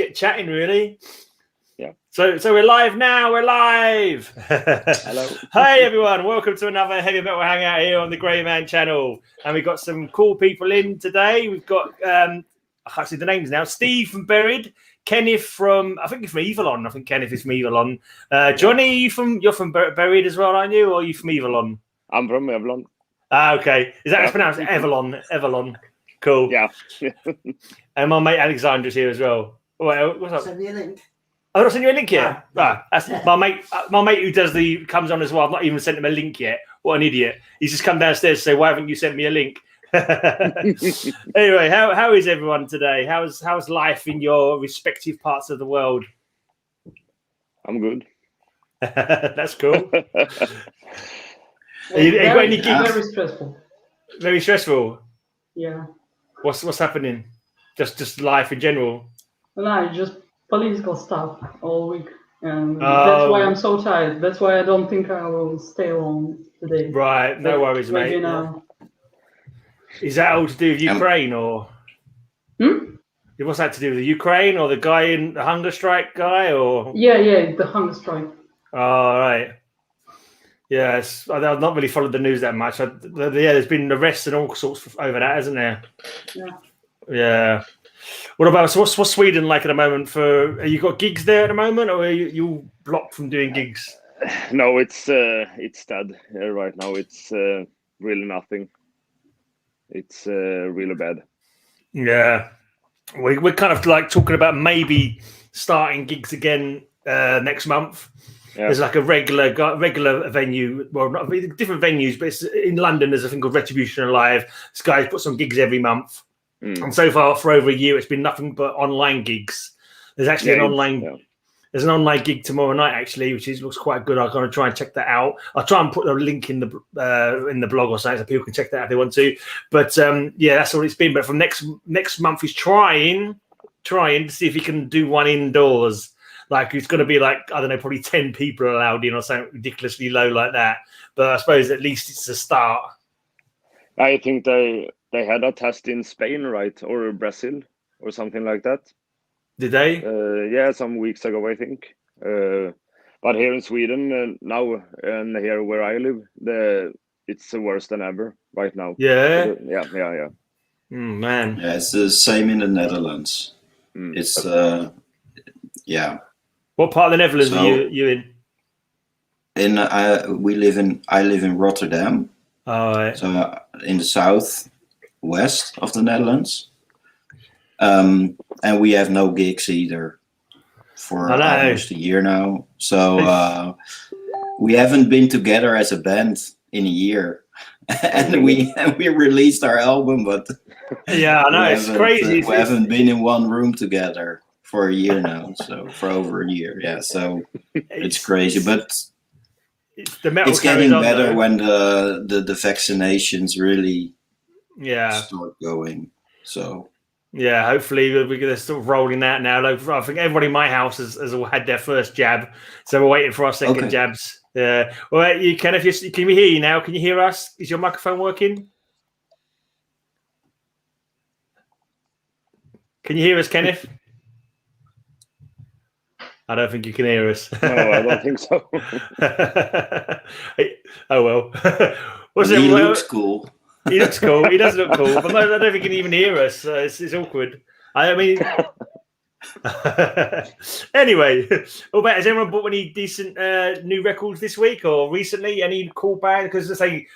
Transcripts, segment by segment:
get chatting, really. Yeah. So we're live now. We're live. Hello. Hey, everyone. Welcome to another Heavy Metal Hangout here on the Greyman channel. And we've got some cool people in today. We've got, I can't see the names now, Steve from Buried, Kenneth from, I think you're from Evilon. I think Kenneth is from Evilon. Johnny, you're from Buried as well, aren't you? Or are you from Evilon? I'm from Evilon. Ah, okay. Is that how it's pronounced? Evilon. Cool. Yeah. And my mate Alexandra's here as well. What's up? Send me a link. I've not sent you a link yet. That's my mate. My mate who comes on as well. I've not even sent him a link yet. What an idiot! He's just come downstairs to say, "Why haven't you sent me a link?" Anyway, how is everyone today? How's life in your respective parts of the world? I'm good. That's cool. You got any gigs? Very stressful. Very stressful. Yeah. What's happening? Just life in general. No, just political stuff all week, and that's why I'm so tired. That's why I don't think I will stay on today. Right, no worries, mate. You know. Is that all to do with Ukraine or? What's that to do with the Ukraine or the guy in the hunger strike guy or? Yeah, the hunger strike. Oh, right. Yes, I've not really followed the news that much. There's been arrests and all sorts over that, hasn't there? Yeah. What about what's Sweden like at the moment? You got gigs there at the moment, or are you blocked from doing gigs? No, it's dead right now. It's really nothing. It's really bad. Yeah. We're kind of like talking about maybe starting gigs again next month. Yeah. There's like a regular venue, well, not different venues, but it's in London. There's a thing called Retribution Alive. This guy's put some gigs every month, and so far for over a year, it's been nothing but online gigs. There's actually there's an online gig tomorrow night actually, which looks quite good. I'm going to try and check that out. I'll try and put a link in the blog or something so people can check that out if they want to. But that's all it's been. But from next month, he's trying to see if he can do one indoors. Like it's going to be like, I don't know, probably 10 people allowed in or something ridiculously low like that. But I suppose at least it's a start. I think they had a test in Spain, right? Or Brazil or something like that. Did they? Yeah, some weeks ago, I think. But here in Sweden now, and here where I live, it's worse than ever right now. Yeah? Yeah. Man. Yeah, it's the same in the Netherlands. It's, yeah. What part of the Netherlands are you in? I live in Rotterdam. Oh, right. So in the southwest of the Netherlands. And we have no gigs either for almost a year now. So we haven't been together as a band in a year. And we released our album, but yeah, I know it's crazy. We haven't been in one room together for a year now, so for over a year, yeah. So it's crazy, but it's getting better when the vaccinations really start going. So yeah, hopefully they're sort of rolling out now. I think everybody in my house has all had their first jab, so we're waiting for our second jabs. Yeah. Well, can we hear you now? Can you hear us? Is your microphone working? Can you hear us, Kenneth? I don't think you can hear us. No, I don't think so. Oh, well. He looks cool. He looks cool. He does look cool, but I don't think he can even hear us. It's awkward. I mean... Anyway, has anyone bought any decent new records this week or recently? Any cool band? Because let's say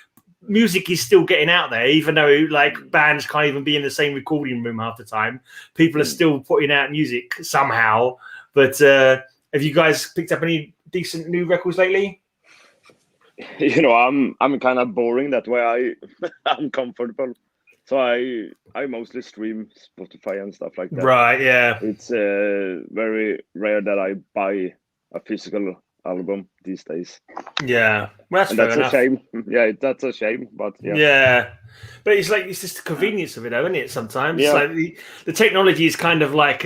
music is still getting out there, even though like bands can't even be in the same recording room half the time. People are still putting out music somehow. But have you guys picked up any decent new records lately? You know, I'm kind of boring that way. I'm comfortable, so I mostly stream Spotify and stuff like that. Right, yeah. It's very rare that I buy a physical album these days. Yeah, well, that's a shame. Yeah, that's a shame, but yeah. Yeah, but it's just the convenience of it, though, isn't it? Sometimes, like the technology is kind of like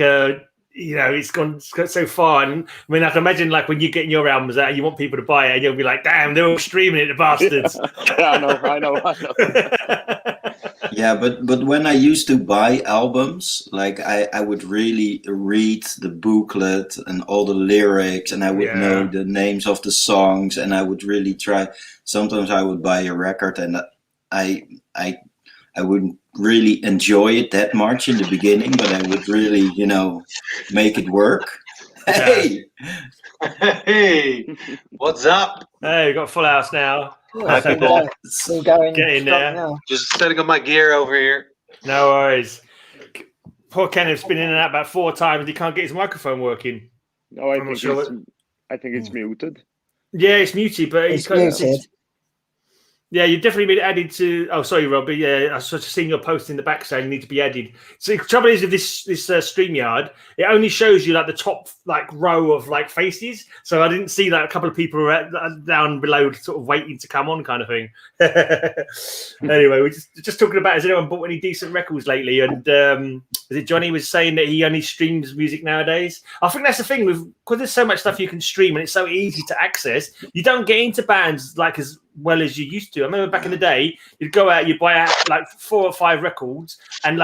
it's gone so far. And I mean, I can imagine like when you're getting your albums out, you want people to buy it, and you'll be like, "Damn, they're all streaming it, the bastards." Yeah, I know. Yeah, but when I used to buy albums, like I would really read the booklet and all the lyrics, and I would know the names of the songs, and I would really try. Sometimes I would buy a record, and I wouldn't really enjoy it that much in the beginning, but I would really, make it work. Hey, what's up? Hey, we've got a full house now. Still going. Get in there. Now. Just setting up my gear over here. No worries. Poor Kenneth's been in and out about 4 times. He can't get his microphone working. No, I think it's muted. Yeah, it's muted, but it's muted. Yeah, you've definitely been added to. Oh, sorry, Rob. But yeah, I sort of seen your post in the back saying you need to be added. So the trouble is with this Streamyard, it only shows you like the top row of faces. So I didn't see that a couple of people were down below, sort of waiting to come on, kind of thing. Anyway, we're just talking about has anyone bought any decent records lately? And is it Johnny was saying that he only streams music nowadays? I think that's the thing because there's so much stuff you can stream and it's so easy to access. You don't get into bands as well as you used to. I remember back in the day, you'd go out, you'd buy out 4 or 5 records, and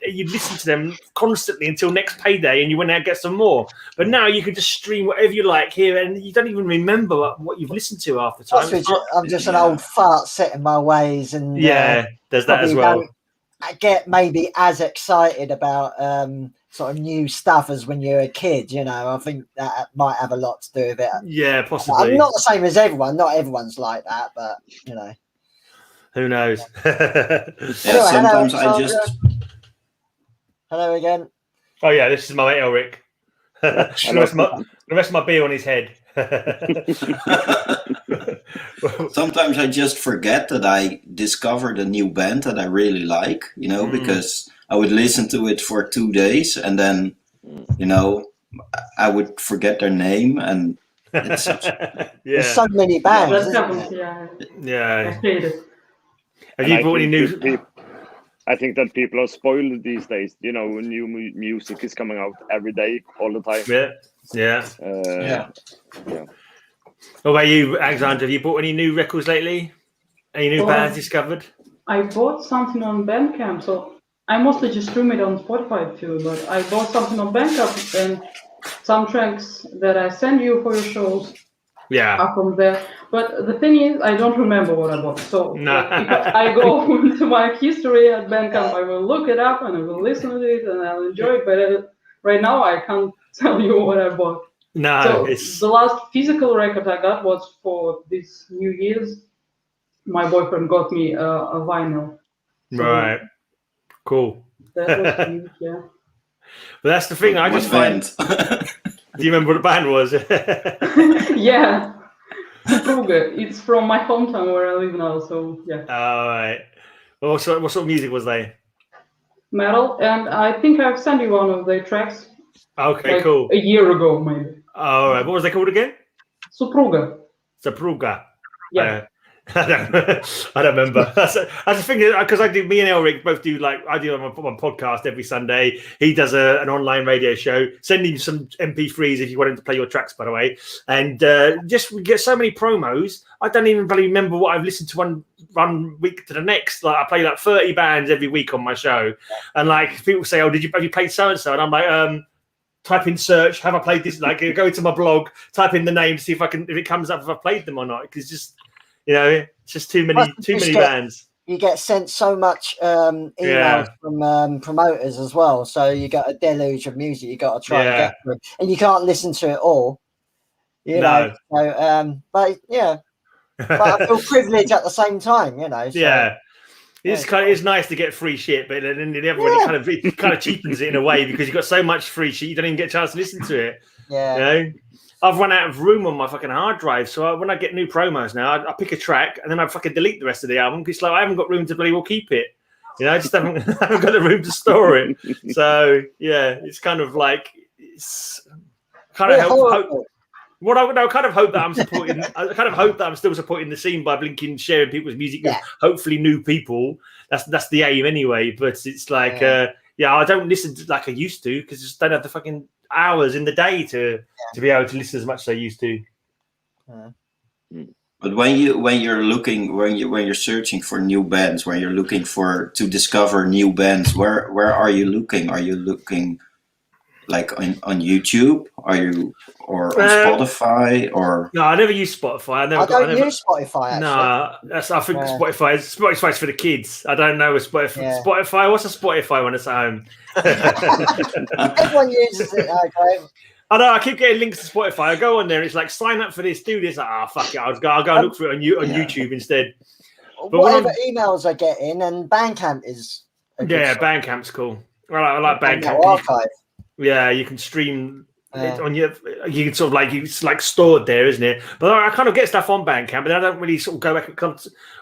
you'd listen to them constantly until next payday, and you went out and get some more. But now you can just stream whatever you like here, and you don't even remember what you've listened to half the time. I'm just an old fart set in my ways, and there's that as well. I get maybe as excited about sort of new stuff as when you're a kid, I think that might have a lot to do with it. Yeah, possibly. I'm not the same as everyone. Not everyone's like that, but who knows? Anyway, sometimes I just. Hello again. Oh yeah, this is my mate Elric. the rest of my beer on his head. Sometimes I just forget that I discovered a new band that I really like, because I would listen to it for 2 days and then, I would forget their name and it's there's so many bands. Yeah. Have you bought any new? I think that people are spoiled these days. New music is coming out every day, all the time. Yeah. Yeah. What about you, Alexandra? Have you bought any new records lately? Any new bands discovered? I bought something on Bandcamp, so I mostly just stream it on Spotify too. But I bought something on Bandcamp, and some tracks that I send you for your shows are from there. But the thing is, I don't remember what I bought. So if I go into my history at Bandcamp, I will look it up and I will listen to it and I'll enjoy it. But right now, I can't tell you what I bought. No, the last physical record I got was for this New Year's. My boyfriend got me a vinyl. Right. Cool. That was cute, yeah. But that's the thing. I just find. Do you remember what the band was? Yeah. Kruger. It's from my hometown where I live now. So yeah. All right. Well, what sort of music was they? Metal, and I think I've sent you one of their tracks. Okay, cool. A year ago, maybe. All right. What was they called again? Supruga. Yeah. I don't remember. That's the thing, because me and Elric both do I do my podcast every Sunday. He does an online radio show. Send him some MP3s if you want him to play your tracks, by the way. And we get so many promos. I don't even really remember what I've listened to one week to the next. I play 30 bands every week on my show, and people say, "Oh, have you played so and so?" And I'm like, type in search. Have I played this? Go into my blog, type in the name, see if it comes up if I've played them or not. Because just it's just too many bands. You get sent so much emails from promoters as well, so you got a deluge of music you got to try and get through, and you can't listen to it all. Know. So, but I feel privileged at the same time. So, it's nice to get free shit, but then the other one it kind of cheapens it in a way because you've got so much free shit you don't even get a chance to listen to it. Yeah. I've run out of room on my fucking hard drive, so when I get new promos now, I pick a track and then I fucking delete the rest of the album because I haven't got room to bloody well keep it. I just haven't got the room to store it. So it's kind of hope. What I kind of hope that I'm supporting. I kind of hope that I'm still supporting the scene by sharing people's music with hopefully new people. That's the aim anyway. But it's I don't listen to like I used to because I just don't have the fucking hours in the day to be able to listen as much as I used to. But when you're searching for new bands, when you're looking to discover new bands, where are you looking? Are you looking like on YouTube? Or on Spotify? Or no, I never use Spotify. I don't use Spotify. Actually. No, I think Spotify's for the kids. I don't know what Spotify. Yeah. Spotify. What's a Spotify when it's at home? Everyone uses it. Okay. I know. I keep getting links to Spotify. I go on there. It's like sign up for this, do this. Fuck it. I'll go and look for it on YouTube instead. But whatever emails I get in, and Bandcamp is. Bandcamp's cool. I like Bandcamp. Archive. Yeah, you can stream it on your. You can sort of it's like stored there, isn't it? But I kind of get stuff on Bandcamp, but I don't really sort of go back and come.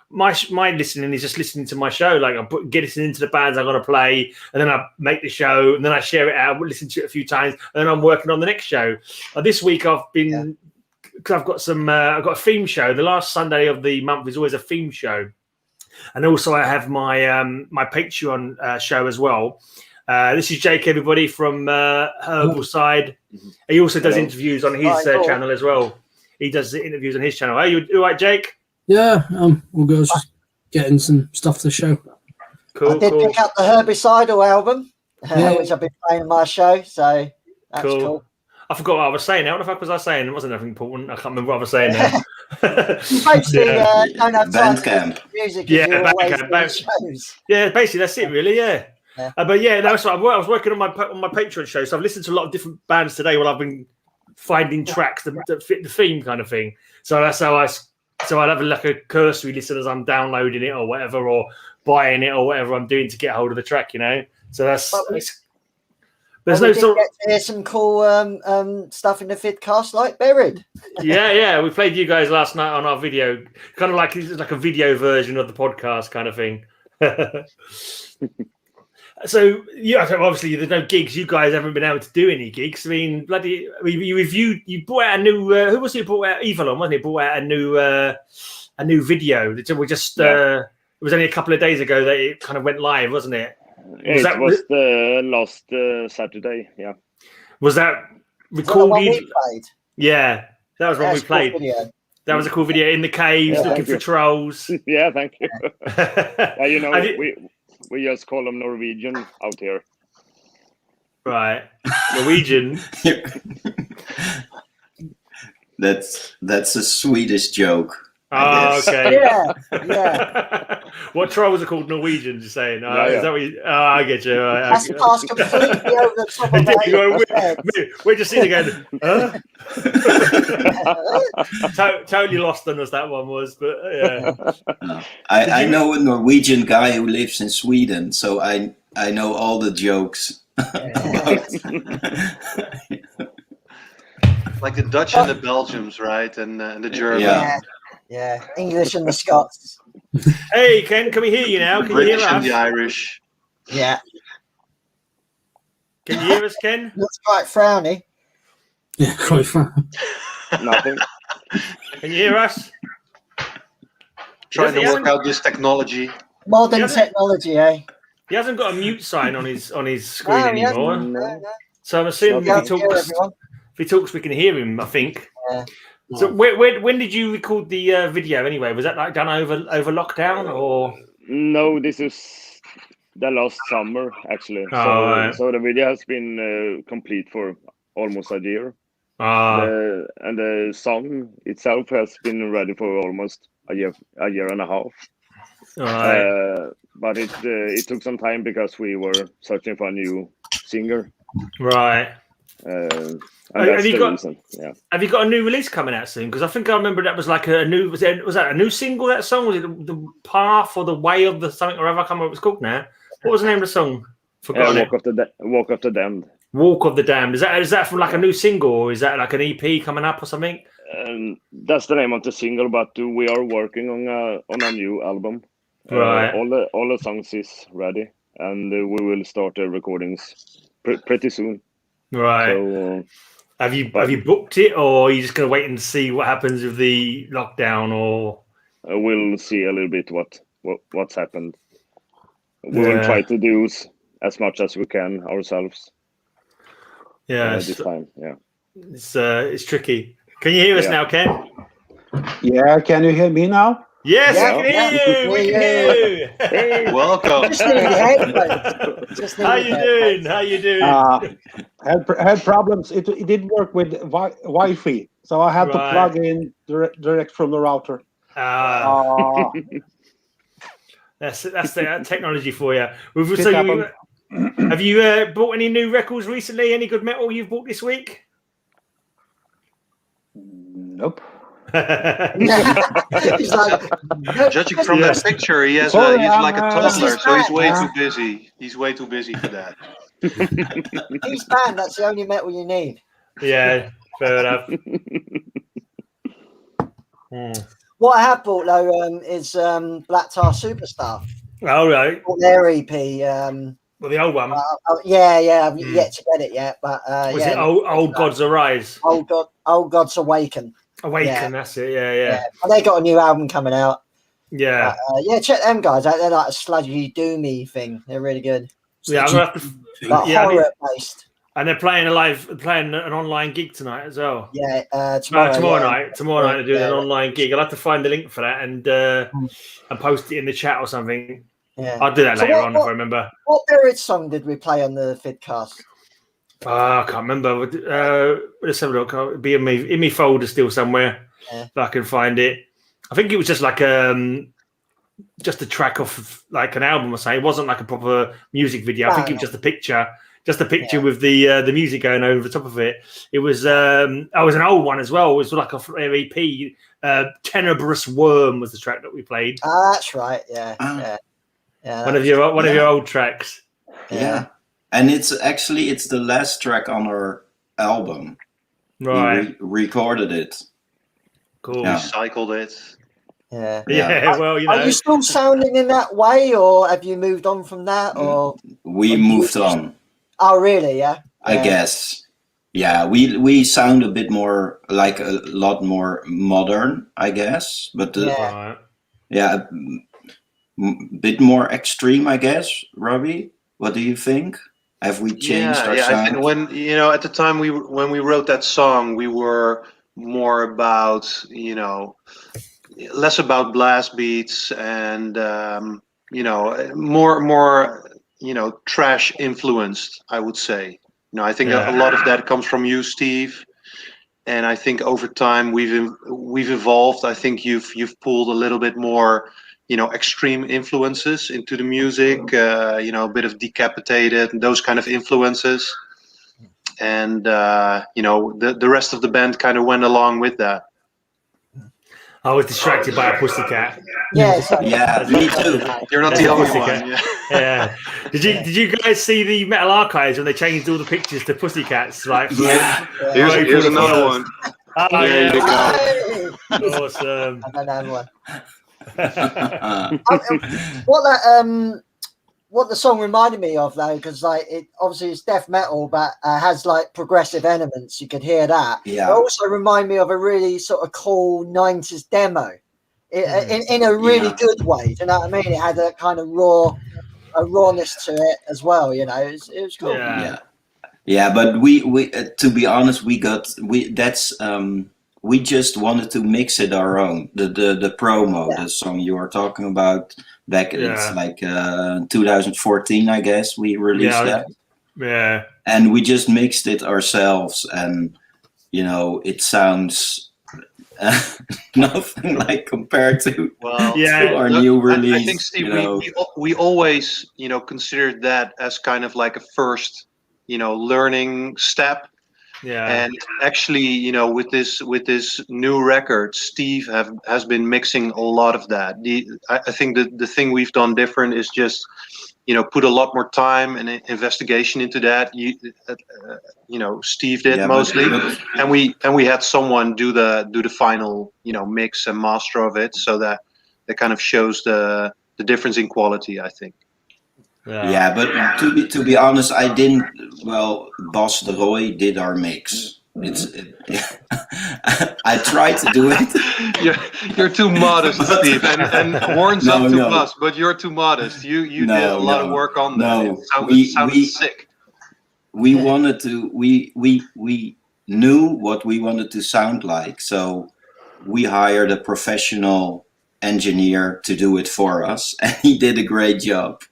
My listening is just listening to my show. Like I get listening to the bands I'm going to play, and then I make the show, and then I share it out, listen to it a few times, and then I'm working on the next show. This week I've been because I've got I've got a theme show. The last Sunday of the month is always a theme show, and also I have my my Patreon show as well. This is Jake, everybody, from Herbal Side. He also does interviews on his channel as well. He does the interviews on his channel. Are you all right, Jake? Yeah, we'll go just getting some stuff to show. Cool. I did pick up the Herbicidal album, which I've been playing in my show, so that's cool. I forgot what I was saying now. What the fuck was I saying? It wasn't nothing important. I can't remember what I was saying now. You basically don't have time Bandcamp. to music. Bandcamp. Yeah, basically that's it, really. Yeah. But that's what I was working on my Patreon show, so I've listened to a lot of different bands today while I've been finding tracks that fit the theme, kind of thing. So that's how I'll have like a cursory listen as I'm downloading it or whatever, or buying it or whatever I'm doing to get hold of the track. So that's. There's no sort of. Get to hear some cool stuff in the vidcast, like Buried. Yeah, we played you guys last night on our video, kind of like it's like a video version of the podcast, kind of thing. So obviously there's no gigs. You guys haven't been able to do any gigs. I mean, you brought out a new. Who was it? You brought out Evilon, wasn't it? Brought out a new video. It was only a couple of days ago that it kind of went live, wasn't it? It was the last Saturday. Yeah. Was that recorded? Yeah, that was when we played. That was a cool video in the caves looking for trolls. Yeah, thank you. We just call them Norwegian out here. Right. Norwegian. That's a Swedish joke. Oh, okay. Yeah. What trolls are called Norwegians, you're saying? Is that what you... I get you. That's passed completely over the top of that. We're just sitting there going, huh? Totally lost on us, that one was, but yeah. I know a Norwegian guy who lives in Sweden, so I know all the jokes about... Like the Dutch and the Belgians, right? And the Germans. Yeah, English and the Scots. Hey, Ken, can we hear you now? Can British you hear us? and the Irish. Yeah. Can you hear us, Ken? Looks quite frowny. Yeah, quite frowny. Nothing. Can you hear us? Trying to work out this technology. Modern technology, eh? He hasn't got a mute sign on his screen anymore. No. So I'm assuming if he talks, we can hear him, I think. Yeah. So when did you record the video anyway? Was that like done over lockdown or? No, this is the last summer actually. So the video has been complete for almost a year. And the song itself has been ready for almost a year and a half. But it took some time because we were searching for a new singer. Right. Have you got a new release coming out soon? Because I think I remember that was like a new. Was that a new single? That song, was it the Path or the Way of the something or other? I can't remember what it's called now. What was the name of the song? Walk of the Damned. Walk of the Damned. Is that from like a new single, or is that like an EP coming up or something? That's the name of the single, but we are working on a new album. Right. All the songs is ready, and we will start the recordings pretty soon. Right. So, have you booked it, or are you just going to wait and see what happens with the lockdown, or? We'll see a little bit what's happened. We will try to do as much as we can ourselves. Yeah, this time. Yeah, it's tricky. Can you hear us now, Ken? Yeah, can you hear me now? Yes, we can hear you. We can hear you. Hey, welcome. How you doing? How you doing? Had problems. It didn't work with Wi-Fi, so I had to plug in direct from the router. That's the technology for you. Have you bought any new records recently? Any good metal you've bought this week? Nope. He's like, judging from that picture, he's like a toddler, so he's way too busy. He's way too busy for that. He's banned. That's the only metal you need. Yeah, fair enough. What I have bought though is Black Tar Superstar. Oh right. Their EP. Well, the old one. I've yet to get it yet, but was it Old Gods Arise? Old Gods Awaken. That's it. Yeah. Well, they got a new album coming out. Yeah. Check them guys out. They're like a sludgy, doomy thing. They're really good. Yeah, I'm gonna have to. Horror based. And they're playing an online gig tonight as well. Yeah, tomorrow night. Tomorrow night they're doing an online gig. I'll have to find the link for that and post it in the chat or something. Yeah, I'll do that later on if I remember. What Buried song did we play on the Vidcast? I can't remember. Let's have a look. It'll be in my folder still somewhere if I can find it. I think it was just like just a track off of like an album or something. It wasn't like a proper music video. I think it was just a picture. Just a picture with the music going over the top of it. It was an old one as well. It was like a EP. Tenebrous Worm was the track that we played. That's right. Yeah. One of your old tracks. Yeah. And it's the last track on our album. Right. We recorded it. Cool. Yeah. Recycled it. Yeah. Well, Are you still sounding in that way, or have you moved on from that? Or we moved on. Oh, really? Yeah. I guess. Yeah, we sound a bit more like a lot more modern, I guess. But a bit more extreme, I guess. Robbie, what do you think? Have we changed our sound? I think when at the time when we wrote that song, we were more about less about blast beats and more trash influenced, I would say. I think a lot of that comes from you, Steve, and I think over time we've evolved. I think you've pulled a little bit more extreme influences into the music, a bit of Decapitated and those kind of influences, and the rest of the band kind of went along with that. I was distracted by a pussycat. Yeah, me too. You're not the only one. Yeah. Did you guys see the Metal Archives when they changed all the pictures to pussycats? Like, here's another one. There you go. Awesome. Another one. What the song reminded me of though, because like it obviously it's death metal, but has like progressive elements. You could hear that. Yeah. It also reminded me of a really sort of cool '90s demo, in a really good way. Do you know what I mean? It had a kind of rawness to it as well. It was cool. Yeah. But we to be honest, we just wanted to mix it our own. The promo, the song you are talking about. Back it's like 2014, I guess we released that. Yeah. And we just mixed it ourselves, and it sounds nothing like compared to our new release. I think, Steve, we always considered that as kind of like a first learning step. Yeah. And actually, with this new record, Steve has been mixing a lot of that. I think the thing we've done different is just, put a lot more time and investigation into that. Steve did mostly, and we had someone do the final, mix and master of it, so that kind of shows the difference in quality, I think. Yeah, but to be honest, I didn't. Well, Bas de Roy did our mix. I tried to do it. You're too modest, Steve, and Warren's up to Bas, but you're too modest. You did a lot of work on that. It sounded sick. we wanted to. We knew what we wanted to sound like, so we hired a professional engineer to do it for us, and he did a great job.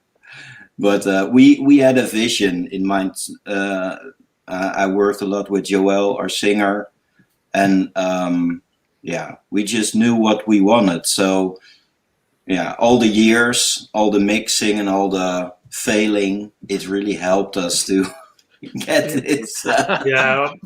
But we had a vision in mind. I worked a lot with Joel, our singer, and we just knew what we wanted. So all the years, all the mixing and all the failing, it really helped us to get this.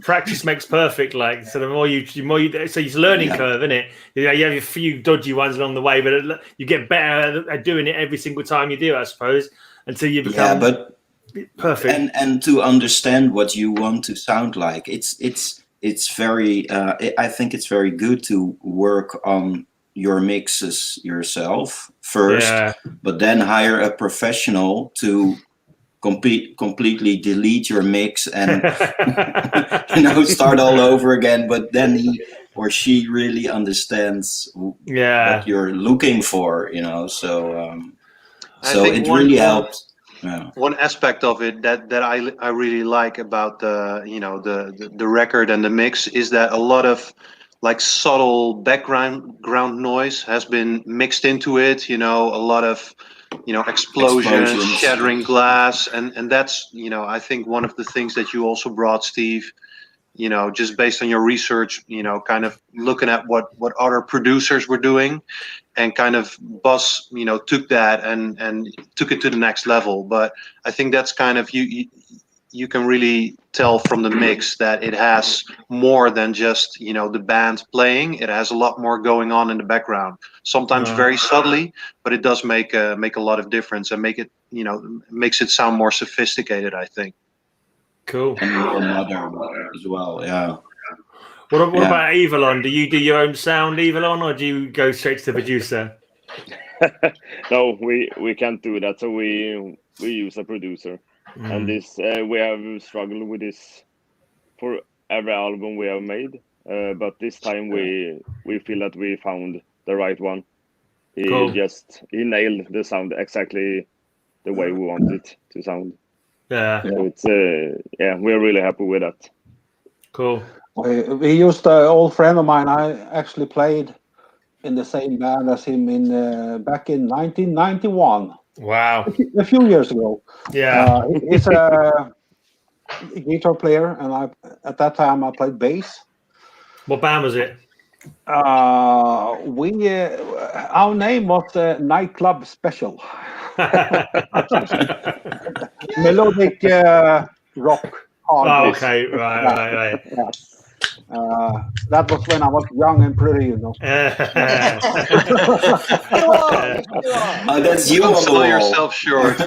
Practice makes perfect. Like, so the more you so it's a learning curve, isn't it? You have a few dodgy ones along the way, but you get better at doing it every single time you do, I suppose, until you become perfect. And to understand what you want to sound like, it's very. I think it's very good to work on your mixes yourself first, but then hire a professional to completely delete your mix and start all over again. But then he or she really understands what you're looking for, So it really helps. Yeah. One aspect of it that I really like about the record and the mix is that a lot of like subtle background noise has been mixed into it. A lot of explosions, shattering glass, and that's I think one of the things that you also brought, Steve. Just based on your research, kind of looking at what other producers were doing, and kind of Buzz, took that and took it to the next level. But I think that's kind of you can really tell from the mix that it has more than just the band playing. It has a lot more going on in the background. Sometimes very subtly, but it does make a lot of difference and makes it sound more sophisticated, I think. Cool. And more modern as well, yeah. What about Evilon? Do you do your own sound, Evilon, or do you go straight to the producer? No, we can't do that. So we use a producer, and this we have struggled with this for every album we have made. But this time we feel that we found the right one. He nailed the sound exactly the way we want it to sound. Yeah. So it's we're really happy with that. Cool. We used an old friend of mine. I actually played in the same band as him back in 1991. Wow. A few years ago. Yeah. He's a guitar player, and at that time I played bass. What band was it? Our name was Nightclub Special. Melodic rock. Okay, right. Yeah. That was when I was young and pretty, That's you. Don't sell yourself short.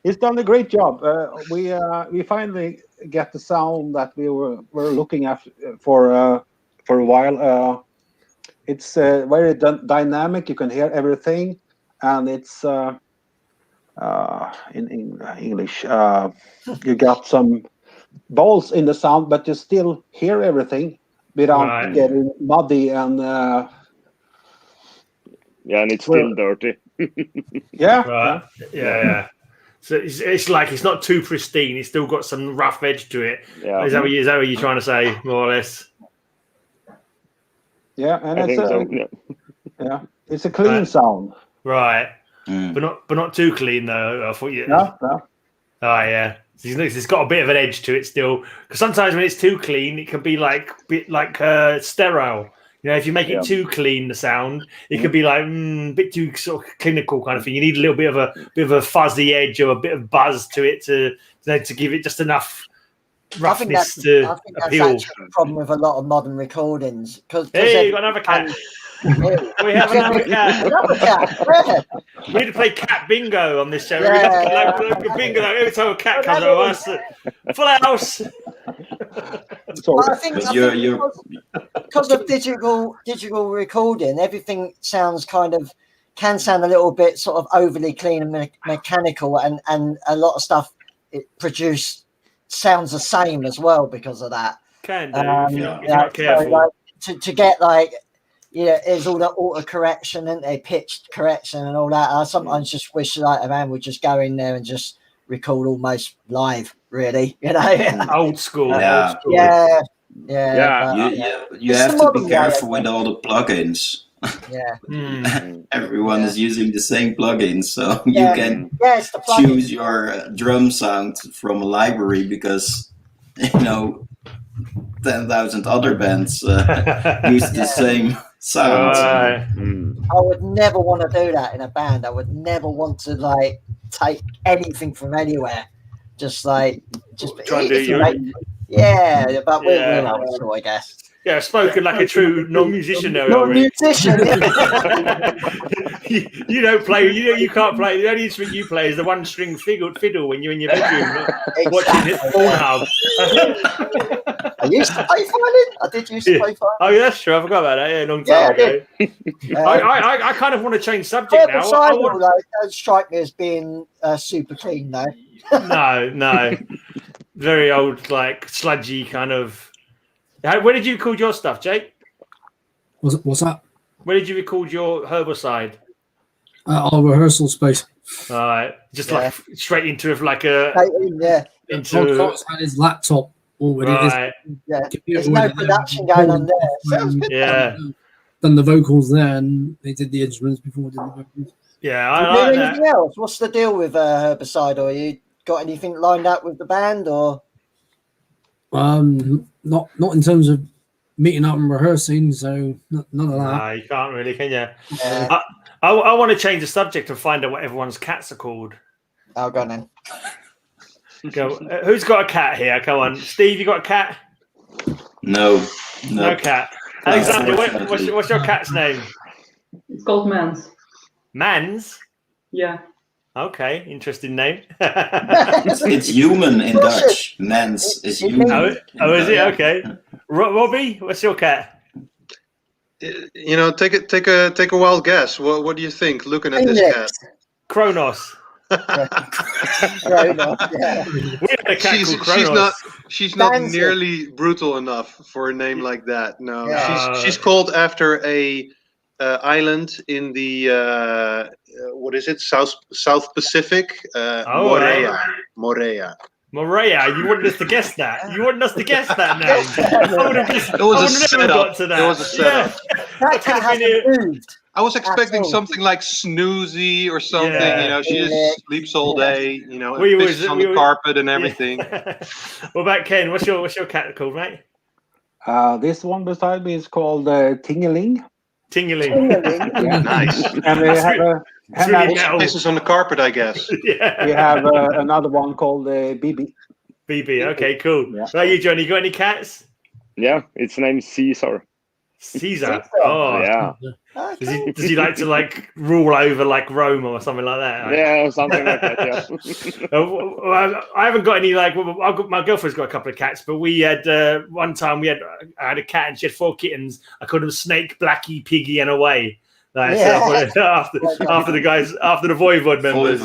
He's done a great job. We finally get the sound that we were looking at for a while. It's very dynamic. You can hear everything, and it's in English. You got some balls in the sound, but you still hear everything without getting muddy and. And it's still dirty. Yeah. So it's like it's not too pristine. It's still got some rough edge to it. Yeah. Is that what you're trying to say, more or less? Yeah, and I think so. Yeah, it's a clean sound. Right, but not too clean though. I thought you. No. Oh yeah, it's got a bit of an edge to it still. Because sometimes when it's too clean, it can be like sterile. If you make it too clean, the sound, it could be like a bit too sort of clinical kind of thing. You need a little bit of a fuzzy edge or a bit of buzz to it to give it just enough roughness to appeal. That's actually a problem with a lot of modern recordings. Hey, you got another cat. We have another cat. Another cat. Yeah. We need to play cat bingo on this show. Yeah. Bingo every time a cat comes over us. Full house. So I think because of digital recording, everything can sound a little bit sort of overly clean and mechanical, and a lot of stuff it produced sounds the same as well because of that. Can do if you're not careful. So to get there's all the auto correction and pitched correction and all that. I sometimes just wish a band would just go in there and just record almost live, really. You know, old school. Yeah. Old school. Yeah. You have to be careful with all the plugins. Yeah. Everyone is using the same plugins, so you can choose your drum sound from a library because 10,000 other bands use the same sound. I would never want to do that in a band. I would never want to like take anything from anywhere. Just try and do your but we're old school, I guess. Yeah, spoken like a true non-musician there. Non-musician. You don't play. You can't play. The only instrument you play is the one-string fiddle when you're in your bedroom watching Pornhub. I used to play violin. I did used to play violin. Oh, yeah, that's true. I forgot about that. Yeah, a long time ago. I kind of want to change subject now. Don't strike me as being super clean, though. No. Very old, like sludgy kind of. Where did you record your stuff, Jake? What's that? Where did you record your Herbicide? Our rehearsal space. All right, just like straight into like a Podcast had his laptop already. Right. There's no production going on there. Sounds good. Yeah. Done the vocals there, and they did the instruments before they did the vocals. Yeah, I like that. Anything else? What's the deal with Herbicide? Or you got anything lined up with the band, or? Not in terms of meeting up and rehearsing, so none of that. No, you can't really, can you? Yeah. I want to change the subject and find out what everyone's cats are called. Oh, go on then. Go. Who's got a cat here? Come on, Steve. You got a cat? No cat. Alexandra, what's your cat's name? It's called Mans. Mans? Yeah. Okay, interesting name. It's human in Dutch. Mens is human. Oh, is it? Okay. Robbie, what's your cat? Take a wild guess. What do you think? Looking at this cat, Kronos. Kronos. Yeah. We had a cat called Kronos. She's not nearly brutal enough for a name like that. No, she's called after a island in the what is it? South Pacific. Morea. You wanted us to guess that. You wanted us to guess that name. It was a setup. It was a setup. That cat hasn't moved. I was expecting something like Snoozy or something. Yeah. She just sleeps all day. Pisses on the carpet and everything. What about Ken? What's your cat called, mate? This one beside me is called Tingeling. Tingeling. Nice. And we have pisses on the carpet, I guess. Yeah. We have another one called BB. BB. Okay, cool. Yeah. Right, you, Johnny, got any cats? Yeah, its name is Caesar. Caesar. Oh, yeah. Does he like to rule over like Rome or something like that? Yeah, something like that. Yeah. I haven't got any my girlfriend's got a couple of cats, but we had one time I had a cat and she had 4 kittens. I called them Snake, Blackie, Piggy, and Away. After the Voivod members.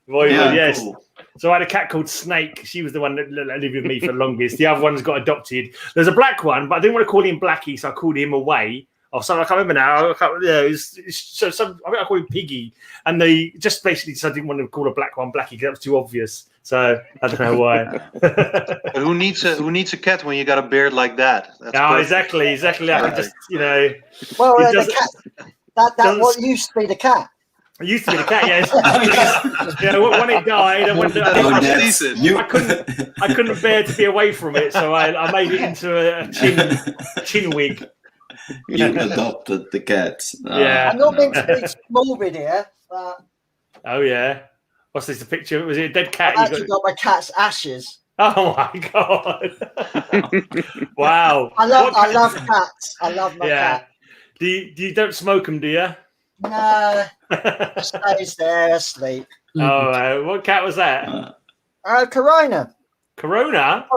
Voivod, yes. Cool. So I had a cat called Snake. She was the one that lived with me for the longest. The other ones got adopted. There's a black one, but I didn't want to call him Blackie, so I called him Away. Or something, I can't remember now. I think I called him Piggy. And they just basically said I didn't want to call a black one Blackie because that was too obvious. So I don't know why. But who needs a cat when you got a beard like that? Exactly. I could just, Well, the cat. That what used to be the cat. It used to be the cat, yes. When it died, I couldn't bear to be away from it, so I made it into a chin wig. You adopted the cat. Yeah. I'm not meant to be morbid here, but... Oh, yeah. What's this, a picture? Was it a dead cat? I actually got my cat's ashes. Oh, my God. Wow. I love cats. I love my cat. You don't smoke them, do you? No. Stays there asleep. All right. What cat was that? Corona. Corona?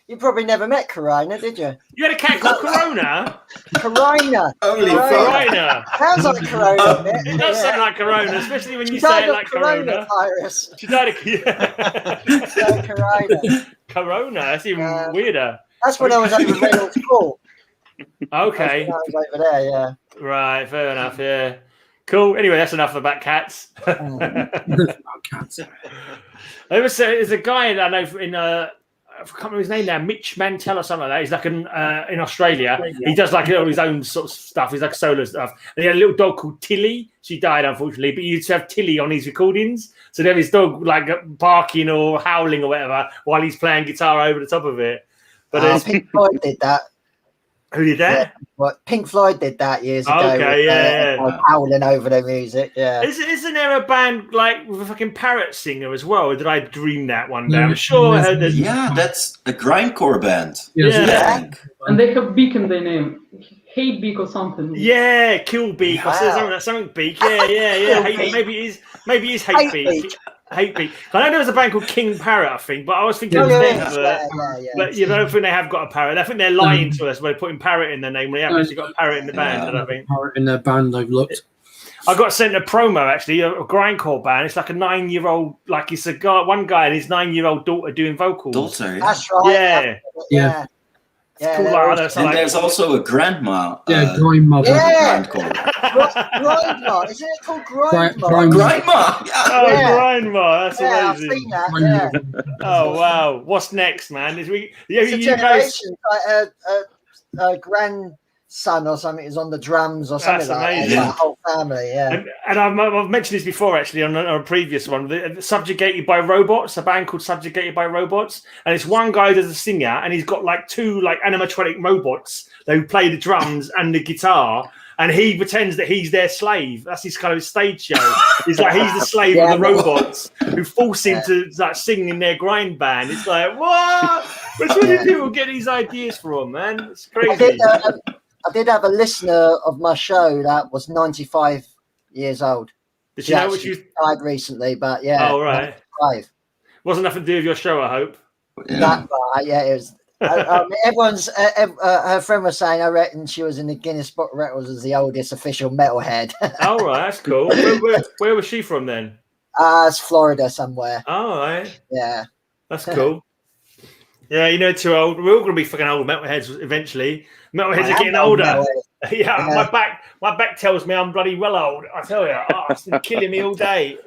You probably never met Corona, did you? You had a cat called Corona? Corona. Corona. Sounds like Corona. It does sound like Corona, especially when you say it like Corona. Virus. She died of Corona. Corona. That's even weirder. That's when I was over Reynolds Court. Okay. I was over there, yeah. Right, fair enough, yeah. Cool. Anyway, that's enough about cats. Cats. There's a guy that I know in I can't remember his name now, Mitch Mantell or something like that. He's like in Australia. He does like all his own sort of stuff. He's like solo stuff. And he had a little dog called Tilly. She died, unfortunately, but he used to have Tilly on his recordings. So they have his dog like barking or howling or whatever while he's playing guitar over the top of it. But Pink Floyd did that. Who did that? Yeah. Well, Pink Floyd did that years ago. Okay, yeah. Howling over their music. Yeah. Isn't there a band like with a fucking parrot singer as well? Or did I dream that one day? I'm sure I heard that. Yeah, that's a grindcore band. Yeah. And they have Beak in their name. Hate Beak or something. Yeah, Kill Beak. Wow. Something Beak. Yeah. Maybe it is Hate Beak. Hate Beak. I know there was a band called King Parrot, I think, but I was thinking but you don't think they have got a parrot. I think they're lying to us by putting parrot in their name when they haven't actually got a parrot in the band. I think Parrot in their band. I've looked. I got sent a promo actually, a grindcore band. It's like a 9-year-old, like it's a guy, one guy and his 9-year-old daughter doing vocals. Daughter. That's right. Yeah. Yeah, cool. And there's also a grandma. Grandmother. Yeah. Grandma. Isn't it called Grandma? Grandma. Grandma. That's amazing. I've seen that. Oh wow. What's next, man? It's a generation. Like grandson or something is on the drums or something like that. Yeah. Like a whole family. Yeah. And I've mentioned this before actually on a previous one. The Subjugated by Robots, a band called Subjugated by Robots, and it's one guy that's a singer, and he's got like 2 like animatronic robots who play the drums and the guitar. And he pretends that he's their slave. That's his kind of stage show. He's like he's the slave of the robots who force him to like sing in their grind band. It's like what? Where's where do people get these ideas from, man? It's crazy. I did have a listener of my show that was 95 years old. Did you know what you died recently? But yeah. Oh right. 95. Wasn't nothing to do with your show, I hope. That it was. Everyone's her friend was saying I reckon she was in the Guinness Book of Records as the oldest official metalhead. Oh right, that's cool. Where was she from then? It's Florida somewhere. Oh right. Yeah. That's cool. Yeah, you're too old. We're all gonna be fucking old metalheads eventually. Metalheads are getting older. Yeah, my back tells me I'm bloody well old. I tell you, it's been killing me all day.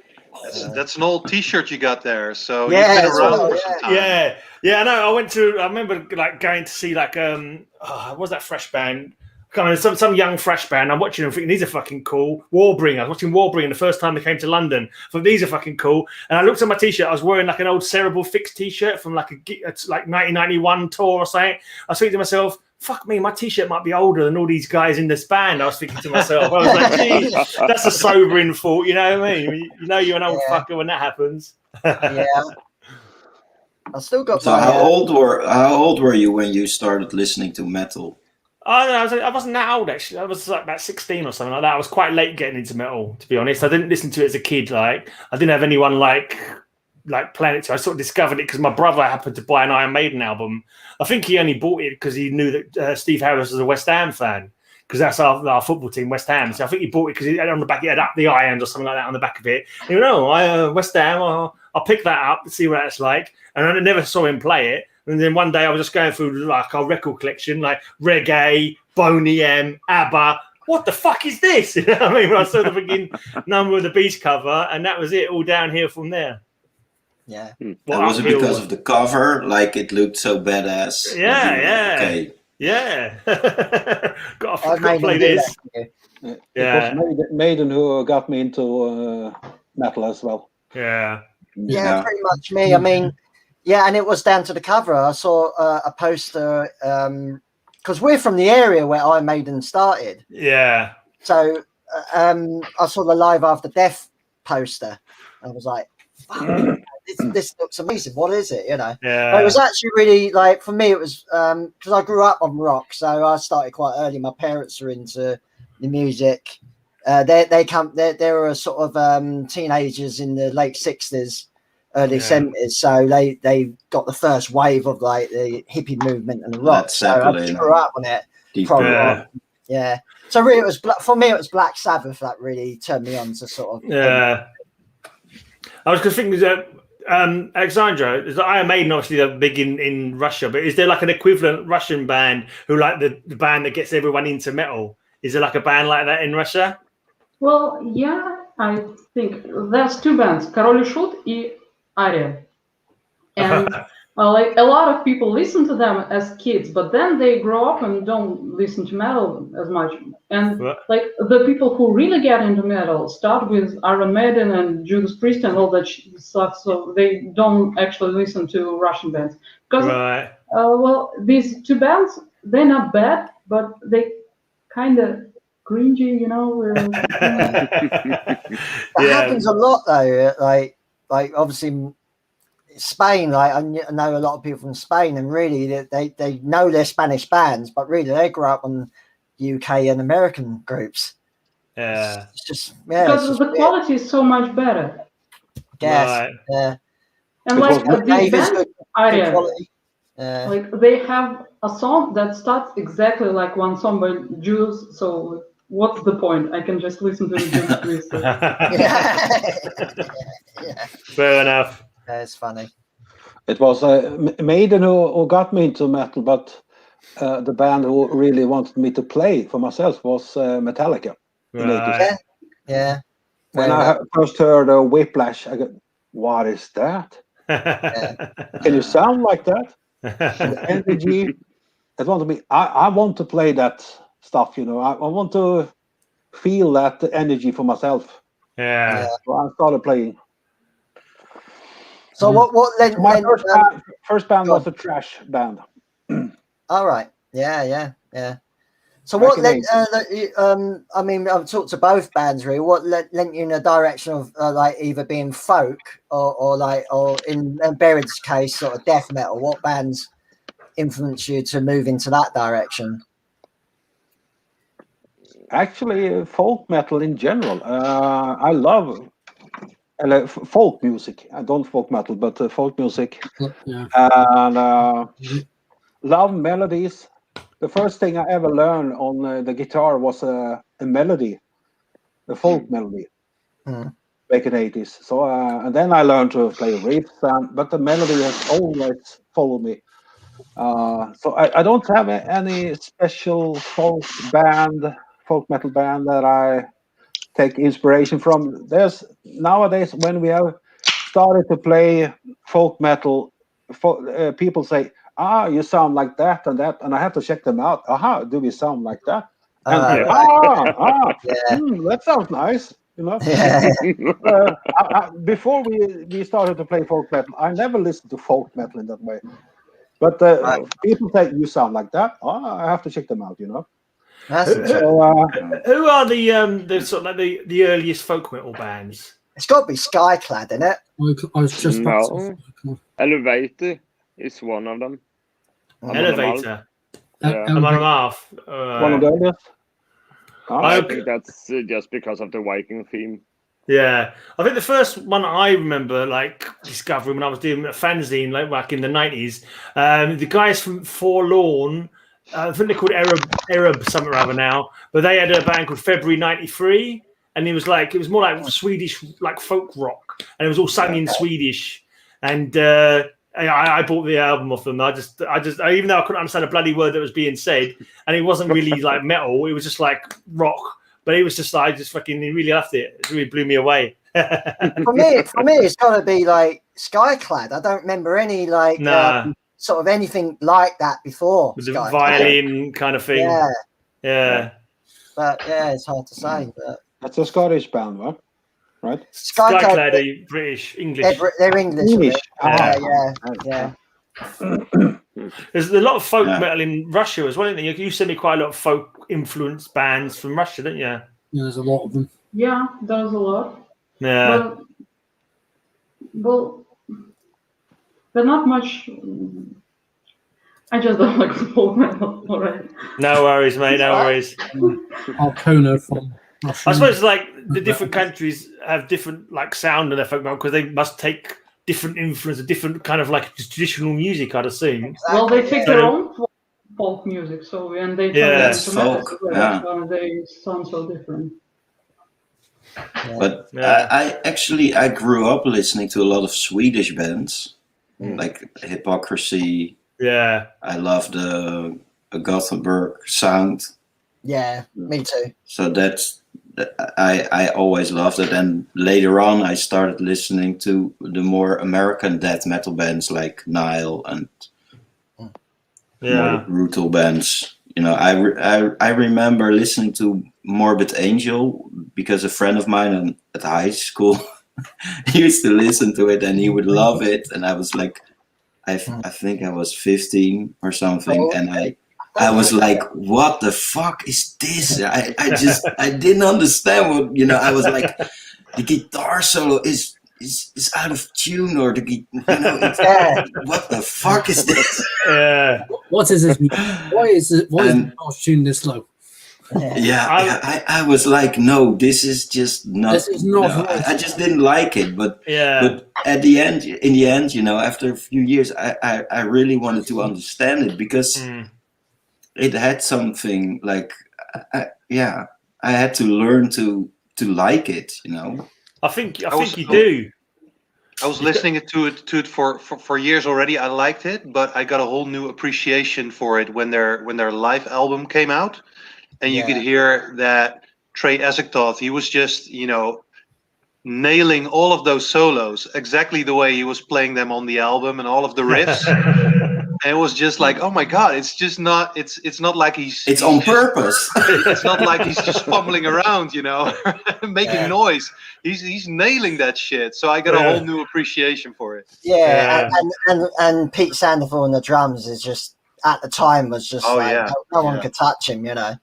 That's an old T-shirt you got there. So you've been around for some time. Yeah. I know. I remember like going to see like what was that fresh band? Some young fresh band. I'm watching them thinking these are fucking cool. Warbringer. I was watching Warbringer the first time they came to London. I thought these are fucking cool. And I looked at my t-shirt. I was wearing like an old Cerebral Fix t-shirt from like a 1991 tour or something. I was thinking to myself, fuck me, my t-shirt might be older than all these guys in this band. I was thinking to myself, I was like, gee, that's a sobering thought, you know what I mean? You know you're an old fucker when that happens. Yeah. I still got. So how old were you when you started listening to metal? Oh, no, I wasn't that old actually. I was like about 16 or something like that. I was quite late getting into metal, to be honest. I didn't listen to it as a kid. Like I didn't have anyone like playing it. So I sort of discovered it because my brother happened to buy an Iron Maiden album. I think he only bought it because he knew that Steve Harris was a West Ham fan. Because that's our football team, West Ham. So I think he bought it because he had on the back, he had Up the Irons or something like that on the back of it. West Ham, I'll pick that up and see what that's like. And I never saw him play it. And then one day I was just going through like our record collection, like reggae, Boney M, ABBA. What the fuck is this? You know what I mean? When I saw the beginning Number of the Beast cover, and that was it, all downhill from there. Yeah. Was it because of the cover? Like it looked so badass. Yeah. Okay. Yeah. got to play this. Yeah. It was Maiden who got me into metal as well. Yeah. Yeah, pretty much me. I mean, yeah, and it was down to the cover. I saw a poster because we're from the area where Iron Maiden started. Yeah. So I saw the Live After Death poster. I was like, fuck, this looks amazing. What is it? You know? Yeah. But it was actually really like for me. It was because I grew up on rock, so I started quite early. My parents are into the music. They were sort of teenagers in the late 60s, early 70s. So they got the first wave of like the hippie movement and the rock. So I grew up on it. Yeah. So really, it was for me. It was Black Sabbath that really turned me on to sort of. Yeah. I was just thinking that Alexandra, is Iron Maiden obviously they're big in Russia, but is there like an equivalent Russian band who like the band that gets everyone into metal? Is there like a band like that in Russia? Well, yeah, I think there's two bands, Король и Шут и Aria. And like a lot of people listen to them as kids, but then they grow up and don't listen to metal as much. And like the people who really get into metal start with Iron Maiden and Judas Priest and all that stuff, so they don't actually listen to Russian bands. Because, well, these two bands, they're not bad, but they kind of cringy, you know. That happens a lot though. Like obviously Spain. Like I know a lot of people from Spain, and really they know their Spanish bands, but really they grew up on UK and American groups. Yeah, it's just because the quality is so much better. Yes, yeah. And like these bands, Aria, like they have a song that starts exactly like one song by Judas. So what's the point? I can just listen to the Judas Priest. Fair enough. It's funny. It was Maiden who got me into metal, but the band who really wanted me to play for myself was Metallica. Yeah. When I first heard Whiplash, I go, "What is that? Can you sound like that?" The energy. It wanted me. I want to play that stuff. You know, I want to feel that energy for myself. Yeah. So I started playing. So what led my first band was a thrash band. All right. Yeah. So what led? I mean, I've talked to both bands really. What led you in the direction of like either being folk or in Buried's case, sort of death metal? What bands influenced you to move into that direction? Actually, folk metal in general. I love folk music. I don't folk metal, but folk music. Yeah. And love melodies. The first thing I ever learned on the guitar was a melody, a folk melody, back in the 80s. So and then I learned to play riffs, but the melody has always followed me. So I don't have any special folk metal band that I take inspiration from. There's nowadays when we have started to play folk metal, people say, you sound like that, and I have to check them out. Do we sound like that? And that sounds nice. You know, before we started to play folk metal, I never listened to folk metal in that way. But people say you sound like that. I have to check them out. You know. Who are the sort of like the earliest folk metal bands? It's got to be Skyclad, isn't it? I was just Elevator is one of them. Elevator. One of the earliest. I think that's just because of the Viking theme. Yeah, I think the first one I remember like discovering when I was doing a fanzine like back in the 90s, the guys from Forlorn, I think they're called Arab something or other now, but they had a band called February '93, and it was more like Swedish like folk rock, and it was all sung in Swedish, and I bought the album off them. I just even though I couldn't understand a bloody word that was being said, and it wasn't really like metal, it was just like rock. But it was just like, I just fucking really loved it. It really blew me away. for me, it's got to be like Skyclad. I don't remember any like sort of anything like that before. With the violin kind of thing. Yeah. But yeah, it's hard to say. But that's a Scottish band, right? Skyclad are British, English. They're English. Yeah. There's a lot of folk metal in Russia as well, isn't there? You sent me quite a lot of folk influenced bands from Russia, didn't you? Yeah, there's a lot of them. Yeah, there's a lot. Yeah. Well, they're not much. I just don't like folk metal already. No worries, mate. No worries. Arcona from Russia. I suppose like the different countries have different like sound in their folk metal because they must take different influence, a different kind of like traditional music, I'd assume. Exactly. Well, they take their own folk music, and they turn it into metal. So they sound so different. But I grew up listening to a lot of Swedish bands, like Hypocrisy. Yeah, I love the Gothenburg sound. Yeah, me too. So that's I always loved it. And later on, I started listening to the more American death metal bands like Nile and more brutal bands. You know, I remember listening to Morbid Angel because a friend of mine at high school used to listen to it and he would love it. And I was like, I think I was 15 or something, and I was like, what the fuck is this? I didn't understand what, you know, I was like, the guitar solo is out of tune, or what the fuck is this? What is this? Why is the tune this low? I was like, no, this is just not. This is not. No, I just didn't like it, but in the end, you know, after a few years, I really wanted to understand it because it had something like, I had to learn to like it, you know. I think you do. I was listening to it for years already. I liked it, but I got a whole new appreciation for it when their live album came out, and you could hear that Trey Ezektoth, he was just, you know, nailing all of those solos exactly the way he was playing them on the album and all of the riffs. And it was just like, oh my god, it's not like he's on purpose. It's not like he's just fumbling around, you know, making noise. He's nailing that shit. So I got a whole new appreciation for it. And Pete Sandoval on the drums is just, at the time, was just no one could touch him, you know.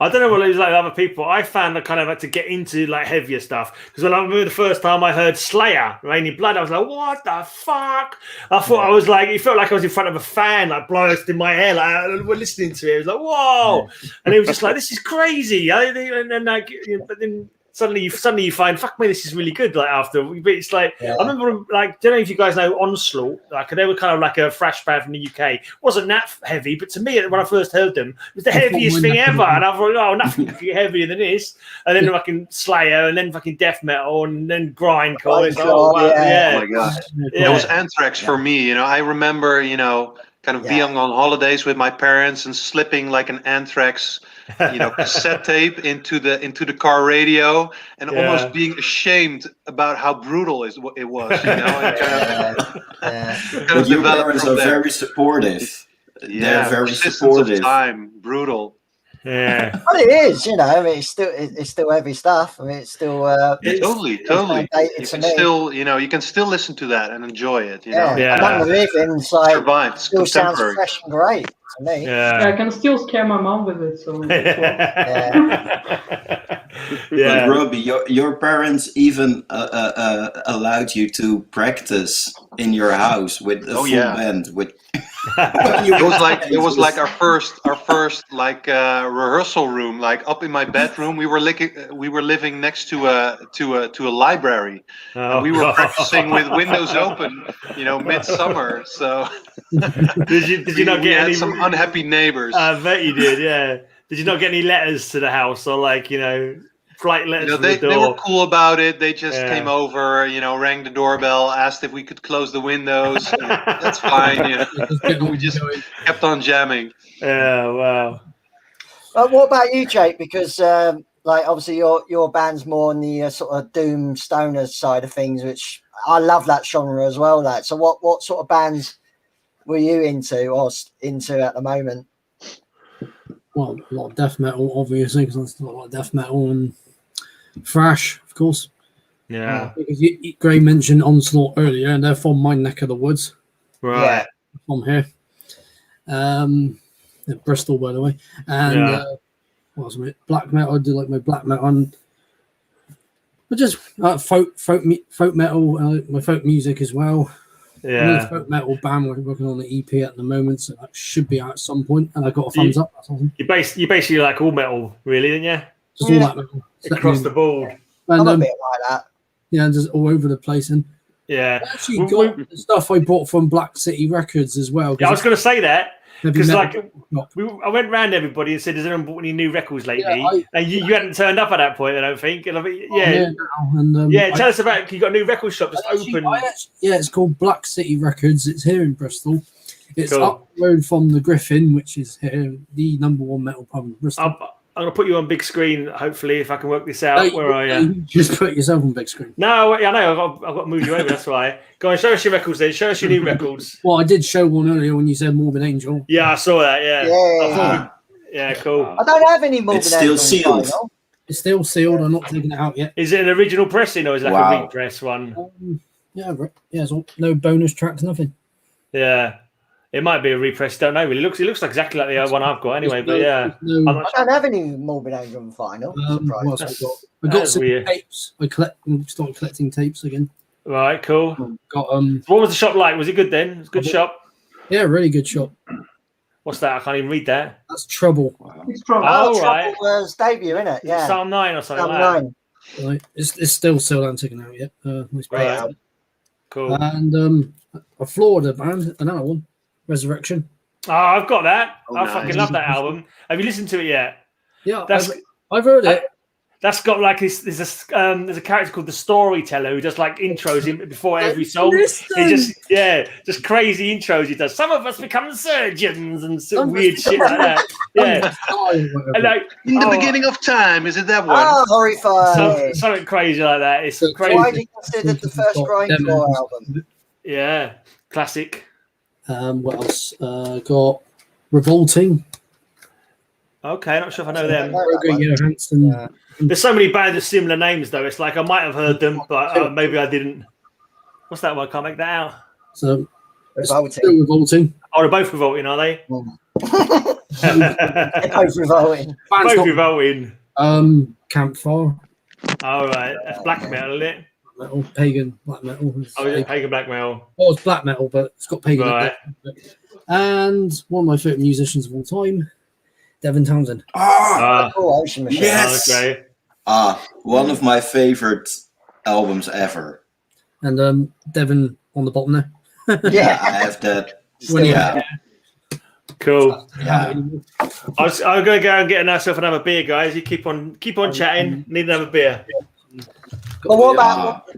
I don't know what it was like with other people. I found I kind of had to get into like heavier stuff because when I remember the first time I heard Slayer, Raining Blood, I was like, "What the fuck?" I thought I was like, it felt like I was in front of a fan, like blasting my hair, like we're listening to it. It was like, "Whoa!" And it was just like, "This is crazy." And then like, but then suddenly you find, fuck me, this is really good. Like after, but it's like I remember, like, I don't know if you guys know Onslaught. Like they were kind of like a thrash band from the UK. Wasn't that heavy, but to me, when I first heard them, it was the heaviest thing ever. And I thought, oh, nothing could be heavier than this. And then fucking Slayer, and then fucking death metal, and then grindcore. Oh my god, it was Anthrax for me. You know, I remember, you know, kind of being on holidays with my parents and slipping like an Anthrax, you know, cassette tape into the car radio, and almost being ashamed about how brutal it was. You know, but your parents are very supportive. They're very supportive. Of time, brutal. Yeah, but it is, you know. I mean, it's still heavy stuff. I mean, it's still totally. You can still, you know, you can still listen to that and enjoy it. You know, among the rhythms, like, survives. Still sounds fresh and great to me. I can still scare my mom with it. So But Robbie, your parents even allowed you to practice in your house with a full band. With it was like our first like rehearsal room, like up in my bedroom. We were living next to a library. And we were practicing with windows open, you know, midsummer. So did you not get any some unhappy neighbors? I bet you did. Yeah. Did you not get any letters to the house, or like, you know, flight letters? You know, they were cool about it. They just came over, you know, rang the doorbell, asked if we could close the windows. That's fine. You know, we just kept on jamming. Yeah, wow. What about you, Jake? Because like, obviously your band's more on the sort of doom stoner side of things, which I love that genre as well. That. So what sort of bands were you into at the moment? Well, a lot of death metal, obviously, because there's a lot of death metal and thrash, of course. Yeah. Because Gray mentioned Onslaught earlier, and they're from my neck of the woods. Right. From here. Bristol, by the way. And what was it? Black metal. I do like my black metal. But just folk metal, my folk music as well. Yeah, folk metal band. We're working on the EP at the moment, so that should be out at some point. And I got a thumbs up. You basically like all metal, really, didn't you? Just all that metal across the board. And, I'm a bit like that. Yeah, just all over the place. And I actually got the stuff I bought from Black City Records as well. Yeah, I was going to say that. Because like I went round everybody and said, "Has anyone bought any new records lately?" And you hadn't turned up at that point, I don't think. And I mean, tell us about. You got a new record shop just open. It's called Black City Records. It's here in Bristol. It's up the road from the Griffin, which is here, the #1 metal pub in Bristol. gonna put you on big screen. Hopefully, if I can work this out. Where are you? Just put yourself on big screen. No, I know. I've got to move you over. That's why. Go on, show us your records. Then show us your new records. Well, I did show one earlier when you said Morbid Angel. Yeah, I saw that. Yeah. Yeah, cool. I don't have any Morbid Angel. It's still sealed. It's still sealed. I'm not taking it out yet. Is it an original pressing or is it like a repress one? Yeah. No bonus tracks, nothing. Yeah. It might be a repress. Don't know. Really, it looks exactly like the one I've got anyway. But yeah, I don't have any Morbid Angel on vinyl. What else I got some tapes. I started collecting tapes again. Right, cool. Got What was the shop like? Was it good then? It was a good shop. Yeah, really good shop. What's that? I can't even read that. That's Trouble. It's Trouble. Oh, right. Trouble was debut, isn't it? Yeah. Psalm 9 or something Psalm like 9. Right. It's still not taken out yet. Right. Cool. And a Florida band, another one, Resurrection. Oh, I've got that. Oh, I nice. fucking love that album. Have you listened to it yet? Yeah, I've heard it. That's got like there's a character called the Storyteller who does like intros before every song. He just crazy intros he does. Some of us become surgeons and some weird shit like that. Yeah. And like, In the beginning of time, is it that one? Oh, horrifying. Something crazy like that. It's crazy. Widely considered the first grindcore album. Yeah, classic. What else? Got Revolting. Okay, not sure if I know them. Johansson. There's so many bands with similar names, though. It's like I might have heard them, but maybe I didn't. What's that one? I can't make that out. So, Revolting. Still Revolting. Oh, they're both revolting, are they? They're both revolting. Both revolting. Campfire. All right, that's black metal, isn't it? Metal, pagan black metal. Oh, yeah, pagan black metal. Well, it's black metal, but it's got pagan. Right. And one of my favorite musicians of all time, Devin Townsend. Ocean Machine. Yes. Okay. One of my favorite albums ever. And Devin on the bottom there. Yeah, I have that. Cool. Yeah. I'm going to go and get myself another beer, guys. You keep on chatting. Need another beer. But what about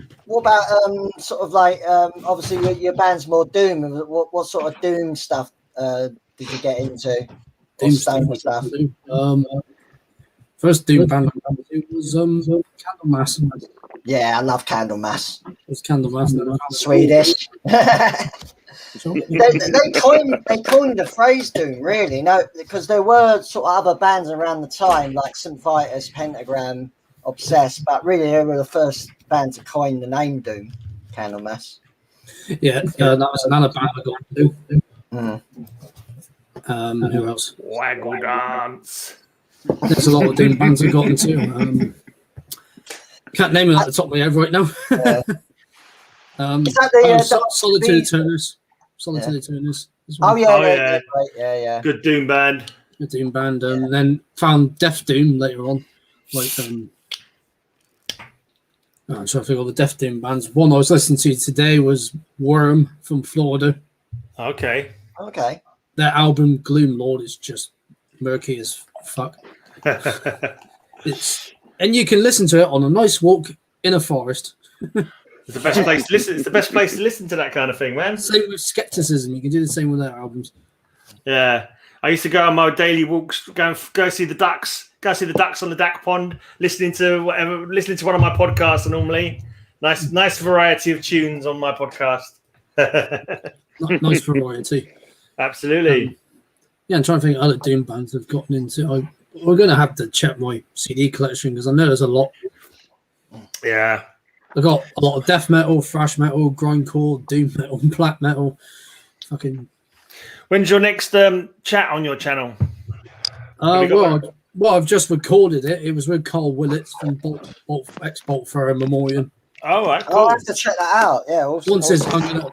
sort of like obviously your band's more doom. What sort of doom stuff did you get into? Doom stuff. First doom band it was Candlemas. Yeah, I love Candlemas. It was Candlemas. Swedish. they coined the phrase doom, really. No, because there were sort of other bands around the time like St. Vitus, Pentagram, Obsessed, but really they were the first band to coin the name doom, Candlemas. Yeah, that was another band I got to. Who else? Waggle Dance. There's a lot of doom bands I got into. Can't name it at the top of my head right now. Is that the Solitude Turners? Solitude Turners. Oh yeah. Good doom band. Good doom band, and then found Death Doom later on. Like I'm trying to think of the Death Doom bands. One I was listening to today was Worm from Florida. Okay. Their album Gloom Lord is just murky as fuck. And you can listen to it on a nice walk in a forest. It's the best place to listen. It's the best place to listen to that kind of thing, man. Same with Skepticism. You can do the same with their albums. Yeah, I used to go on my daily walks, go see the ducks, on the duck pond, listening to one of my podcasts. Normally, nice variety of tunes on my podcast. Nice variety. Absolutely. I'm trying to think of other doom bands I've gotten into. We're going to have to check my CD collection because I know there's a lot. Yeah. I got a lot of death metal, thrash metal, grindcore, doom metal, black metal. Fucking. When's your next chat on your channel? I've just recorded it. It was with Carl Willits from Bolt for a Memorial. Oh, right, cool. I'll have to check that out. Yeah. Once I'm going to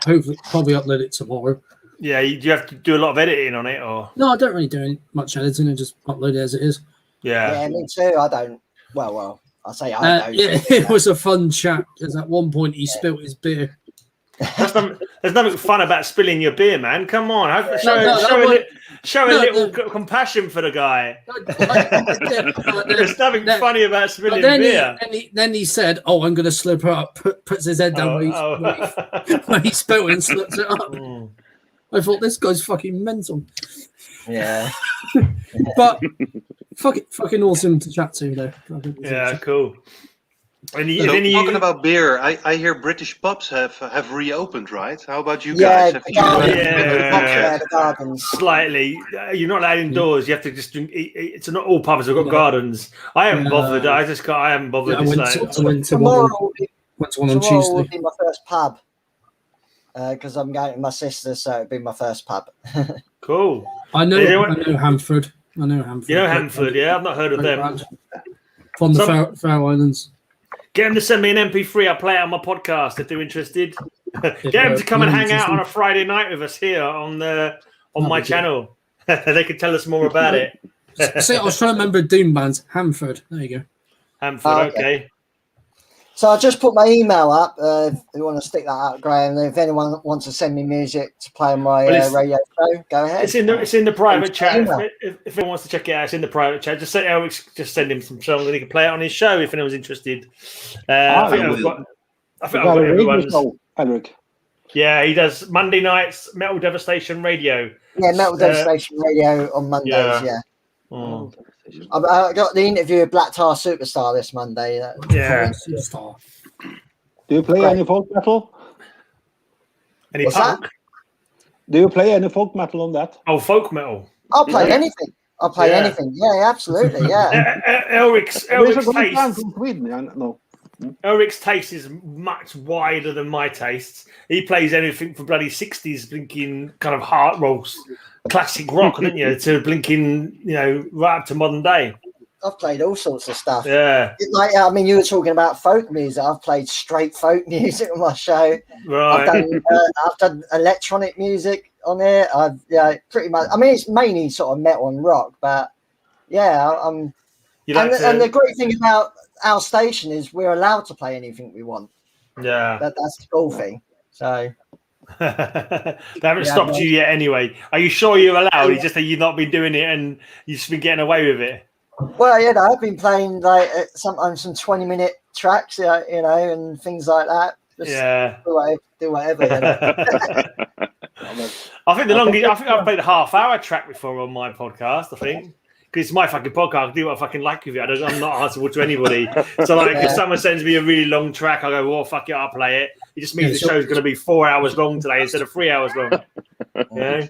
probably upload it tomorrow. Yeah, you have to do a lot of editing on it, or? No, I don't really do much editing. I just upload it as it is. Yeah, me too. I don't. Well, I'll say I don't. Yeah, it was a fun chat because at one point he spilt his beer. There's nothing fun about spilling your beer, man. Come on, show a little compassion for the guy. There's nothing funny about spilling beer. Then he said, "Oh, I'm going to slurp it up." Puts his head down when he spilt it and slurps it up. I thought this guy's fucking mental. Yeah. But fucking awesome to chat to, though. Yeah, cool. Talking about beer, I hear British pubs have reopened, right? How about you guys? The gardens. Slightly. You're not allowed indoors. You have to just drink. It's not all pubs have got gardens. I haven't bothered. I haven't bothered. I went to one on Tuesday. Will be my first pub because I'm going to my sister, so it'll be my first pub. Cool. I know Hamford. You know Hamford? Yeah, I've not heard of them. From the Faroe Islands. Get them to send me an MP3. I'll play it on my podcast if they're interested. Get them to come and hang out on a Friday night with us here on my channel. They could tell us more about it. See, I was trying to remember Doom bands. Hamford. There you go. Hamford. Okay. So I just put my email up. If you want to stick that out, Graham. If anyone wants to send me music to play on my radio show, go ahead. It's in the private chat. If anyone wants to check it out, it's in the private chat. Just send him some songs and he can play it on his show if anyone's interested. I think I've got everyone's. Elric. Yeah, he does Monday nights Metal Devastation Radio. Yeah, Metal Devastation Radio on Mondays. Yeah. Oh. I got the interview with Black Tar Superstar this Monday. Superstar. Do you play any folk metal? Any punk? Do you play any folk metal on that? Oh, folk metal. I'll play anything. Anything. Yeah, absolutely. Yeah. Elric's taste. Sweden. No. Elric's taste is much wider than my tastes. He plays anything from bloody 60s blinking kind of hard rolls, classic rock, to blinking, right up to modern day. I've played all sorts of stuff. Yeah. You were talking about folk music. I've played straight folk music on my show. Right. I've done electronic music on it. Pretty much. It's mainly sort of metal and rock, but yeah, and the great thing about our station is we're allowed to play anything we want. Yeah. That's the cool thing. So. They haven't stopped you yet anyway. Are you sure you're allowed? It's just that you've not been doing it and you've just been getting away with it. Well, I've been playing sometimes some 20-minute tracks, and things like that. Just do whatever. I think I've played a half-hour track before on my podcast. I think because it's my fucking podcast. I do what I fucking like with it. I'm not answerable to anybody. So if someone sends me a really long track, I go, well, fuck it, I'll play it. It just means the show's going to be 4 hours long today instead of 3 hours long. Yeah.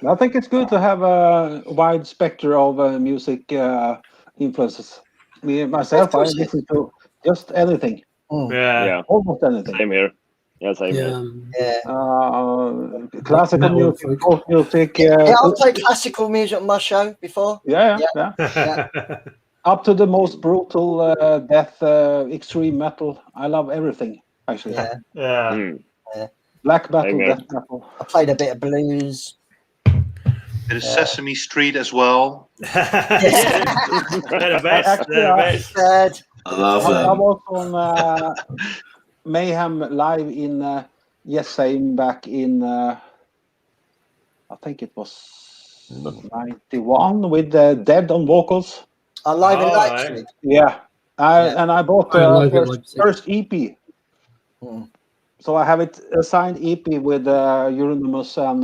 I think it's good to have a wide spectrum of music influences. Myself, I listen to just anything. Yeah. Almost anything. Same here. Yeah, same here. Classical music, folk music. I've played classical music on my show before. Yeah. Up to the most brutal death, extreme metal. I love everything, actually. Yeah. Black metal, death metal. I played a bit of blues. Bit of Sesame Street as well. They're the best. I love them. I was on Mayhem live in Same back in I think it was 91 with Dead on vocals. Live in Leipzig. Yeah. And I bought the first EP. So I have it signed EP with Euronymous and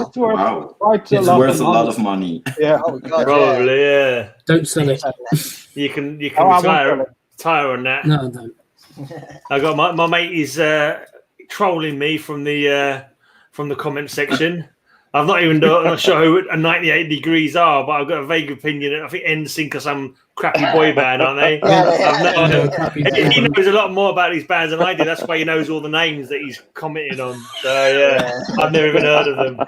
it's worth a lot of money. Yeah. Oh God, probably, yeah. Don't sell it. You can retire on that. No, don't. I got my mate is trolling me from the comment section. I'm not sure who a 98 Degrees are, but I've got a vague opinion. I think NSYNC are some crappy boy band, aren't they? He knows a lot more about these bands than I do. That's why he knows all the names that he's commenting on. So I've never even heard of them.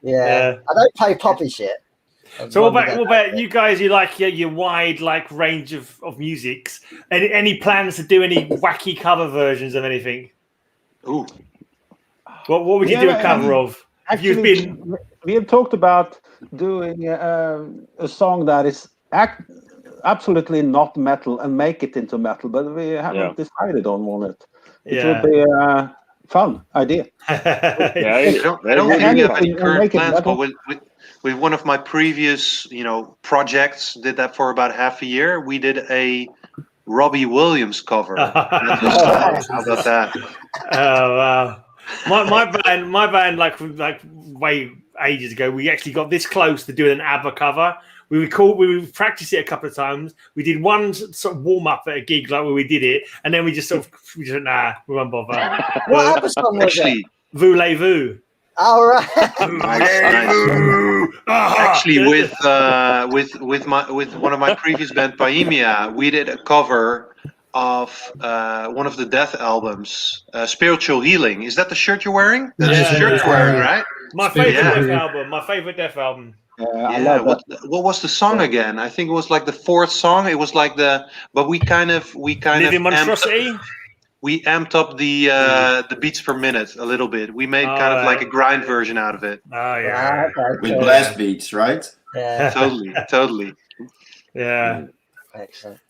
Yeah. I don't play poppy shit. So what about you guys? You like your wide range of musics. Any plans to do any wacky cover versions of anything? Ooh. What would you do a cover of? Actually, we have talked about doing a song that is absolutely not metal and make it into metal, but we haven't decided on one. It would be a fun idea. I don't really have any current plans, but with one of my previous, projects, did that for about half a year. We did a Robbie Williams cover. How about that? Oh wow! My band, like way ages ago. We actually got this close to doing an ABBA cover. We practiced it a couple of times. We did one sort of warm up at a gig, like where we did it, and then we just went, nah, we won't bother. What ABBA song was it? Voulez-vous. All right. Actually, with one of my previous band, Paimia, we did a cover of one of the Death albums, Spiritual Healing. Is that the shirt you're wearing? That's the shirt you're wearing, right? My favorite Death album. I love that. What was the song again? I think it was like the fourth song. It was like but we kind of Living Monstrosity. We amped up the beats per minute a little bit. We made kind of like a grind version out of it. Oh yeah, with blast beats, right? Yeah, totally. Yeah, excellent.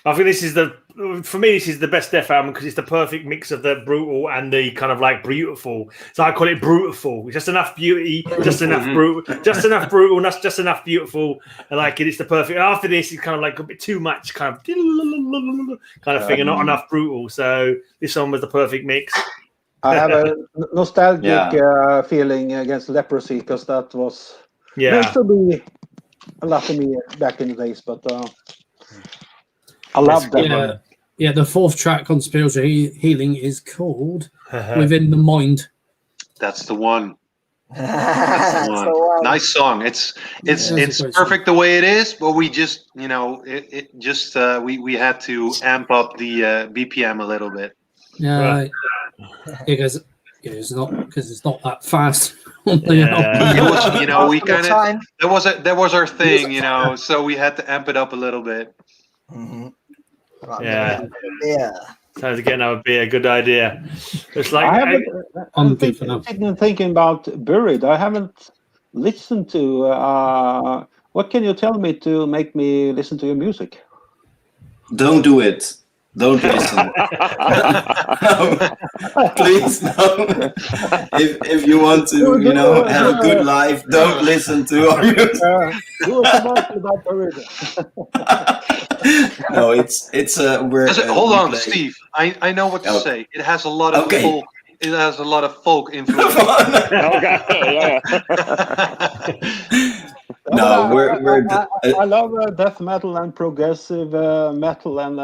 I think this is the best Death album because it's the perfect mix of the brutal and the kind of like beautiful. So I call it brutiful. Just enough beauty, just enough brutal, just enough brutal, just enough beautiful. I like it. It's the perfect. After this, it's kind of like a bit too much, kind of thing, and not enough brutal. So this one was the perfect mix. I have a nostalgic feeling against Leprosy because that was meant to be a lot to me back in the days, but. I love that. Yeah, the fourth track on Spiritual Healing is called Within the Mind. That's the one. That's the one. Nice song. It's perfect the way it is, but we just we had to amp up the BPM a little bit. Yeah, right. Because it's not that fast. It was, we kind of that was our thing, so we had to amp it up a little bit. Mm-hmm. Yeah. Sounds again that would be a good idea. It's like I'm thinking about Buried. I haven't listened to. What can you tell me to make me listen to your music? Don't do it. Don't listen. Please don't. If you want to, have a good life, don't listen to our music. Do it about Buried. No, it's we're. Hold on, Steve. I know what to say. It has a lot of folk. It has a lot of folk influence. No, I love death metal and progressive metal, and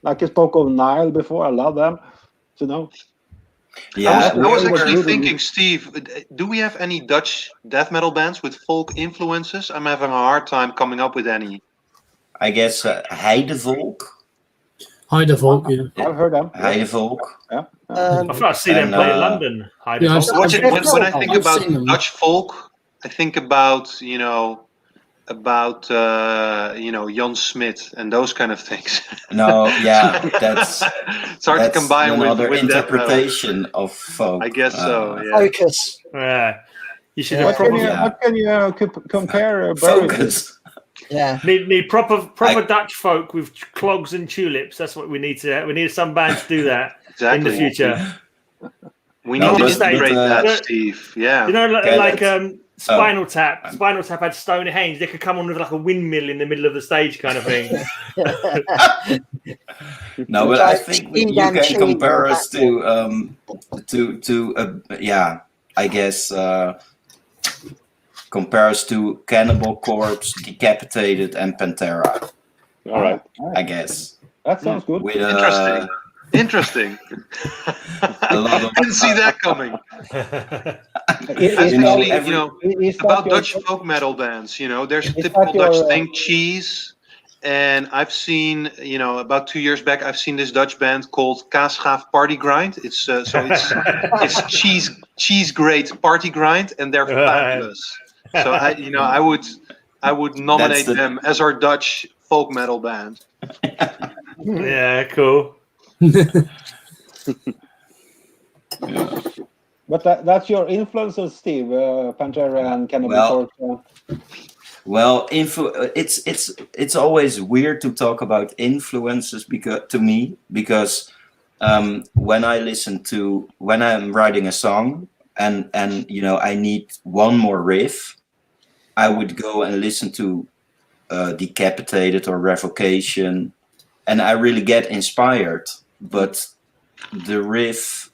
like I spoke of Nile before. I love them. Yeah, I was actually thinking, Steve. Do we have any Dutch death metal bands with folk influences? I'm having a hard time coming up with any. I guess Heidevolk. Heidevolk, yeah. I've heard them. Heidevolk. Yeah. I've seen them play in London. Heidevolk. When I think about Dutch folk, I think about Jan Smit and those kind of things. No, yeah, that's it's hard to combine with interpretation of folk. I guess so. Yeah. Focus. Yeah, you should. What can you compare? Focus. Yeah. Need proper Dutch folk with clogs and tulips. That's what we need to. We need some bands to do that in the future. We need to integrate that, Steve. Yeah. Spinal Tap. Spinal Tap had Stony Haynes. They could come on with like a windmill in the middle of the stage, kind of thing. No, but I think you can compare us to I guess. Compares to Cannibal Corpse, Decapitated, and Pantera. All right. I guess. That sounds good. With, Interesting. A lot of, didn't see that coming. About Dutch folk metal bands, there's a typical Dutch thing, Cheese. And I've seen, about 2 years back, I've seen this Dutch band called Kaasgaaf Party Grind. It's it's cheese grade party grind, and they're fabulous. So I would nominate them as our Dutch folk metal band. Yeah, cool. But that's your influences, Steve, Pantera and Cannibal Corpse. Well, it's always weird to talk about influences because when I'm writing a song and I need one more riff, I would go and listen to Decapitated or Revocation, and I really get inspired. But the riff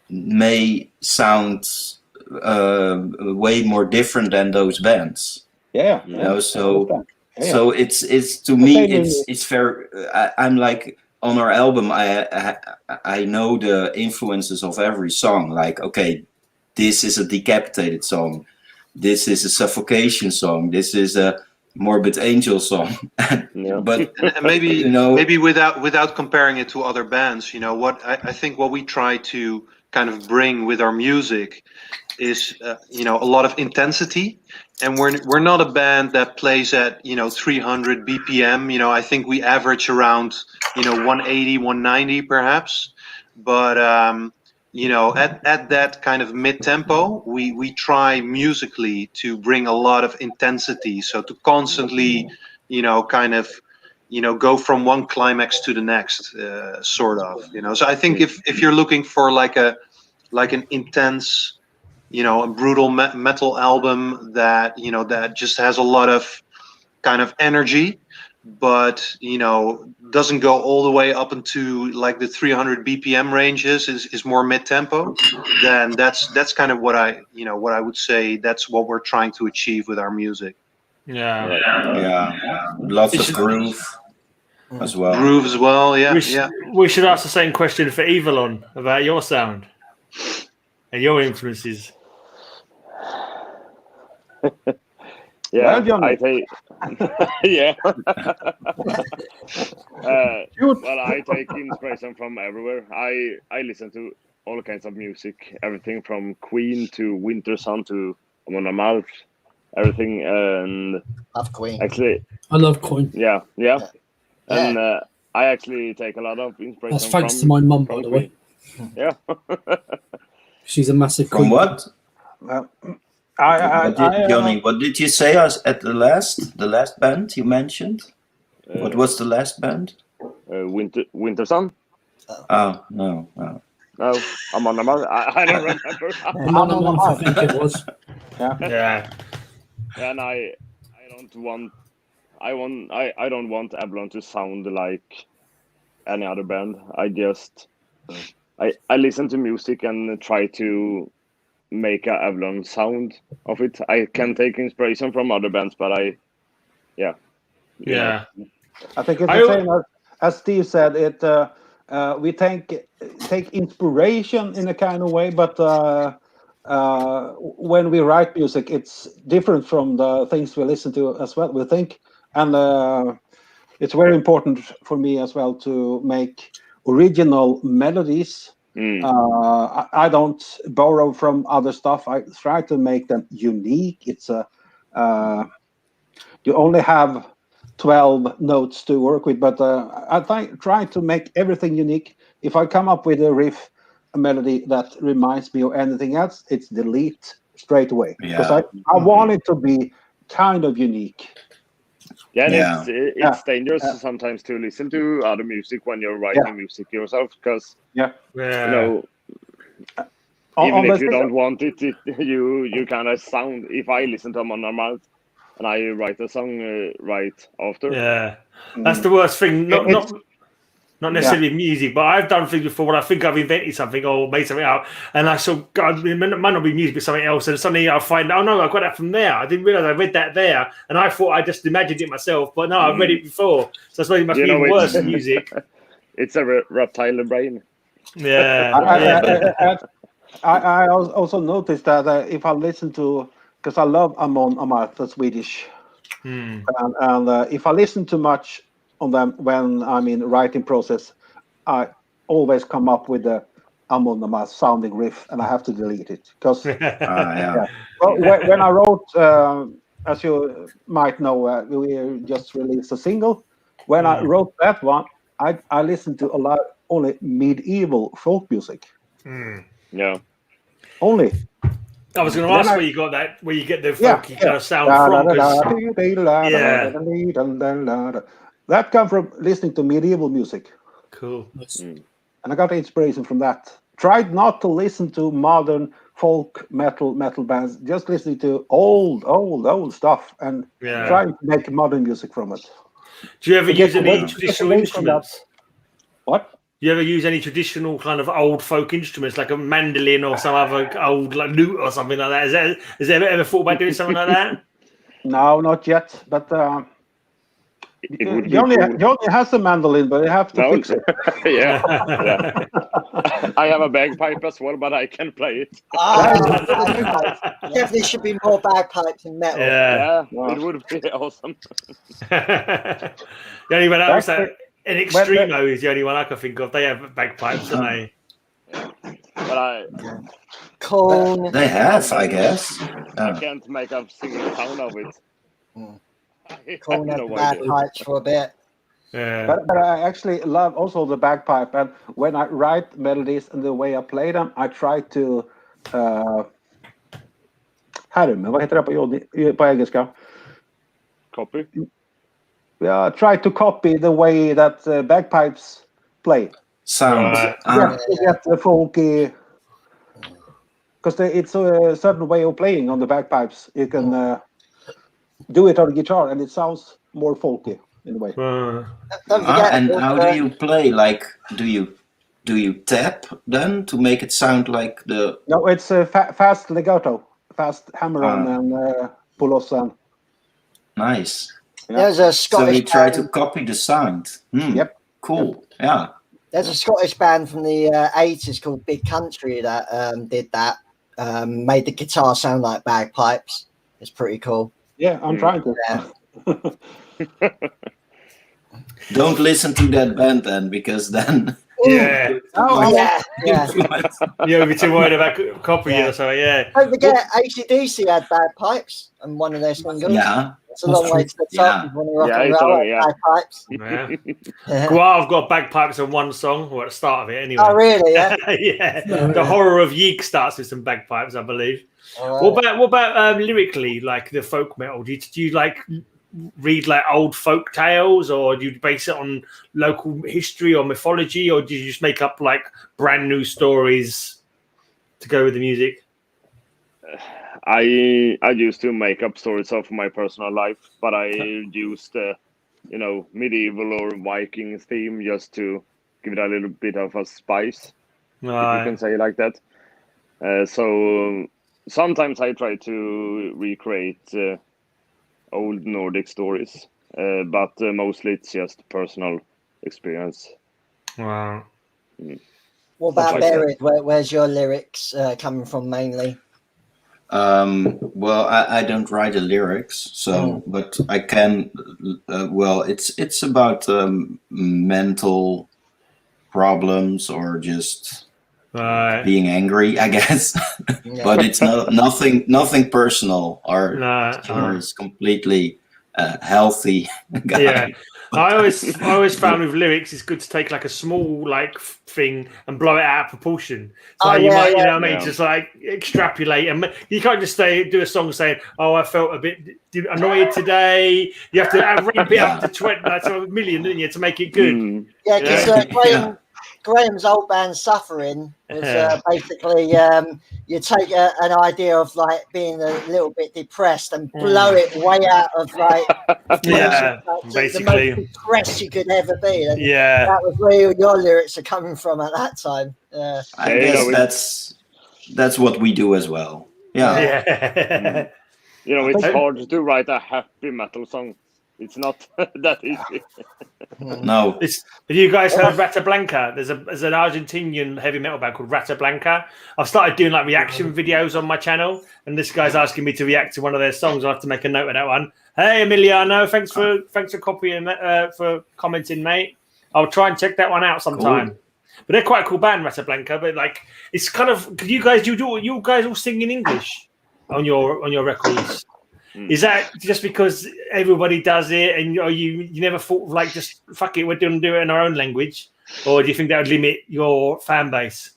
may sound way more different than those bands. Yeah. You know, so it's to me it's fair. I'm like on our album. I know the influences of every song. Like, okay, this is a Decapitated song. This is a Suffocation song. This is a Morbid Angel song. But and maybe you know, maybe without comparing it to other bands, you know, what I think what we try to kind of bring with our music is you know, a lot of intensity, and we're not a band that plays at, you know, 300 BPM. You know, I think we average around, you know, 180, 190 perhaps, but you know, at that kind of mid-tempo, we try musically to bring a lot of intensity, so to constantly, you know, kind of, you know, go from one climax to the next, sort of, you know. So I think if you're looking for like an intense, you know, a brutal metal album that, you know, that just has a lot of kind of energy, but, you know, doesn't go all the way up into like the 300 BPM ranges, is more mid-tempo, then that's kind of what I would say that's what we're trying to achieve with our music. Lots of groove as well. Groove as well, We should ask the same question for Evilon about your sound and your influences. Yeah, well, I take. Yeah. Well, I take inspiration from everywhere. I listen to all kinds of music, everything from Queen to Winter Sun to Amon Amarth, everything. And love Queen. Actually, I love Queen. Yeah. And I actually take a lot of inspiration. That's thanks to my mum, by the way. Yeah. She's a massive From Queen. what? Johnny, what did you say at the last band you mentioned? What was the last band? Winter Sun. Oh no. No, Amon Amarth. I don't remember. Amon Amarth, I think it was. Yeah. And I don't want Evilon to sound like any other band. I just I listen to music and try to make a Evilon sound of it. I can take inspiration from other bands, but I think it's the same as Steve said. We take inspiration in a kind of way, but when we write music, it's different from the things we listen to as well, we think. And it's very important for me as well to make original melodies. I don't borrow from other stuff. I try to make them unique. It's you only have 12 notes to work with, but I try to make everything unique. If I come up with a riff, a melody that reminds me of anything else, it's delete straight away, because I want it to be kind of unique. It's dangerous sometimes to listen to other music when you're writing music yourself, because you know, even if you don't want it, you kind of sound. If I listen to Amon Amarth and I write a song right after, that's the worst thing. Not necessarily music, but I've done things before when I think I've invented something or made something out, and I saw, God, it might not be music, but something else, and suddenly I find, oh no, I got that from there. I didn't realize I read that there, and I thought I just imagined it myself, but no, I've read it before. So I suppose it must be even worse than music. It's a reptile brain. I also noticed that if I listen to, because I love Amon Amarth, the Swedish, and if I listen too much on them when I'm in writing process, I always come up with the Amon Amarth sounding riff, and I have to delete it because Well, when I wrote, as you might know, we just released a single. When I wrote that one, I listened to a lot only medieval folk music. Only. I was going to ask where you got that, where you get the folky kind of sound from. That comes from listening to medieval music. Cool. And I got the inspiration from that. Tried not to listen to modern folk metal bands, just listening to old stuff and trying to make modern music from it. Do you ever use any traditional instruments? What? You ever use any traditional kind of old folk instruments, like a mandolin or some other old like lute or something like that? Has there ever thought about doing something like that? No, not yet. But Johnny has a mandolin, but you have to fix it. Yeah. I have a bagpipe as well, but I can play it. Definitely should be more bagpipes in metal. Yeah, it would be awesome. The only one else that in Extremo is the only one I can think of. They have bagpipes, don't they? But Cool. They have, I guess. I can't make a single sound of it. Cool, bagpipes for a bit. Yeah. But I actually love also the bagpipe, and when I write melodies and the way I play them, I try to vad heter det på engelska? Copy? Yeah, try to copy the way that bagpipes play. Sound. To get the folky, because it's a certain way of playing on the bagpipes. You can do it on the guitar, and it sounds more folky in a way. And how do you play? Like, do you tap then to make it sound like the? No, it's a fast legato, fast hammer on and pull off sound. Nice. Yeah. There's a Scottish. So you try to copy the sound. Yep. Cool. Yeah. There's a Scottish band from the 80s called Big Country that did that. Made the guitar sound like bagpipes. It's pretty cool. Yeah, I'm trying to. Yeah. Don't listen to that band then, because then. Yeah. You'll be too worried about copying or something. Yeah. Don't forget, AC/DC had bagpipes and one of their singles. Yeah. It's a long way to the top. Bagpipes. Yeah. Guav got bagpipes on one song, or at the start of it anyway. Oh, really? Yeah. Yeah. The Horror of Yeek starts with some bagpipes, I believe. What about lyrically, like the folk metal? Do you like read like old folk tales, or do you base it on local history or mythology, or do you just make up like brand new stories to go with the music? I used to make up stories of my personal life, but I used medieval or Viking theme just to give it a little bit of a spice, if you can say it like that. So sometimes I try to recreate old Nordic stories, but mostly it's just personal experience. Wow. What about Buried? Where's your lyrics coming from mainly? Well, I don't write the lyrics, so but I can. Well, it's about mental problems or just being angry, I guess. But it's nothing personal. Our is completely healthy guy. Yeah. I always found with lyrics it's good to take like a small like thing and blow it out of proportion. So you know what I mean, just like extrapolate, and you can't just do a song saying, "Oh, I felt a bit annoyed today." You have to ramp it up to 20, like a million, didn't you, to make it good? Yeah, because Graham's old band Suffering was basically you take an idea of like being a little bit depressed and blow it way out of like basically the most depressed you could ever be. And that was where your lyrics are coming from at that time. I guess that's what we do as well. Yeah. It's hard to write a happy metal song. It's not that easy. No. Have you guys heard Rata Blanca? There's an Argentinian heavy metal band called Rata Blanca. I've started doing like reaction videos on my channel, and this guy's asking me to react to one of their songs. I have to make a note of that one. Hey Emiliano, thanks for copying for commenting, mate. I'll try and check that one out sometime. Cool. But they're quite a cool band, Rata Blanca. But like, it's kind of you guys all sing in English on your records. Is that just because everybody does it, and you never thought of like just fuck it, we're going to do it in our own language, or do you think that would limit your fan base?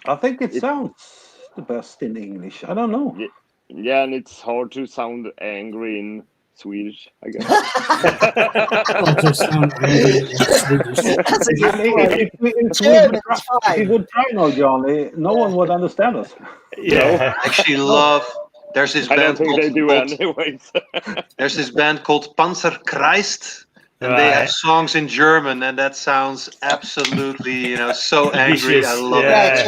I think it sounds the best in English. I don't know. Yeah, and it's hard to sound angry in Swedish, I guess. If we would try now, Johnny, no one would understand us. Yeah, I actually love. There's this band I don't think they do anyways. There's this band called Panzerkreist, And they have songs in German, and that sounds absolutely, so angry. I love it.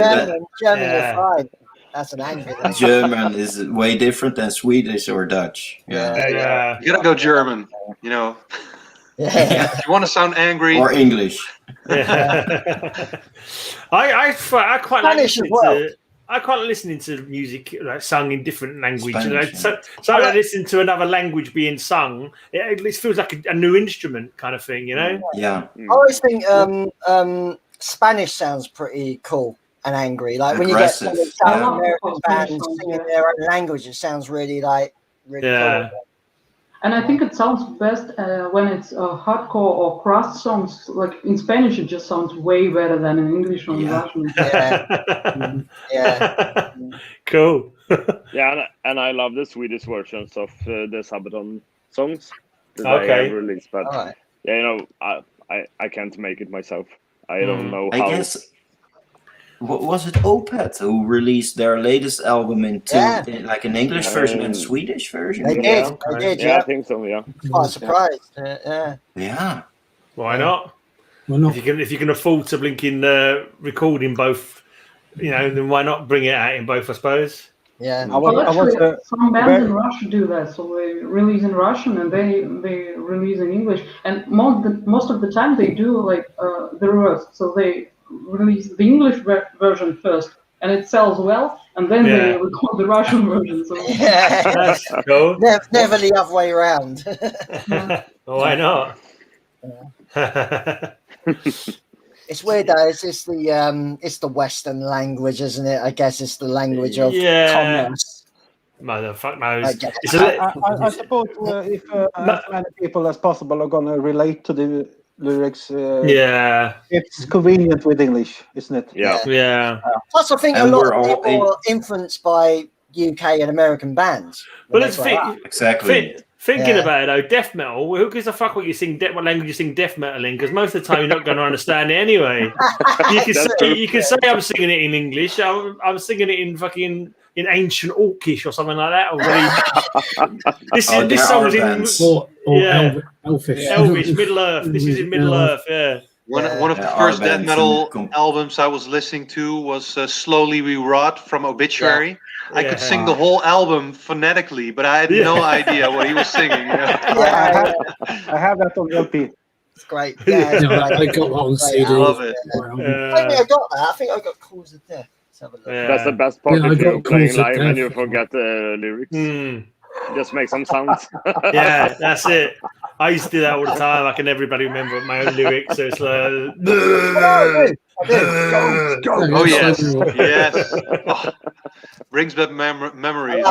German, you're fine. That's an angry one. German is way different than Swedish or Dutch. Yeah. You gotta go German, Yeah. If you want to sound angry. Or English. Yeah. I quite like listening to. I quite like listening to music like sung in different languages. So I listen to another language being sung. It feels like a new instrument kind of thing, Yeah. I always think Spanish sounds pretty cool and angry. Like when you get some South American bands singing their own language, it sounds really cool. And I think it sounds best when it's hardcore or crust songs. Like in Spanish, it just sounds way better than in English or Russian. Yeah. Cool. and I love the Swedish versions of the Sabaton songs that I have released. But I can't make it myself. I don't know how. I guess. Was it Opeth who released their latest album in like an English version and Swedish version? They did. I think so. Yeah. Quite surprised. Yeah. Why not? If you can afford to recording both, then why not bring it out in both? I suppose. Yeah. Some bands in Russia do that, so they release in Russian and they release in English, and most of the time they do like the reverse. So they release the English version first, and it sells well, and then they record the Russian version. So that's cool. Never the other way around. Why not? It's weird though. It's the Western language, isn't it? I guess it's the language of commerce. Motherfucker knows. I suppose if as many people as possible are going to relate to the lyrics, it's convenient with English, isn't it? Yeah. Plus, I think a lot of people are influenced by UK and American bands. Well, let's think exactly. Thinking about it though, death metal. Who gives a fuck what language you sing death metal in? Because most of the time you're not going to understand it anyway. You can say I'm singing it in English. I'm singing it in fucking in ancient Orcish or something like that. This song is in Elvish, Middle Earth. This is in Middle Earth. Yeah. One of the first death metal albums I was listening to was Slowly We Rot from Obituary. I could sing the whole album phonetically, but I had no idea what he was singing. I have that on LP. It's great. Yeah, I got one CD. I love it. I think I got that. I think I got Cause of Death. That's the best part of you playing live and you forget the lyrics. Just make some sounds. Yeah, that's it. I used to do that all the time. I can never remember my own lyrics. So it's like, oh yes. Oh, brings back memories.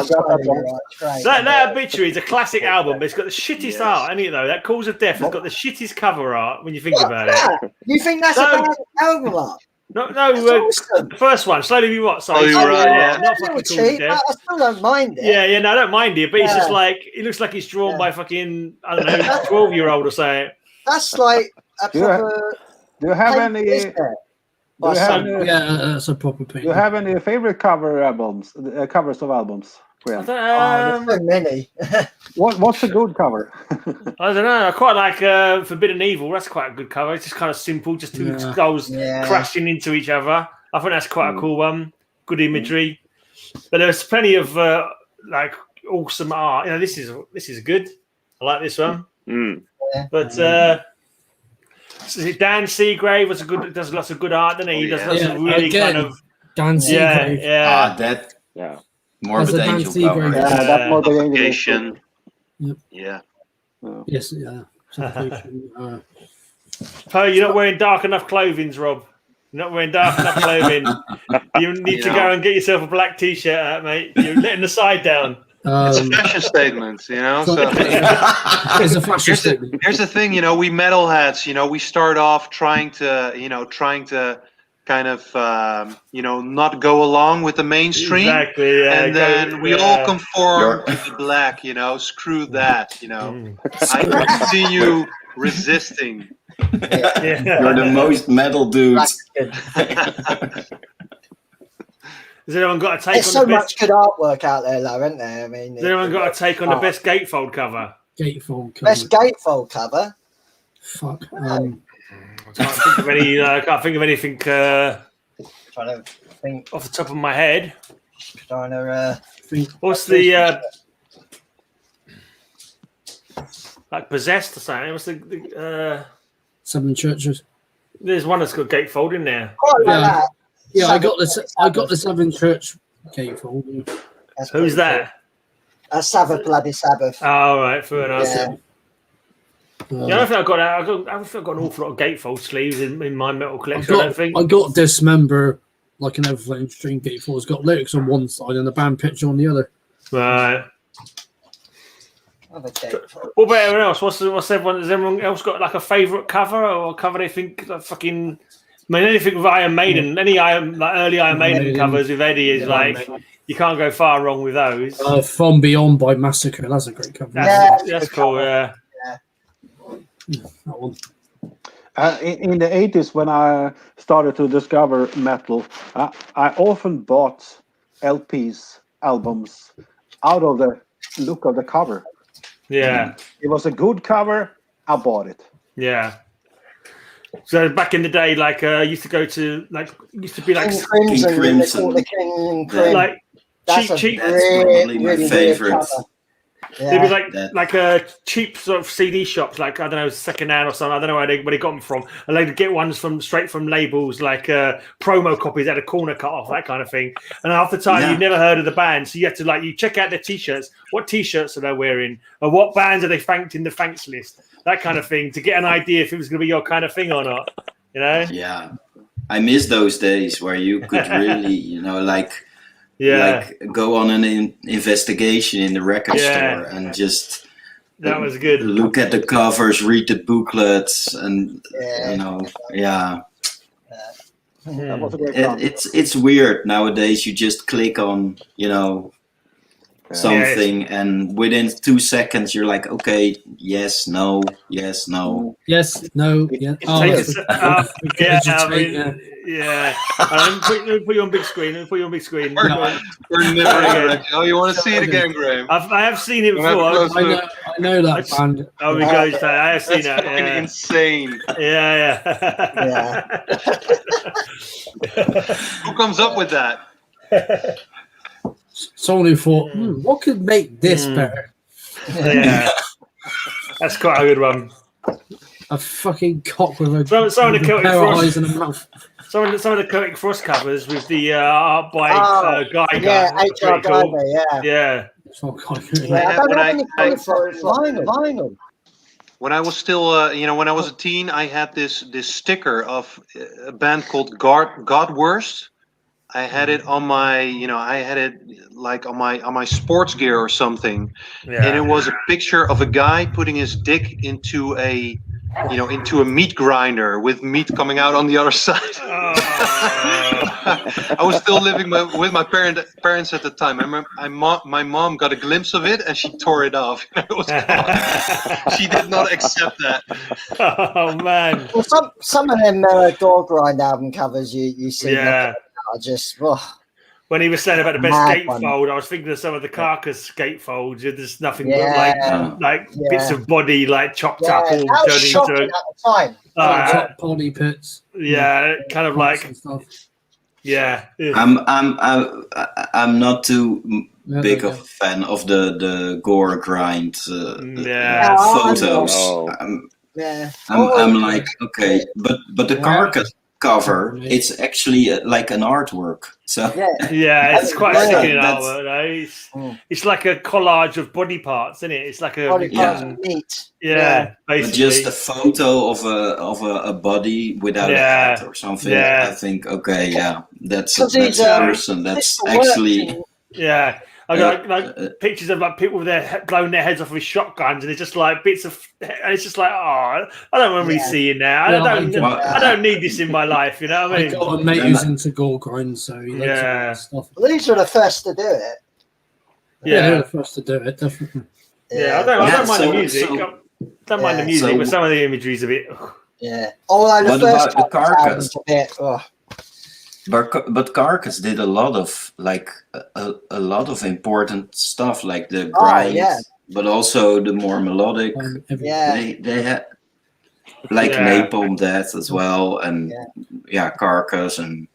That Obituary is a classic album, but it's got the shittest art, ain't it? Though that Cause of Death has got the shittest cover art when you think about it. You think that's a bad album art? No, the first one, Slowly We Rot. Sorry, not fucking cheap. I still don't mind it. Yeah, no, I don't mind it, but it's just like it looks like it's drawn by fucking 12-year-old or something. That's like a proper. Do you have any? That's a proper paint. Do you have any favorite covers of albums? There's so many. What's a good cover? I don't know. I quite like Forbidden Evil. That's quite a good cover. It's just kind of simple, just two skulls crashing into each other. I think that's quite a cool one. Good imagery. But there's plenty of like awesome art. This is good. I like this one. But Dan Seagrave does lots of good art, doesn't he? He does lots of really kind of Dan Seagrave. Morbid Angel cover. That Morbid Angel. Yeah. Yes, yeah. Oh, you're not wearing dark enough clothing, Rob. You're not wearing dark enough clothing. You need to go and get yourself a black t-shirt out, mate. You're letting the side down. It's a fashion statement, So it's a fashion statement. Here's the thing, we metalheads, we start off trying to kind of not go along with the mainstream, exactly, and then we all conform to the black. Screw that. I continue resisting. You're the most metal dudes. Has anyone got a take There's on so the best? much good artwork out there, though, isn't there? I mean, Has anyone got a take on the best gatefold cover? Gatefold cover. Best gatefold cover. Fuck. I can't think of any. I can't think of anything Trying to think. off the top of my head. Trying to think. What's the like Possessed or something? What's the Seven Churches? There's one that's got gatefold in there. Yeah, I got this. I got the Seven Church gatefold. Who's that? Sabbath, Bloody Sabbath. Oh, right, fair enough. Yeah. I don't think I've got that. I don't think I've got an awful lot of gatefold sleeves in my metal collection. I don't think. I got Dismember, like an Everflame Stream gatefold. It's got lyrics on one side and a band picture on the other. Right. What about everyone else? What's everyone? Has everyone else got like a favourite cover or a cover they think like fucking? I mean, anything with Iron Maiden, any early Iron Maiden covers with Eddie is you can't go far wrong with those. From Beyond by Massacre, that's a great cover. That's cool. Yeah. That one. In the 80s, when I started to discover metal, I often bought LPs, albums, out of the look of the cover. Yeah. It was a good cover, I bought it. Yeah. So back in the day, like used to be like King Crimson. Like cheap. That's probably my favorite. They'd be like a cheap sort of CD shops, like I don't know, second hand or something. I don't know where they got them from, and they'd get ones straight from labels, like promo copies at a corner cut off, that kind of thing. And half the time, you never heard of the band, so you have to you check out their t-shirts. What t-shirts are they wearing, or what bands are they thanked in the thanks list? That kind of thing, to get an idea if it was going to be your kind of thing or not. You know? Yeah, I miss those days where you could really, like go on an investigation in the record store and just that was good. Look at the covers, read the booklets, and That was a great time. it's weird nowadays. You just click on something, and within 2 seconds you're like, okay, yes, no, yes, no, yes, no, yeah. Put you on big screen. We're never. Oh, you want to see it again, Graham? I have seen it before. I know that band. Oh, we go. I have seen that. Fucking insane. Yeah. Who comes up with that? Someone who thought, what could make this better? Yeah, that's quite a good one. A fucking cock with a some of the Celtic Frost eyes and a mouth. Some of the Celtic Frost covers with the art by Geiger. Yeah, H.R. Cool. Geiger. Yeah. I don't have any colours for vinyl. When I was still, when I was a teen, I had this sticker of a band called God Worst. I had it on my, on my sports gear or something, and it was a picture of a guy putting his dick into a meat grinder with meat coming out on the other side. I was still living with my parents at the time. I remember my mom got a glimpse of it and she tore it off. She did not accept that. Oh man! Well, some of them Door Grind album covers you see. Yeah. I just when he was saying about the best gatefold, I was thinking of some of the Carcass gatefolds. There's nothing but like bits of body like chopped up all that was shocking at the time. Top body pits. Yeah, kind of like stuff. Yeah. I'm not too big of a fan of the gore grind photos. I'm like, okay, but the Carcass cover, it's actually like an artwork. So it's quite sticking artwork. It's like a collage of body parts, isn't it? It's like a body parts of meat. Basically. But just a photo of a body without a head or something. I think that's a person. That's actually I got like pictures of like people with blowing their heads off with shotguns, and it's just like bits of. And it's just like, I don't want to be seeing that. I don't need this in my life. You know what I mean? I got a mate who's into gore grind, so he likes all that stuff. Well, these are the first to do it. They're the first to do it, definitely. I don't mind the music. I don't mind the music, but some of the imagery is a bit. Yeah. Although the first about the Carcass? A bit. But Carcass did a lot of a lot of important stuff, like the grind, but also the more melodic. They like Napalm Death as well, and Carcass and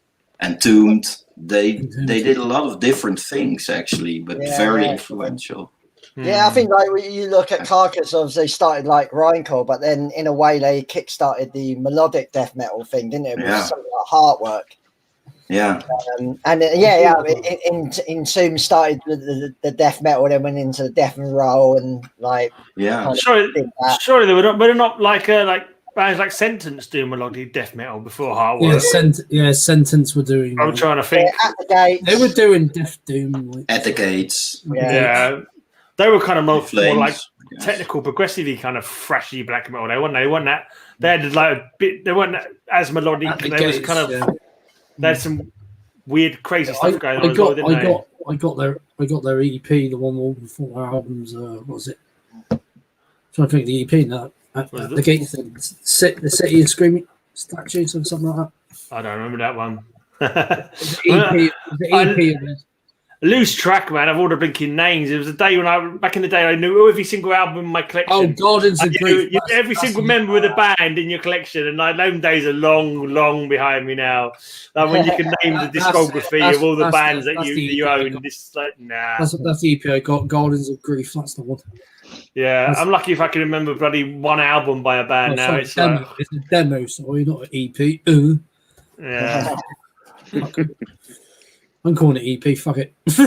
Tombed. They did a lot of different things actually, but very influential. Yeah, I think like when you look at Carcass, obviously started like grindcore, but then in a way they kickstarted the melodic death metal thing, didn't it? With something like Heartwork. Yeah. In Zoom started the death metal, then went into the death and roll, and like surely they're not like bands like Sentence doing melodic death metal before Heartwork. Sentence were doing. I'm trying to think. At the Gates. They were doing Death Doom. At the Gates. Yeah. They were kind of more like technical, progressively kind of thrashy black metal. They weren't that. They had like a bit. They weren't as melodic. They was kind of. They had some weird, crazy stuff going on. I got their EP, the one with all the 4 albums. What was it? I'm trying to think of the EP now. The Gates, the City of Screaming Statues or something like that. I don't remember that one. The EP of it. Lose track, man, of all the blinking names. It was a day when back in the day, I knew every single album in my collection. Oh, Gardens of Grief. Every single member of the band in your collection, and like those days are long behind me now. Like when you can name the discography of all the bands that you own. This like That's the EP I got. Gardens of Grief. That's the one. Yeah, I'm lucky if I can remember bloody one album by a band now. It's a demo, sorry, not an EP. Yeah. I'm calling it EP. Fuck it. Do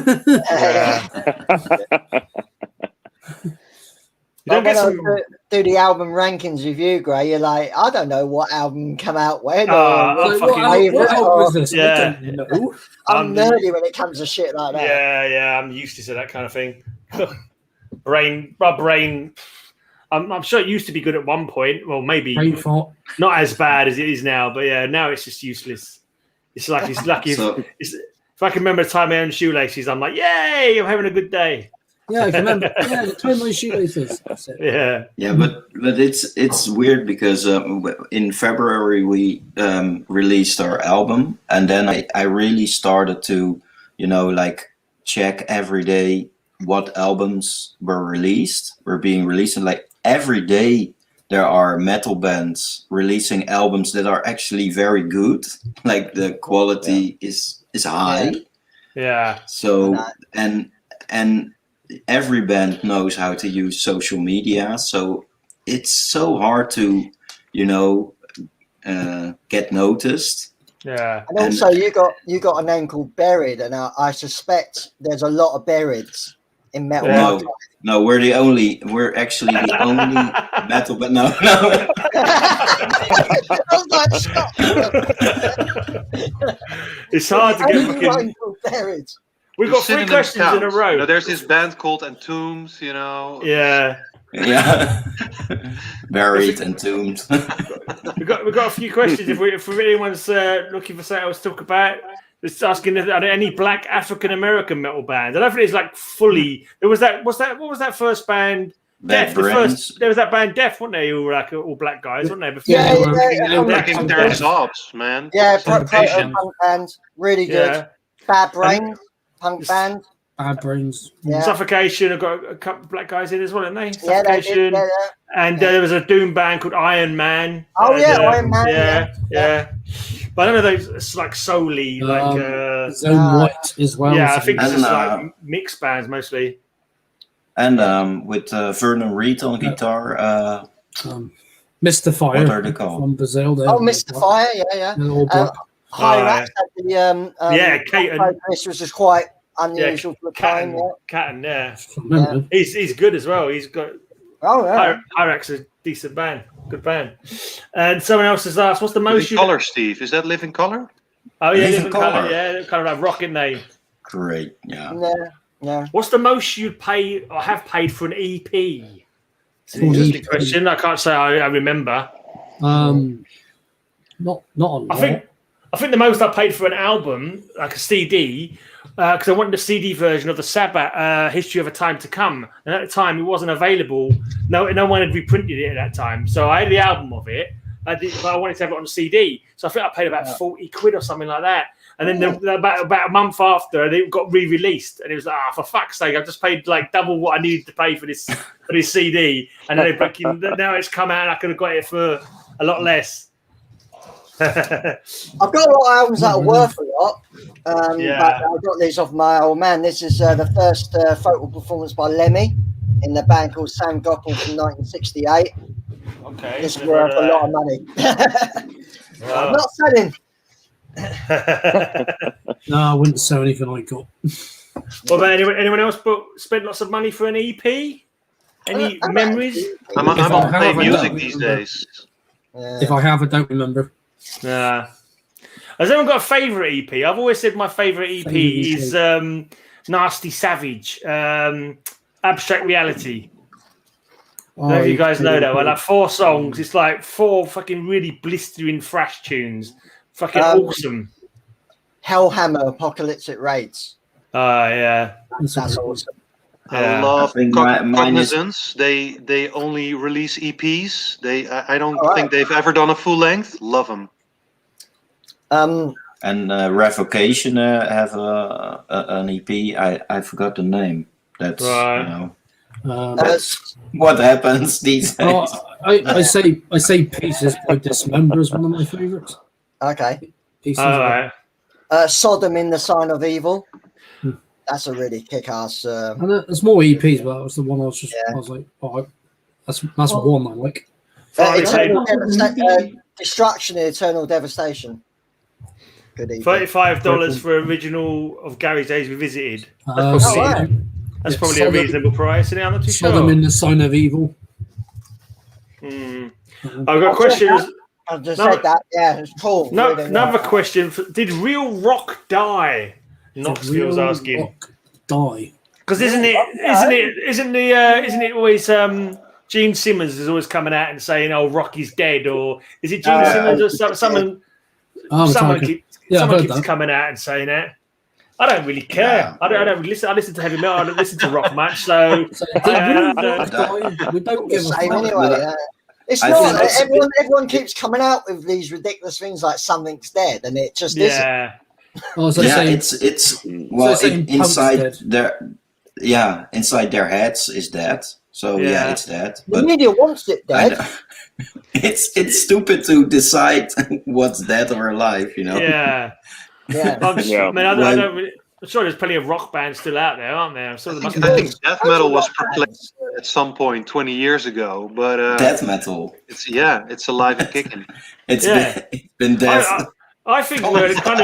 the album rankings with you, Gray. You're like, I don't know what album come out when. What album was this? Yeah. I'm nerdy when it comes to shit like that. Yeah, I'm used to that kind of thing. My brain. I'm sure it used to be good at one point. Well, maybe not as bad as it is now. But yeah, now it's just useless. It's lucky if I can remember the time I owned shoelaces, I'm like, yay! I'm having a good day. Yeah, I can remember. Yeah, the time my shoelaces. That's it. Yeah, but it's weird because in February we released our album, and then I really started to, like check every day what albums were being released, and like every day there are metal bands releasing albums that are actually very good. Like the quality is high. Yeah. So and every band knows how to use social media, so it's so hard to get noticed. Yeah. And also you got a name called Buried, and I suspect there's a lot of Burieds in metal. No, we're actually the only metal, but no. It's hard to get. We've got 3 questions in a row. There's this band called Entombs, Yeah. Buried and Tombed. We've got a few questions. If anyone's looking for something else to talk about, just asking, are there any black African American metal bands? I don't think it's like fully. There was that. What was that first band? Death. There was that band Death, weren't they? Who were like all black guys, weren't they? They're Zobs, man. Yeah, punk band, really good. Yeah. Bad Brains, punk band. Bad Brains. Yeah. Suffocation. I've got a couple of black guys in as well, haven't they? Suffocation. Yeah, and there was a doom band called Iron Man. Oh Iron Man. Yeah. But I don't know those. It's like solely Zone White as well. Yeah, I think it's just like mixed bands mostly. And with Vernon Reid on guitar. Mr. Fire. What are they called? From Brazil. Mr. Fire. Yeah. Hyrax had the Caton. This was just quite unusual for the time. Caton, yeah. He's good as well. He's got. Hyrax is a decent band, good band. And someone else has asked, "What's the most Living Color, Steve? Is that Living Color?" Oh yeah, Living Color. Yeah, kind of like rock, name. Great, yeah. What's the most you'd pay or have paid for an EP? It's an interesting question. I can't say I remember. Not a lot. I think the most I paid for an album, like a CD, because I wanted the CD version of the Sabbath History of a Time to Come, and at the time it wasn't available. No one had reprinted it at that time, so I had the album of it. But I wanted to have it on a CD, so I think I paid about 40 quid or something like that. And then about a month after, it got re-released, and it was like, for fuck's sake, I just paid like double what I needed to pay for this for this CD, and then now it's come out and I could have got it for a lot less. I've got a lot of albums that are worth a lot. But I've got these off my old man. This is the first vocal performance by Lemmy in the band called Sam Gockel from 1968. Okay. It's worth a lot of money. I'm not selling. No, I wouldn't sell anything I got. What about anyone else spent lots of money for an EP? Any memories? I'm on Play Music these days. If I have, I don't remember. Has anyone got a favourite EP? I've always said my favourite EP is Nasty Savage, Abstract Reality. I don't know if you guys know that. Well, like 4 songs. It's like 4 fucking really blistering thrash tunes. Fucking awesome. Hellhammer, Apocalyptic Raids. Oh, yeah. That's awesome. I love Cognizance. They only release EPs. I don't think they've ever done a full length. Love them. And Revocation have an EP. I forgot the name. That's that's what happens these days. I say Pieces by Dismember is one of my favourites. Okay. Pieces. Sodom in the Sign of Evil. That's a really kick-ass. There's more EPs, but that was the one I was like, that's one I like. Destruction, Eternal Devastation. Good EP. $35 for original of Gary's Days Revisited. That's probably a reasonable price, isn't it? I'm not too sure. Sodom in the Sign of Evil. I've got questions. I've just said that. Yeah, it's cool. Another question. Did Real Rock die? Knoxville's asking. Die. Because isn't it always Gene Simmons is always coming out and saying, "Oh, Rocky's dead," or is it Gene Simmons or someone? Someone keeps coming out and saying that. I don't really care. Yeah. I don't really listen. I listen to heavy metal. I don't listen to rock much. So we don't give a fuck. Anyway, it's not. Everyone keeps coming out with these ridiculous things like something's dead, and it just isn't. It's inside their inside their heads is dead. So it's dead. The media wants it dead. It's stupid to decide what's dead or alive, you know. Yeah. I'm sure there's plenty of rock bands still out there, aren't there? I think death metal was proclaimed at some point 20 years ago, but death metal. It's alive and kicking. It's been death. I think we're kind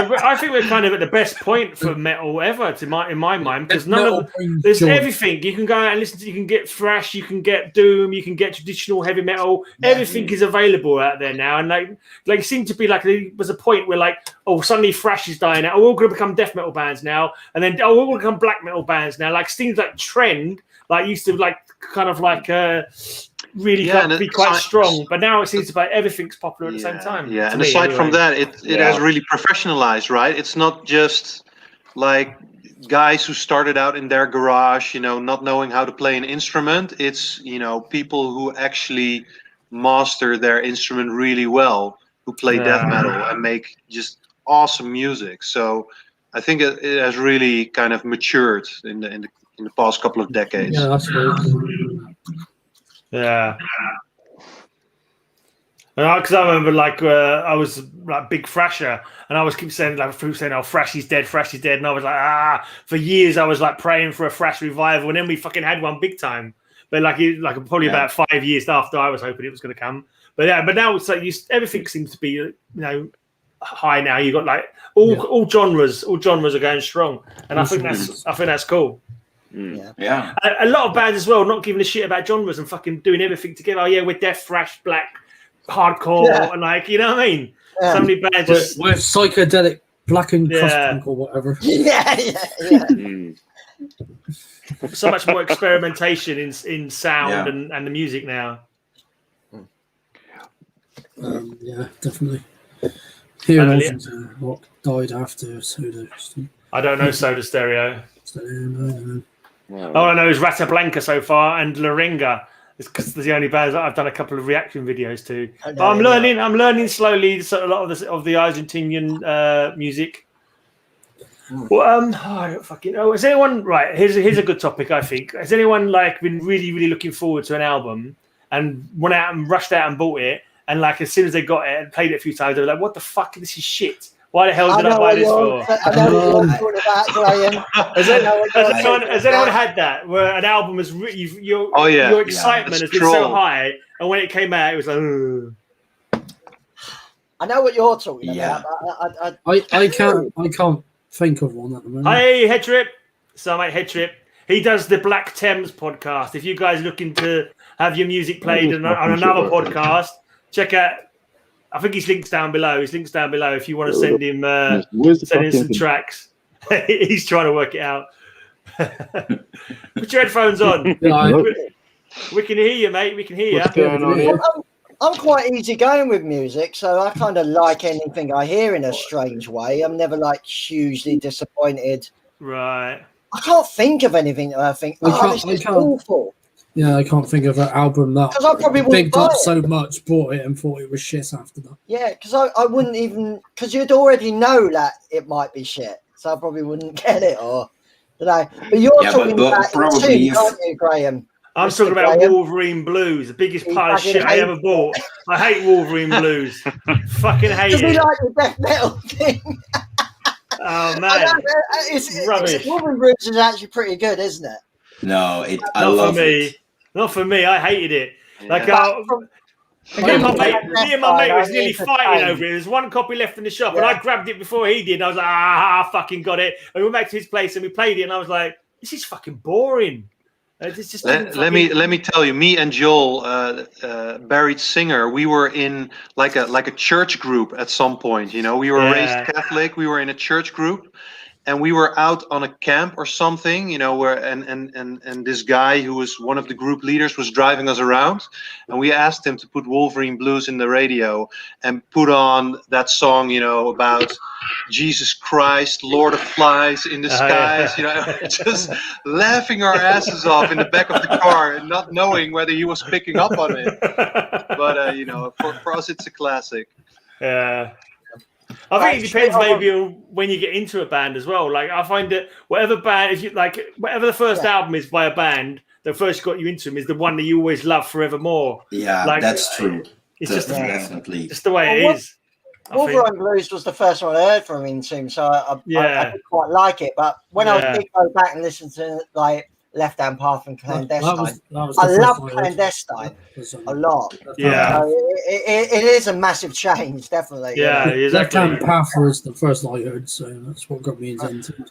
of at the best point for metal ever, in my mind, because there's everything you can go out and listen to. You can get thrash, you can get doom, you can get traditional heavy metal. Everything is available out there now, and like it seemed to be like there was a point where suddenly thrash is dying out. We're all going to become death metal bands now, and then we're all going to become black metal bands now. Like things like trend, used to really be quite strong, but now it seems to be everything's popular at the same time. Yeah, and aside from that, it has really professionalized, right? It's not just like guys who started out in their garage, not knowing how to play an instrument. It's people who actually master their instrument really well, who play death metal and make just awesome music. So I think it has really kind of matured in the past couple of decades. Yeah, that's right. Yeah, because I remember I was big thrasher, and I was keep saying "Oh, thrash is dead," and I was like, for years I was praying for a thrash revival, and then we fucking had one big time. But probably about 5 years after I was hoping it was going to come. But now it's everything seems to be high now. You got all genres are going strong, and I think that's cool. Yeah. A lot of bands as well, not giving a shit about genres and fucking doing everything together. Oh yeah, we're death, thrash, black, hardcore, and you know what I mean. So many bands we're psychedelic, black and crust or whatever. Yeah. So much more experimentation in sound and the music now. Yeah, definitely. Here in Rock died after Soda. I don't know Soda Stereo. No. All I know is Rata Blanca so far and Laringa. It's because they're the only bands that I've done a couple of reaction videos to. But I'm learning slowly a lot of the Argentinian music. Well, I don't fucking know. Has anyone right? Here's a good topic. I think has anyone like been really looking forward to an album and went out and rushed out and bought it, and like as soon as they got it and played it a few times, they were like, "What the fuck? This is shit. Why the hell did I buy this for?" I know what you're talking about, Graham. Has anyone had that where an album has your excitement has been so high, and when it came out, it was like. Ugh. I know what you're talking about. I can't think of one at the moment. Hey, Headtrip. So, mate, Headtrip. He does the Black Thames podcast. If you guys are looking to have your music played on another podcast, check out. I think his link's down below. His link's down below if you want to send him some tracks. He's trying to work it out. Put your headphones on. We can hear you, mate. We can hear you. What's going on here? I'm quite easygoing with music, so I kind of like anything I hear in a strange way. I'm never like hugely disappointed. Right. I can't think of anything that I think, this is awful. Yeah, I can't think of an album that I probably picked up so much, bought it, and thought it was shit after that. Yeah, because I wouldn't even, because you'd already know that it might be shit, so I probably wouldn't get it, or did I? But you're talking about probably it too, aren't you, Graham? I'm talking about Wolverine Blues, the biggest pile of shit I ever bought. I hate Wolverine Blues. Fucking hate it. Does he like the death metal thing? Oh, man. Rubbish. Wolverine Blues is actually pretty good, isn't it? No, I love love it. Not for me. I hated it. Like, me and my mate was nearly fighting over it. There's one copy left in the shop, and I grabbed it before he did. And I was like, I fucking got it. And we went back to his place, and we played it, and I was like, this is fucking boring. Let me tell you, me and Joel, Buried Singer, we were in like a church group at some point. You know, we were raised Catholic. We were in a church group, and we were out on a camp or something. You know, where and this guy who was one of the group leaders was driving us around, and we asked him to put Wolverine Blues in the radio and put on that song, you know, about Jesus Christ, Lord of Flies in the skies, you know, just laughing our asses off in the back of the car and not knowing whether he was picking up on it. But, you know, for us, it's a classic. Yeah. I think it depends maybe on when you get into a band as well. Like, I find that whatever the first album is by a band that first got you into them is the one that you always love forevermore. Yeah, like, that's true. It's definitely just the way it is. Wolverine Blues was the first one I heard from him, so I didn't quite like it. But when I did go back and listen to like Left Hand Path and Clandestine, I love Clandestine a lot. Yeah, so it is a massive change, definitely. Yeah, exactly. Left Hand Path was the first I heard, so that's what got me into it.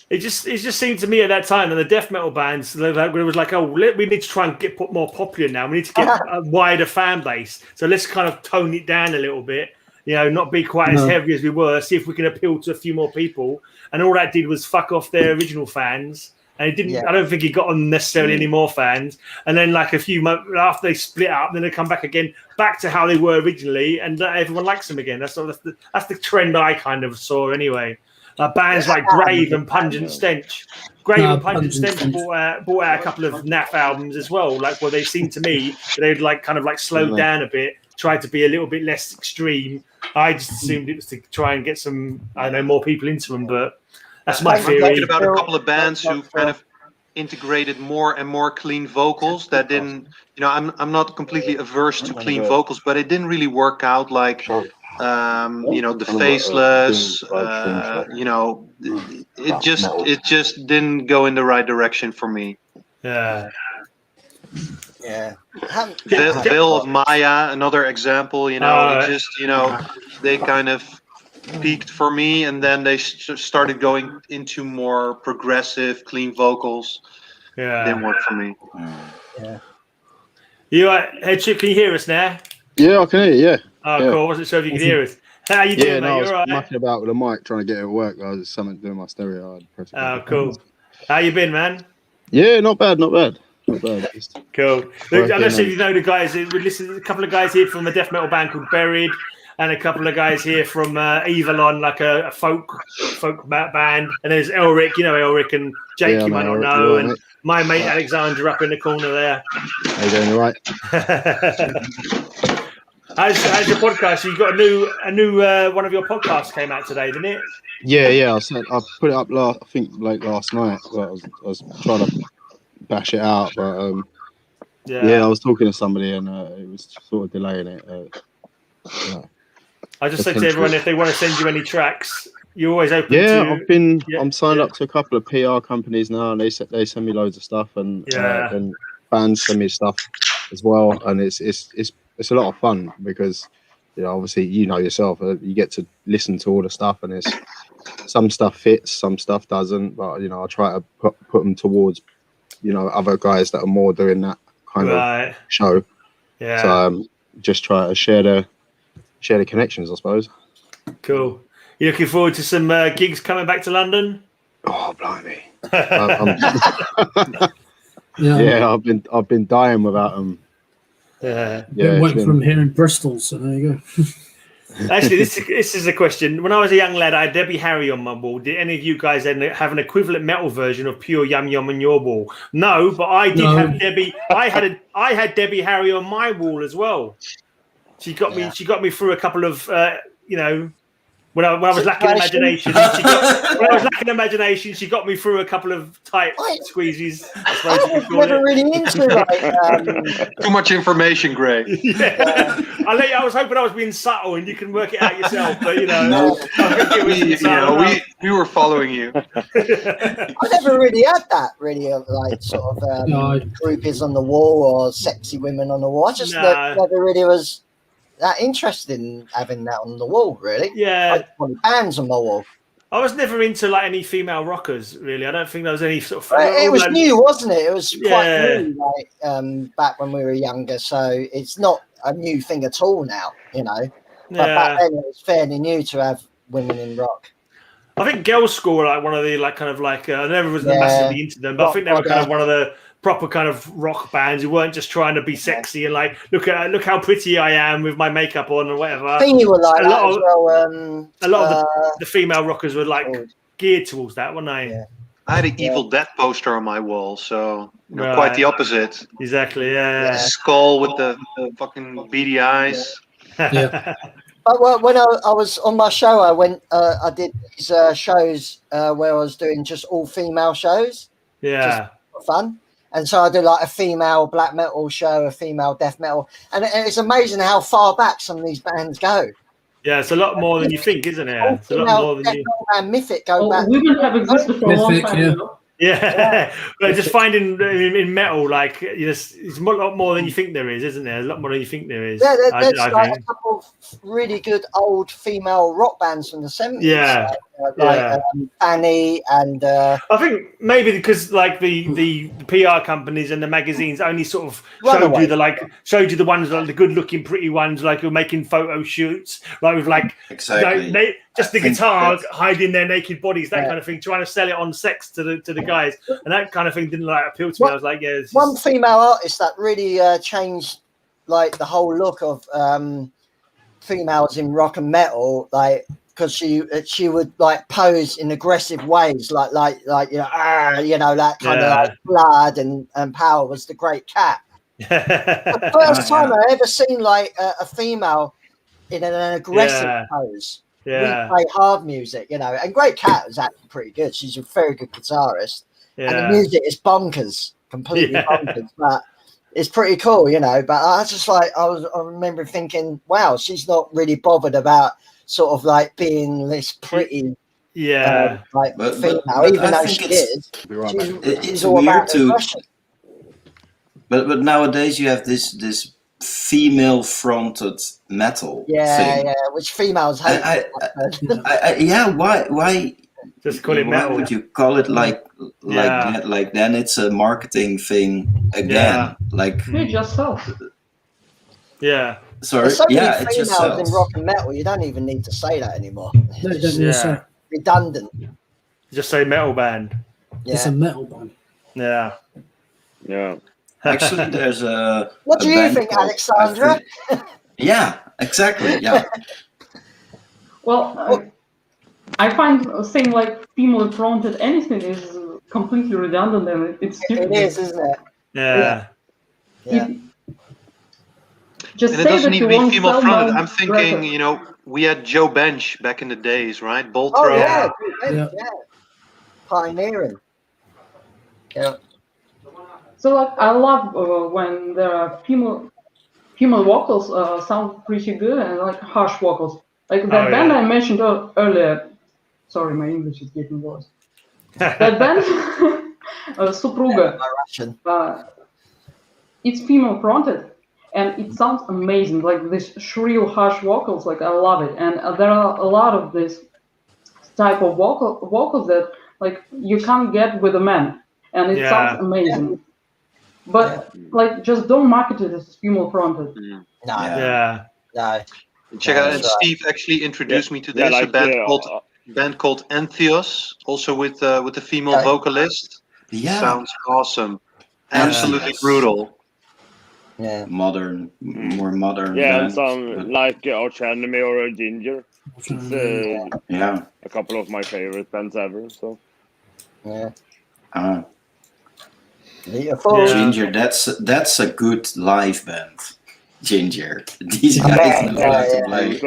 It just seemed to me at that time that the death metal bands, it was like, we need to try and get more popular now. We need to get a wider fan base. So let's kind of tone it down a little bit. You know, not be quite as heavy as we were. See if we can appeal to a few more people. And all that did was fuck off their original fans. And it didn't. I don't think it got on necessarily any more fans. And then, like a few months after they split up, then they come back again, back to how they were originally, and everyone likes them again. That's the trend I kind of saw anyway. Bands like Grave and Pungent Stench. Grave and Pungent Stench brought out a couple of naff albums as well. Like, well, they seemed to me they'd like kind of like slowed down a bit, tried to be a little bit less extreme. I just assumed it was to try and get some, more people into them, but that's my theory. I'm thinking about a couple of bands who kind of integrated more and more clean vocals that didn't, I'm not completely averse to clean vocals, but it didn't really work out like, the Faceless, it just didn't go in the right direction for me. Yeah. Yeah. Veil of Maya, another example, they kind of peaked for me, and then they started going into more progressive, clean vocals. Yeah. Didn't work for me. Yeah. You Headtrip, can you hear us now? Yeah, I can hear you, yeah. Oh, cool. I wasn't sure if you could hear us. How you doing, mate? I was all right? mucking about with the mic trying to get it to work. I was something doing my stereo. Cool. How you been, man? Yeah, not bad. Not bad. Cool. Look, I don't know if you know the guys. We listened to a couple of guys here from a death metal band called Buried, and a couple of guys here from Evilon, like a folk band. And there's Elric, Elric, and Jake, you might not know, and my mate Alexandra up in the corner there. How you doing? All right? How's your podcast? You got a new one of your podcasts came out today, didn't it? Yeah. I put it up I think last night. Well, I was trying to bash it out, but I was talking to somebody and it was sort of delaying it. I just said to everyone, if they want to send you any tracks, you're always open to. Yeah, I'm signed up to a couple of PR companies now, and they send me loads of stuff, and bands send me stuff as well, and it's a lot of fun because obviously yourself, you get to listen to all the stuff, and it's some stuff fits, some stuff doesn't, but I try to put them towards other guys that are more doing that kind of show. Yeah. So just try to share the connections, I suppose. Cool. You looking forward to some gigs coming back to London? Oh, blimey! Yeah, I've been dying without them. Yeah, went from here in Bristol, so there you go. Actually, this is a question. When I was a young lad, I had Debbie Harry on my wall. Did any of you guys have an equivalent metal version of Pure Yum Yum on your wall? No, but I did have Debbie. I had Debbie Harry on my wall as well. She got me. She got me through a couple of when I was lacking imagination. She got me through a couple of tight squeezes. I was never really into too much information, Greg. Yeah. I was hoping I was being subtle, and you can work it out yourself. But we were following you. I never really had that groupies on the wall or sexy women on the wall. I just never really was that interested in having that on the wall, really. Yeah, bands on my wall. I was never into any female rockers, really. I don't think there was any sort of. It was new, wasn't it? It was quite new, back when we were younger. So it's not a new thing at all now, But back then it was fairly new to have women in rock. I think Girls' School were one of the I never was massively into them, but I think they were kind of one of the proper kind of rock bands who weren't just trying to be sexy and look how pretty I am with my makeup on or whatever. I think you were like that as well. A lot of the female rockers were geared towards that, weren't they? Yeah. I had an Evil Dead poster on my wall, so quite the opposite. Exactly, yeah. Skull with the fucking beady eyes. Yeah. But when I was on my show, I did these shows where I was doing just all female shows. Yeah. Just for fun. And so I do a female black metal show, a female death metal. And it's amazing how far back some of these bands go. Yeah, it's a lot more than you think, isn't it? It's a lot more than you... And Mythic go back. Women have existed for a long time, Yeah, but just finding in metal, it's a lot more than you think there is, isn't there? A lot more than you think there is. Yeah, there's a couple of really good old female rock bands from the 70s. Yeah, Annie and. I think maybe because the PR companies and the magazines only sort of showed you the ones the good looking pretty ones who are making photo shoots with exactly. Just the guitar hiding their naked bodies, that kind of thing, trying to sell it on sex to the guys, and that kind of thing didn't appeal to me. I was like, one female artist that really changed the whole look of females in rock and metal, because she would pose in aggressive ways, that kind of blood and power, was the Great Cat. The first time I ever seen a female in an aggressive pose. Yeah. We play hard music, and Great Cat was actually pretty good. She's a very good guitarist. Yeah. And the music is bonkers, completely bonkers, but it's pretty cool, But I just I remember thinking, wow, she's not really bothered about sort of being this pretty, female, even though she is. It's all weird to. But nowadays you have this female-fronted metal thing. Yeah, which females hate. Why? Just call it metal. Why would you call it like that? Then it's a marketing thing again. It just sells. Yeah. Sorry. There's so many it just females sells. in rock and metal. You don't even need to say that anymore. No, you don't need to say. Redundant. Just say metal band. Yeah. It's a metal band. Yeah. Yeah. Actually, there's a. What do you think, Alexandra? Yeah, exactly. Yeah. Well, I find saying female fronted anything is completely redundant, and it's stupid. It is, isn't it? Yeah. Just and it say doesn't that need you to be won't female sell fronted. my I'm thinking, record. we had Joe Bench back in the days, right? Bolt Oh throw. yeah, Yeah. pioneering. Yeah. So like I love when there are female vocals sound pretty good and like harsh vocals. Like that band I mentioned earlier. Sorry, my English is getting worse. That band, Supruga. It's female fronted, and it sounds amazing. Like this shrill, harsh vocals. Like I love it, and there are a lot of this type of vocals that like you can't get with a man, and it sounds amazing. But like, just don't market it as female fronted. No. Check out, and Steve actually introduced me to this band called Entheos, also with the female vocalist. Yeah, sounds awesome. Absolutely brutal. Yeah, more modern. Yeah, and some like Arch Enemy or Ginger. It's a couple of my favorite bands ever. So Ginger, that's a good live band. Ginger, these guys know how to play.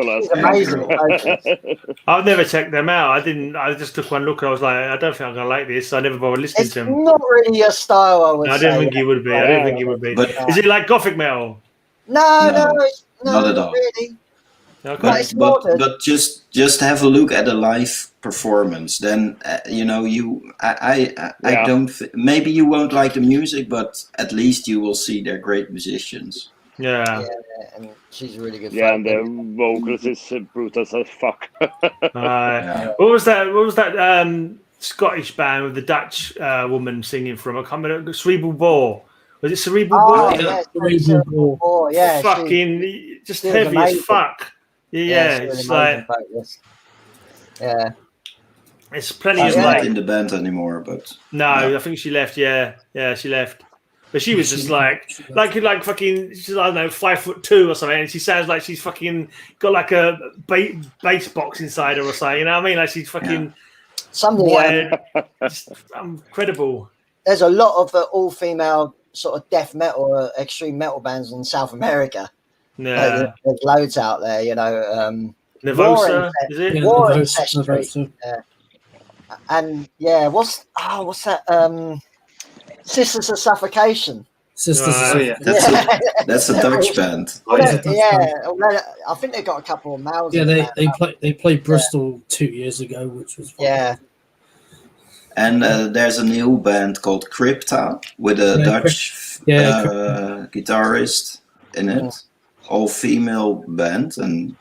I've never checked them out. I just took one look and I was like, I don't think I'm gonna like this. So I never bothered listening to them. It's not really your style, I would say. I didn't think it would be. I didn't think it would be. But is it like gothic metal? No, not at all. Really. Okay. But just have a look at a live performance. Then I don't. Maybe you won't like the music, but at least you will see they're great musicians. Yeah, and she's a really good. Yeah, and the vocals is brutal as fuck. What was that? Scottish band with the Dutch woman singing from? I can't remember. Cerebral Bore. Was it Cerebral Bore? Yeah, Cerebral Bore. Yeah, fucking just heavy as fuck. Yeah, it's like it's plenty of She's not like in the band anymore, but no, I think she left. Yeah, she left. But she was just like fucking, she's, I don't know, 5'2" or something, and she sounds like she's fucking got like a bass box inside her or something. You know what I mean? Like she's fucking incredible. There's a lot of all-female sort of death metal or extreme metal bands in South America. Yeah, there's loads out there. Nervosa, is it? War Ancestry. And what's that? Sisters of Suffocation. That's a Dutch band. I think they got a couple of males. Yeah, they played Bristol 2 years ago, which was fun. Yeah. And there's a new band called Crypta with a Dutch guitarist in it, all female band, and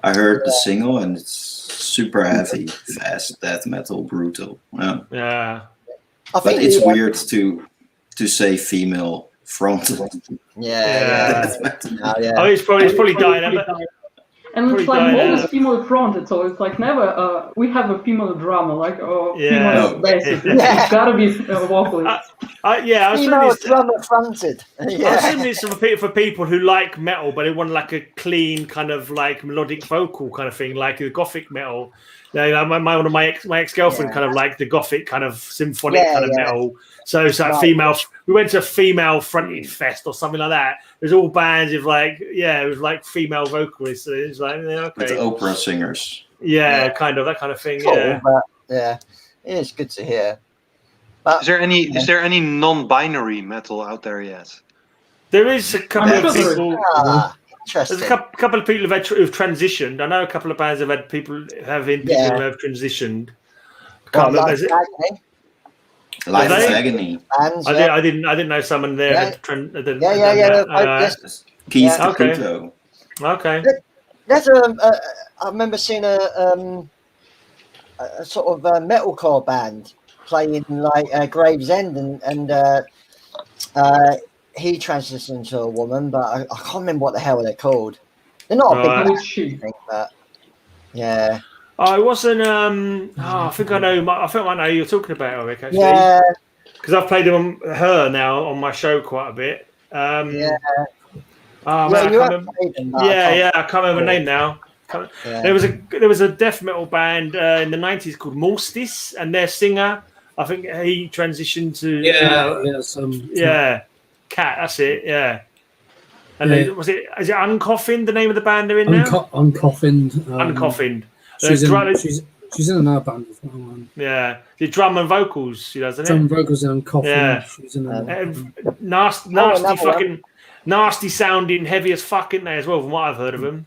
I heard the single and it's super heavy, fast death metal, brutal. Yeah. I think but it's weird to say female fronted. Yeah. Oh, it's probably dying. And it's like always female fronted, so it's like never. We have a female drummer, like female bassist. It's gotta be vocalist. Female drummer fronted. I assume it's for people who like metal, but they want like a clean kind of like melodic vocal kind of thing, like the gothic metal. One of my ex-girlfriend kind of like the gothic kind of symphonic kind of metal. So it's like female. We went to a female fronted fest or something like that. There's all bands of it was like female vocalists. So it was like okay. With opera singers. Yeah, kind of that kind of thing. Cool, but, it's good to hear. But, is there any non-binary metal out there yet? There is a couple of people. There's a couple of people who've transitioned. I know a couple of bands have had people who have transitioned. Life of Agony. I didn't know someone there had Keith Caputo. Okay. There's I remember seeing a sort of metalcore band playing like Gravesend, and he transitioned to a woman, but I can't remember what the hell they're called. They're not a big thing, but yeah. I wasn't. I think I know. I think I know who you're talking about, Elric. Actually, yeah. Because I've played her now on my show quite a bit. Yeah. Oh man, I can't remember the name now. Yeah. There was a death metal band in the 90s called Morstice, and their singer, I think he transitioned to Cat. That's it. Yeah. And is it Uncoffined, the name of the band they're in now? Uncoffined. Uncoffined. She's in another band as well. Yeah. The drum and vocals, she does, isn't it? Drum and vocals in Uncoffined. Yeah. She's in nasty sounding, heavy as fuck, isn't they, as well, from what I've heard of them.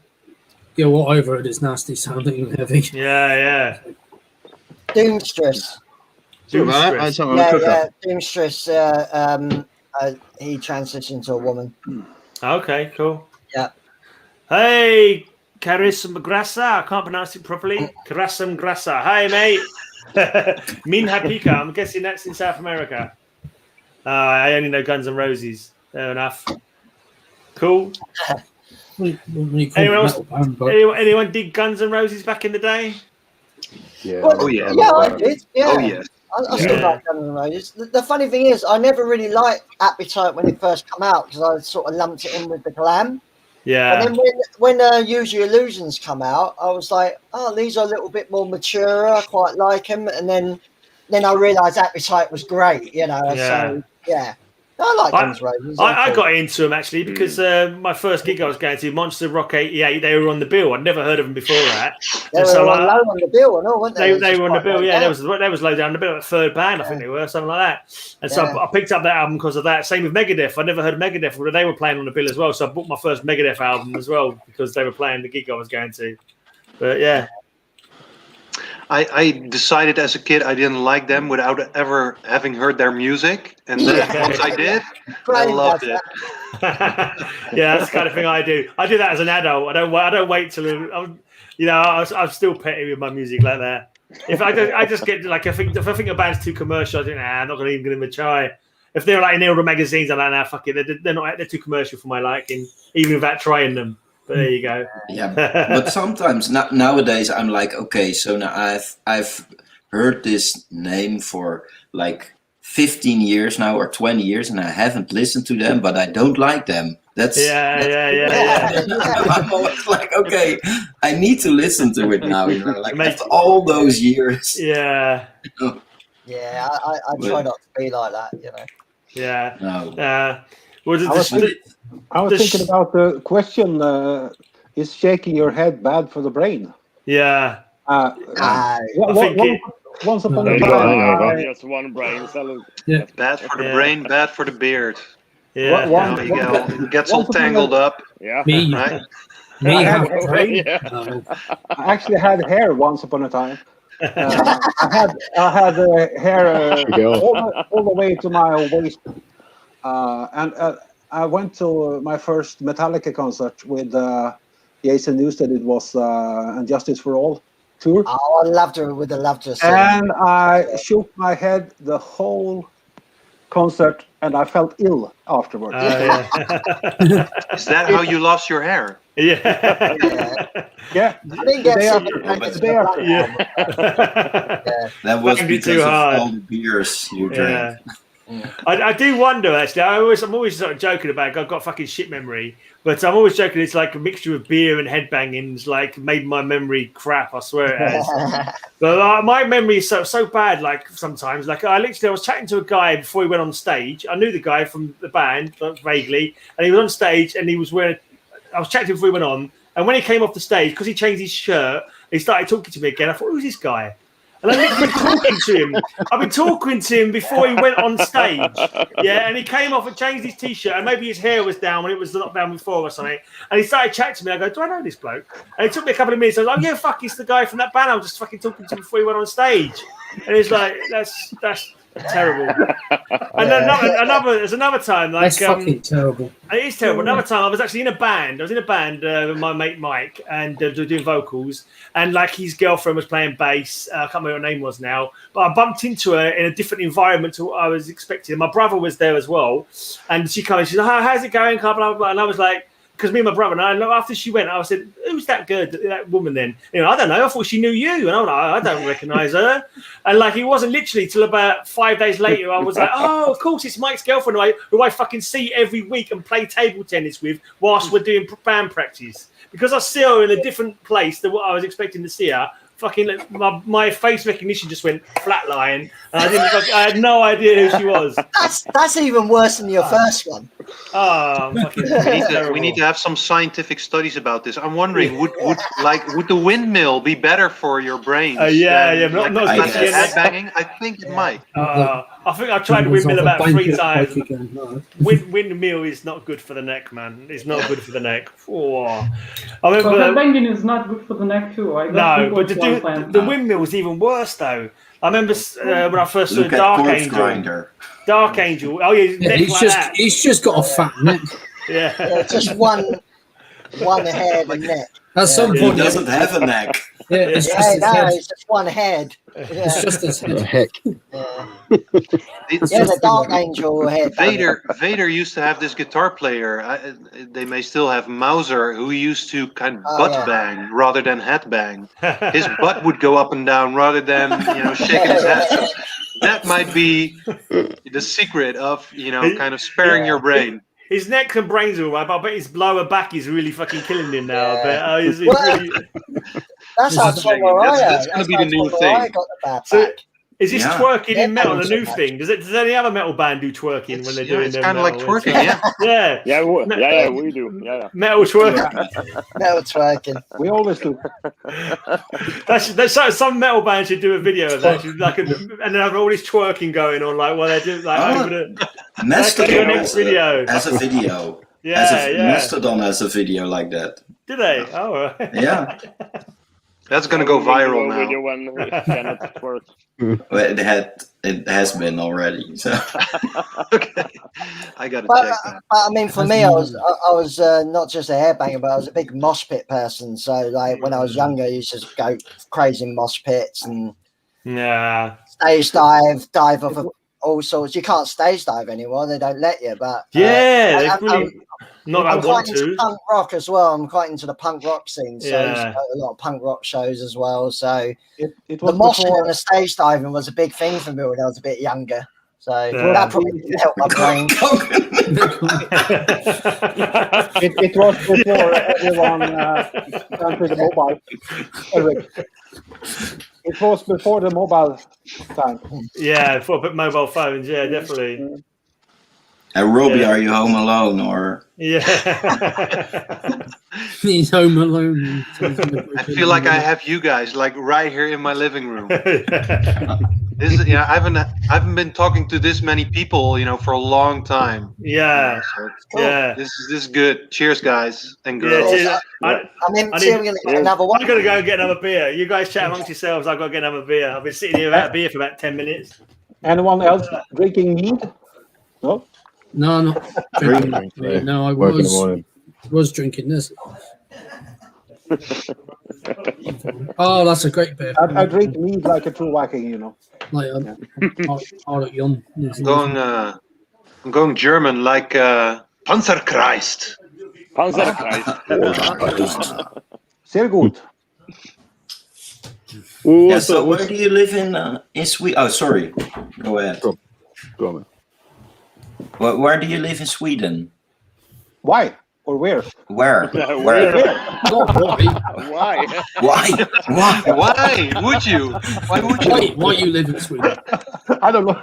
Yeah, what I've heard is nasty sounding and heavy. Yeah. Doomstress. Doomstress. He transitioned to a woman. Okay, cool. Yeah. Hey, Carissam Grassa. I can't pronounce it properly. Carissam Grassa. Hi, mate. Minha Pica. I'm guessing that's in South America. I only know Guns N' Roses. Fair enough. Cool. Anyone dig Guns N' Roses back in the day? Yeah. Well, I did. Yeah. Oh, yeah. I still like Guns N' Roses. The funny thing is, I never really liked Appetite when it first came out because I sort of lumped it in with the glam. Yeah. And then when Use Your Illusions come out, I was like, oh, these are a little bit more mature. I quite like them. And then I realised Appetite was great, you know. Yeah. So, yeah. I like Guns N' Roses. I got into them actually because my first gig I was going to, Monster Rock 88, they were on the bill. I'd never heard of them before that. They were low on the bill and all, weren't they? They were on the bill, yeah. They was low down the bill, like third band, I think they were, something like that. And so I picked up that album because of that. Same with Megadeth. I never heard of Megadeth, but they were playing on the bill as well. So I bought my first Megadeth album as well because they were playing the gig I was going to. But yeah. I decided as a kid I didn't like them without ever having heard their music, and then once I did, I loved it. Yeah, that's the kind of thing I do. I do that as an adult. I don't wait till I'm still petty with my music like that. If I just get like if I think a band's too commercial, I think I'm not even going to try. If they're like in all the magazines, I'm like, nah, fuck it. They're too commercial for my liking, even without trying them. But there you go. Yeah, but sometimes nowadays I'm like, okay, so now I've heard this name for like 15 years now or 20 years, and I haven't listened to them, but I don't like them. That's I'm always like, okay, I need to listen to it now. You know, like after all those years. Yeah. Yeah, I try not to be like that. You know. Yeah. No. I was thinking about the question: is shaking your head bad for the brain? Yeah. Once upon a time, just one brain cell. Yeah. Bad for the brain, bad for the beard. Yeah. There you go. It gets all tangled up. Yeah. Me. Right? Me. I actually had hair once upon a time. I had hair all the way to my waist, and I went to my first Metallica concert with Jason Newsted. It was "And Justice for All" tour. Oh, I loved her with the Laughter. And I shook my head the whole concert, and I felt ill afterwards. Is that how you lost your hair? Yeah. Yeah. I didn't get That was because of all the beers you drank. I do wonder actually. I'm always sort of joking about it. I've got fucking shit memory, but I'm always joking. It's like a mixture of beer and headbanging's like made my memory crap. I swear it has. But my memory is so bad. Like sometimes, like I was chatting to a guy before he went on stage. I knew the guy from the band vaguely, and he was on stage and he was wearing. I was chatting to him before he went on, and when he came off the stage, because he changed his shirt, he started talking to me again. I thought, who's this guy? And I've been talking to him. I've been talking to him before he went on stage. Yeah, and he came off and changed his t-shirt, and maybe his hair was down when it was not down before or something. And he started chatting to me. I go, do I know this bloke? And it took me a couple of minutes. I was like, oh, yeah, fuck, it's the guy from that band I was just fucking talking to before he went on stage. And he's like, that's terrible. And then there's another time, like that's fucking terrible. It is terrible. Another time, I was actually in a band. I was in a band with my mate Mike, and doing vocals. And like his girlfriend was playing bass. I can't remember what her name was now, but I bumped into her in a different environment to what I was expecting. My brother was there as well, and she came. She's like, "How's it going?" Blah blah blah. And I was like, because me and my brother, and after she went, I said, "Who's that that woman then?" I don't know. I thought she knew you, and I'm like, I don't recognise her. And like, it wasn't literally till about 5 days later, I was like, "Oh, of course, it's Mike's girlfriend who I fucking see every week and play table tennis with whilst we're doing band practice." Because I see her in a different place than what I was expecting to see her. Fucking, my face recognition just went flatline, I had no idea who she was. That's even worse than your first one. Oh, we need to have some scientific studies about this. I'm wondering, would the windmill be better for your brain? Not headbanging. I think it might. I think I've tried windmill about 3 times. Windmill is not good for the neck, man. It's not good for the neck. Oh. I remember headbanging is not good for the neck too. But the windmill was even worse though. I remember when I first saw Dark Angel. Grinder. Dark Angel. Oh yeah, he's just got a fat neck. Yeah, just one head and neck. At some point, he doesn't have a neck. Yeah, it's just one head. Yeah. It's just his head. Heck. The Dark Angel head. Vader used to have this guitar player. They may still have Mauser, who used to kind of butt bang rather than head bang. His butt would go up and down rather than shaking his head. So that might be the secret of kind of sparing your brain. His neck and brains are alright, but I bet his lower back is really fucking killing him now. I bet. He's really... That's how That's going to be the new thing. So, is this twerking in metal a new thing? Does any other metal band do twerking when they're doing it's kind of like twerking, Yeah, we do. Yeah. Metal twerking. Metal twerking. We always do. That's some metal band should do a video of that. And then have all this twerking going on, like while they do over the Mastodon next video. As a video. Mastodon has a video like that. Do they? Oh, right. Yeah. That's going to go viral now. Video when it cannot twerk. Well, it has been already. So okay, I got to check that. I mean, for me, I was not just a hairbanger, but I was a big mosh pit person. So, like when I was younger, I used to go crazy in mosh pits and stage dive off of all sorts. You can't stage dive anymore; they don't let you. But I'm quite into punk rock as well. I'm quite into the punk rock scene, so a lot of punk rock shows as well. So the moshing and the stage diving was a big thing for me when I was a bit younger. So that probably didn't help my brain. it was before everyone went to the mobile. Elric. It was before the mobile time. Yeah, before mobile phones. Yeah, definitely. And Robbie, are you home alone or? Yeah. He's home alone. I feel like I have you guys like right here in my living room. This is, I haven't been talking to this many people, for a long time. Yeah. This is good. Cheers, guys and girls. Yeah, we're going to get another one. I'm going to go and get another beer. You guys chat amongst yourselves. I've got to get another beer. I've been sitting here without a beer for about 10 minutes. Anyone else drinking mead? No? No, not drinking. No, I was drinking this. Oh, that's a great beer. I drink mead like a true Viking, Like hard young. I'm going German like Panzerkreist. Sehr gut. Yeah, so where do you live in Sweden? Oh, sorry. Go ahead. Go on, man. Where do you live in Sweden? Why? Or where? Where? Why? Why would you? Why you live in Sweden? I don't know.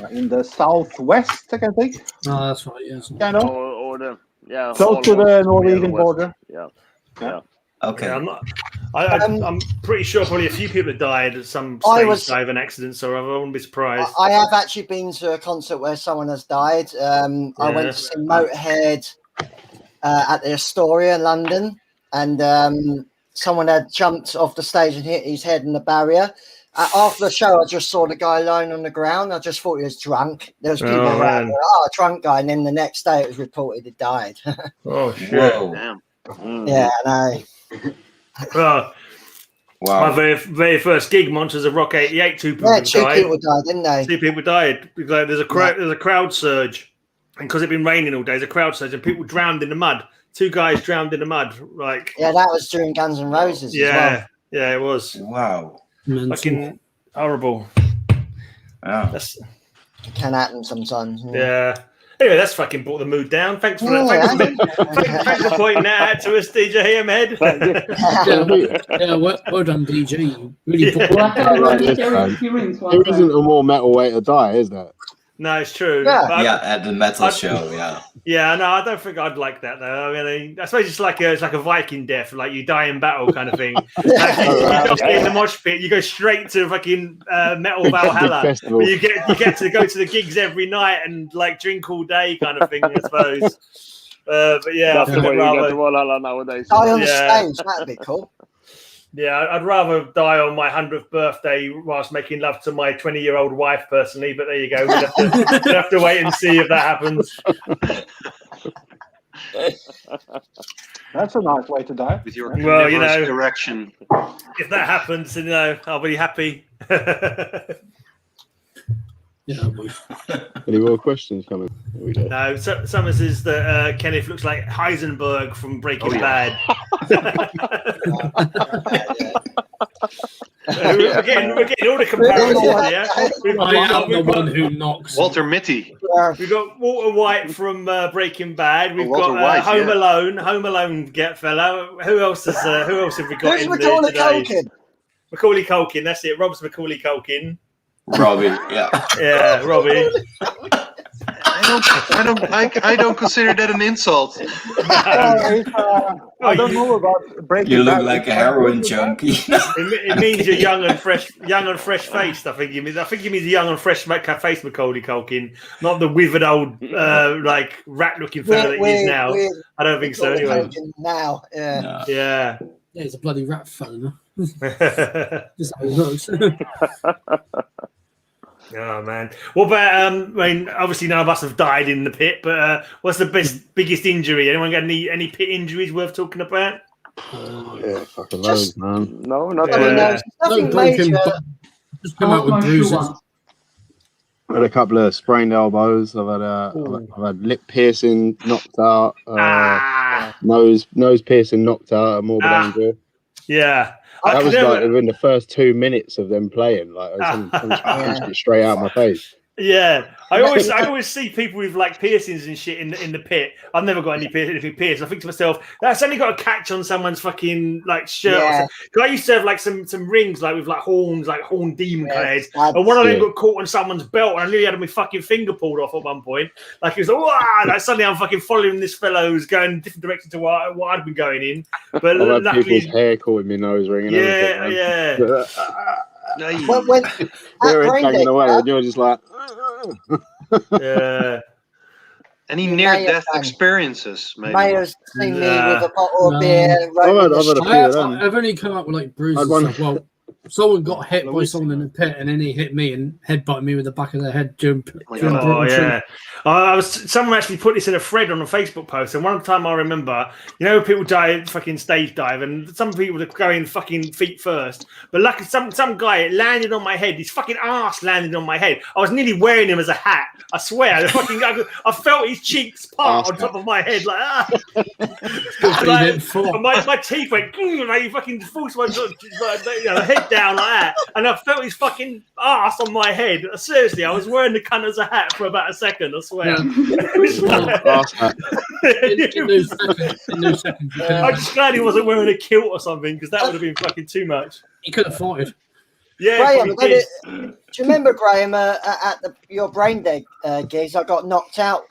In the southwest, I can think. Oh, that's right. Yes. Yeah, no. Close to the Norwegian border. Yeah. Okay. I'm pretty sure probably a few people have died at some stage diving accidents, so I wouldn't be surprised. I have actually been to a concert where someone has died. I went to see Motorhead at the Astoria in London, and someone had jumped off the stage and hit his head in the barrier. After the show, I just saw the guy lying on the ground. I just thought he was drunk. There was people around, drunk guy, and then the next day it was reported he died. Oh, shit. Damn. Yeah, I know. Wow. My very first gig, Monsters of Rock '88, two people died. Didn't they? 2 people died. There's a crowd surge, and because it'd been raining all day, there's a crowd surge, and people drowned in the mud. 2 guys drowned in the mud. That was during Guns N' Roses. Yeah, as well. Yeah, it was. Wow. Fucking horrible. Wow. It can happen sometimes. Yeah. Anyway, that's fucking brought the mood down. Thanks for thanks for pointing that out to us, DJ Hamhead. Well done, DJ. You really There isn't a more metal way to die, is there? No, it's true. Yeah, at the metal show, yeah. Yeah, no, I don't think I'd like that though. I mean, I suppose it's like a Viking death, like you die in battle kind of thing. In the mosh pit, you go straight to fucking Metal Valhalla. You get to go to the gigs every night and like drink all day, kind of thing. I suppose. But yeah, that's the way you get to Valhalla nowadays. Die on the stage, that'd be cool. Yeah, I'd rather die on my 100th birthday whilst making love to my 20-year-old wife, personally. But there you go. We'd have to wait and see if that happens. That's a nice way to die. With your erection. If that happens, then I'll be happy. Any more questions coming? No, someone says that Kenneth looks like Heisenberg from Breaking Bad. We're getting all the comparisons here. The one who knocks. Walter Mitty. We've got Walter White from Breaking Bad. We've got White, Home Alone. Home Alone, get fella. Who else have we got Who's in Macaulay there today? Culkin? Macaulay Culkin. That's it. Rob's Macaulay Culkin. Robbie, yeah. Yeah, Robbie. I don't consider that an insult. I don't know about Breaking Bad. You look like a heroin junkie. It means you're young and fresh faced. I think he means young and fresh faced Macaulay Culkin, not the withered old like rat looking fella that he is now. I don't think so. Anyway, now, yeah, he's a bloody rat fella. Just how he looks. Oh man! What about? I mean, obviously none of us have died in the pit, but what's the biggest injury? Anyone got any pit injuries worth talking about? Yeah, fucking loads, man. No, not nothing major. Just come out with bruises. I had a couple of sprained elbows. I've had lip piercing knocked out. Nose piercing knocked out. A morbid anger. Yeah. That was like within the first 2 minutes of them playing. Like punched it straight out of my face. Yeah, I always see people with like piercings and shit in the pit. I've never got anything pierced. I think to myself, that's only got a catch on someone's fucking like shirt. Yeah. Because I used to have like some rings like with like horns, like horn demon heads, and one of them got caught on someone's belt, and I nearly had my fucking finger pulled off at one point. Like it was like suddenly I'm fucking following this fellow who's going in a different direction to what I'd been going in. But I've had people's hair caught in my nose ring. And yeah. When they're hanging away, and you're just like, yeah. Any near-death experiences? Maybe. May have seen me with a bottle of beer. I've only come up with like bruises. Well, someone got hit by someone in the pit, and then he hit me and headbutted me with the back of the head. Someone actually put this in a thread on a Facebook post, and one time I remember, people die fucking stage dive, and some people are going fucking feet first. But luckily, some guy landed on my head. His fucking ass landed on my head. I was nearly wearing him as a hat. I swear, I felt his cheeks part on top of my head, like my teeth went. Like fucking forced my head down like that, and I felt his fucking ass on my head. Seriously, I was wearing the cunt as a hat for about a second. I swear. In no second. I'm just glad he wasn't wearing a kilt or something, because that would have been fucking too much. He could have fighted. Yeah, Graham, do you remember, Graham, at your brain dead gigs, I got knocked out.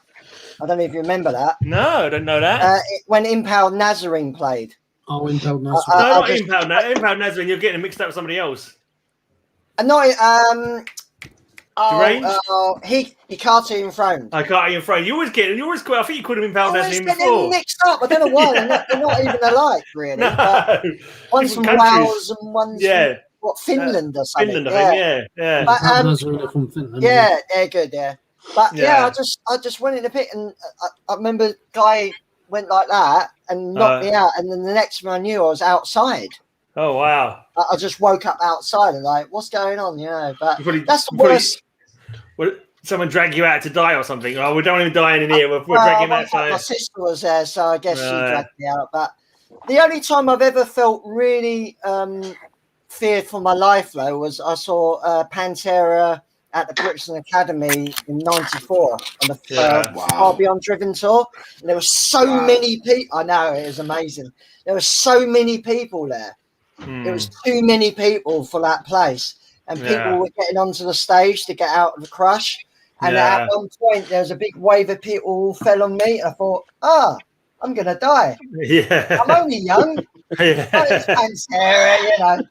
I don't know if you remember that. No, I don't know that. When Impaled Nazarene played. Oh, Impaled Nazarene. Impaled Nazarene. You're getting mixed up with somebody else. He Cartoon Throne. Cartoon Throne. You always. I think you could have Impaled Nazarene before. Mixed up. I don't know why. They're not even alike, really. No. One's from Wales and one's from Finland or something. Finland, I think. Yeah. But, from Finland. Yeah, they're good. Yeah. But I just went in the pit, and I remember guy went like that and knocked me out, and then the next thing I knew, I was outside. Oh wow! I just woke up outside and like, what's going on? But that's the worst. Someone drag you out to die or something? Oh, we don't even die in here. We're dragging outside. My sister was there, so I guess she dragged me out. But the only time I've ever felt really feared for my life, though, was I saw Pantera at the Brixton Academy in '94 on the Far Beyond Driven tour. And there were so many people. I know, it was amazing. There were so many people there. There was too many people for that place. And people were getting onto the stage to get out of the crush. And at one point, there was a big wave of people who fell on me. I thought, I'm going to die. Yeah. I'm only young. It's scary, you know.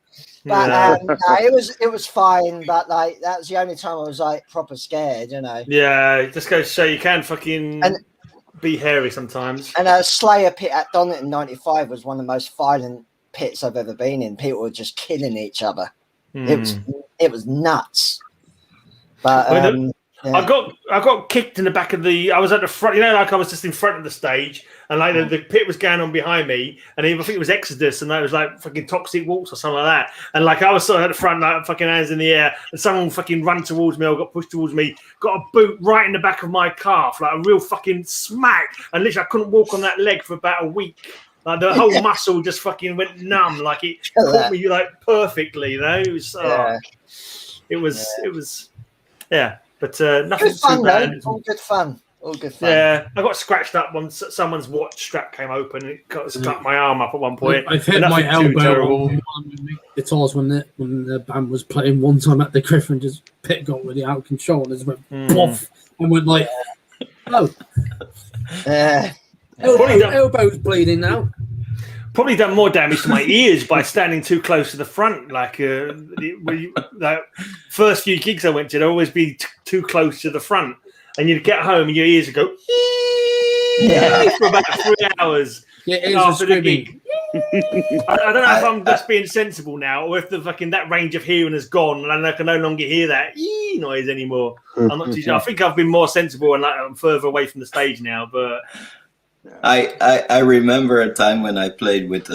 But no, it was fine. But like, that was the only time I was like proper scared, you know. Yeah, it just goes to show you can fucking be hairy sometimes. And Slayer pit at Donington in '95 was one of the most violent pits I've ever been in. People were just killing each other. It was nuts. But I got kicked in the back of the. I was at the front, you know, like I was just in front of the stage, and like the pit was going on behind me, and I think it was Exodus, and that was like fucking Toxic Waltz or something like that, and like I was sort of at the front, like fucking hands in the air, and someone fucking ran towards me or got pushed towards me, got a boot right in the back of my calf, like a real fucking smack, and literally I couldn't walk on that leg for about a week. Like the whole muscle just fucking went numb, like it caught me like perfectly, you know. It was, but nothing too bad. All good fun. Yeah, I got scratched up once. Someone's watch strap came open. And it got stuck my arm up at one point. I've hit my elbow on the guitars when the band was playing one time at the Griffin. Just pit got really out of control and just went poof and went like, elbow's bleeding now. Probably done more damage to my ears by standing too close to the front. Like, first few gigs I went to, they'd always be too close to the front, and you'd get home and your ears would go for about 3 hours after the gig. I don't know if I'm just being sensible now, or if the fucking that range of hearing has gone, and I can no longer hear that noise anymore. I'm not too sure. I think I've been more sensible and like I'm further away from the stage now, but. I remember a time when I played with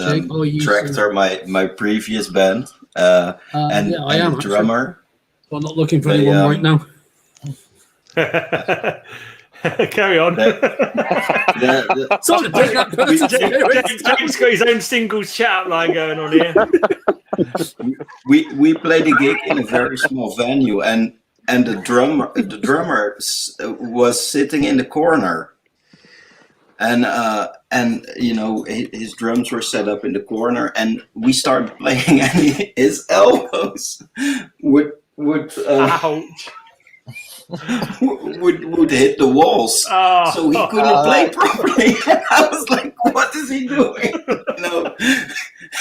Tractor, my previous band, and the drummer. Well, I'm not looking for anyone right now. Carry on. Jake's got his own singles chat line going on here. we played a gig in a very small venue, and the drummer was sitting in the corner. And you know, his drums were set up in the corner, and we started playing, and his elbows would hit the walls, so he couldn't play properly. And I was like, "What is he doing?" You know,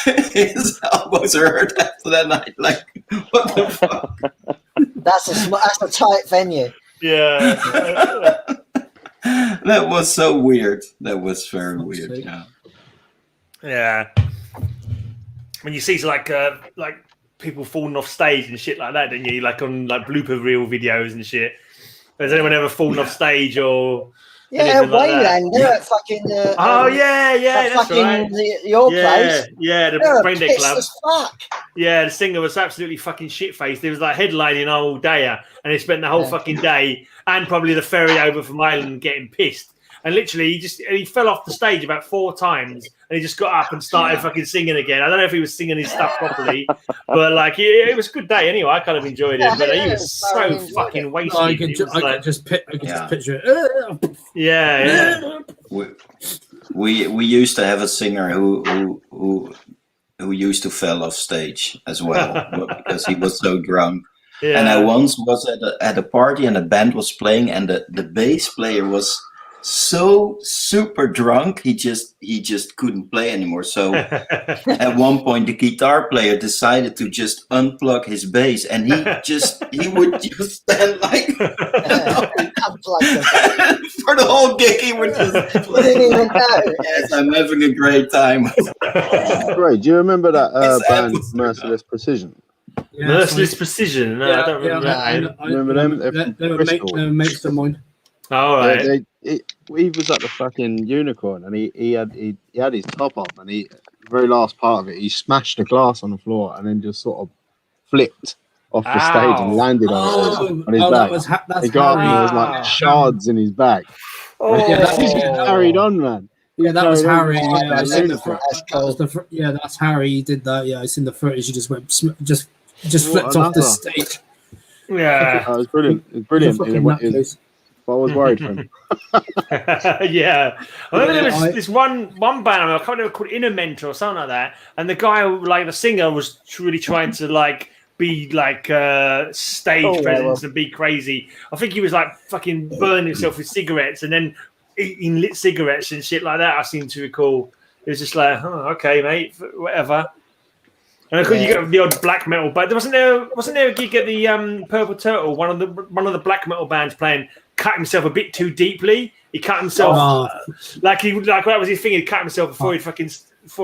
his elbows hurt after that night. Like, what the fuck? That's a tight venue. Yeah. That was so weird. That was very weird. Yeah. When you see like people falling off stage and shit like that, don't you? Like on like blooper reel videos and shit. Has anyone ever fallen off stage or? Yeah, Wayland. They're at fucking. That's right. Your place. Yeah, the Brain Dead Club. Yeah, the singer was absolutely fucking shit faced. He was like headlining all day, and he spent the whole fucking day and probably the ferry over from Ireland getting pissed. And literally, he fell off the stage about 4 times, and he just got up and started fucking singing again. I don't know if he was singing his stuff properly, but like it was a good day anyway. I kind of enjoyed it, but he was so fucking wasted. I can just picture it. Yeah. We used to have a singer who used to fall off stage as well because he was so drunk. Yeah. And I once was at a party and a band was playing, and the bass player was so super drunk he just couldn't play anymore. So at one point the guitar player decided to just unplug his bass, and he would just stand like for the whole gig. He would just play. Yes, I'm having a great time. Great. Do you remember that band Merciless Precision? Yeah, Merciless Precision. No, I don't remember that. I remember them. They were mates of mine. All right. He was at the fucking Unicorn, and he had his top off, and the very last part of it, he smashed the glass on the floor, and then just sort of flipped off the stage and landed on his back. He got up, and there was like shards in his back. He carried on, man. Yeah, that was Harry. Yeah, I seen that's Harry. He did that. Yeah, I seen the footage. He just went, just flipped off the stage. Yeah, it was brilliant. It was brilliant. But I was worried for him. Yeah, I remember there was this one band. I can't remember, called Inner Mentor or something like that. And the guy, like the singer, was really trying to like be like stage presence and be crazy. I think he was like fucking burning himself with cigarettes and then eating lit cigarettes and shit like that. I seem to recall. It was just like, oh, okay, mate, whatever. And of course, you got the odd black metal, but wasn't there a gig at the Purple Turtle? One of the black metal bands playing cut himself a bit too deeply. He cut himself like that was his thing. He cut himself before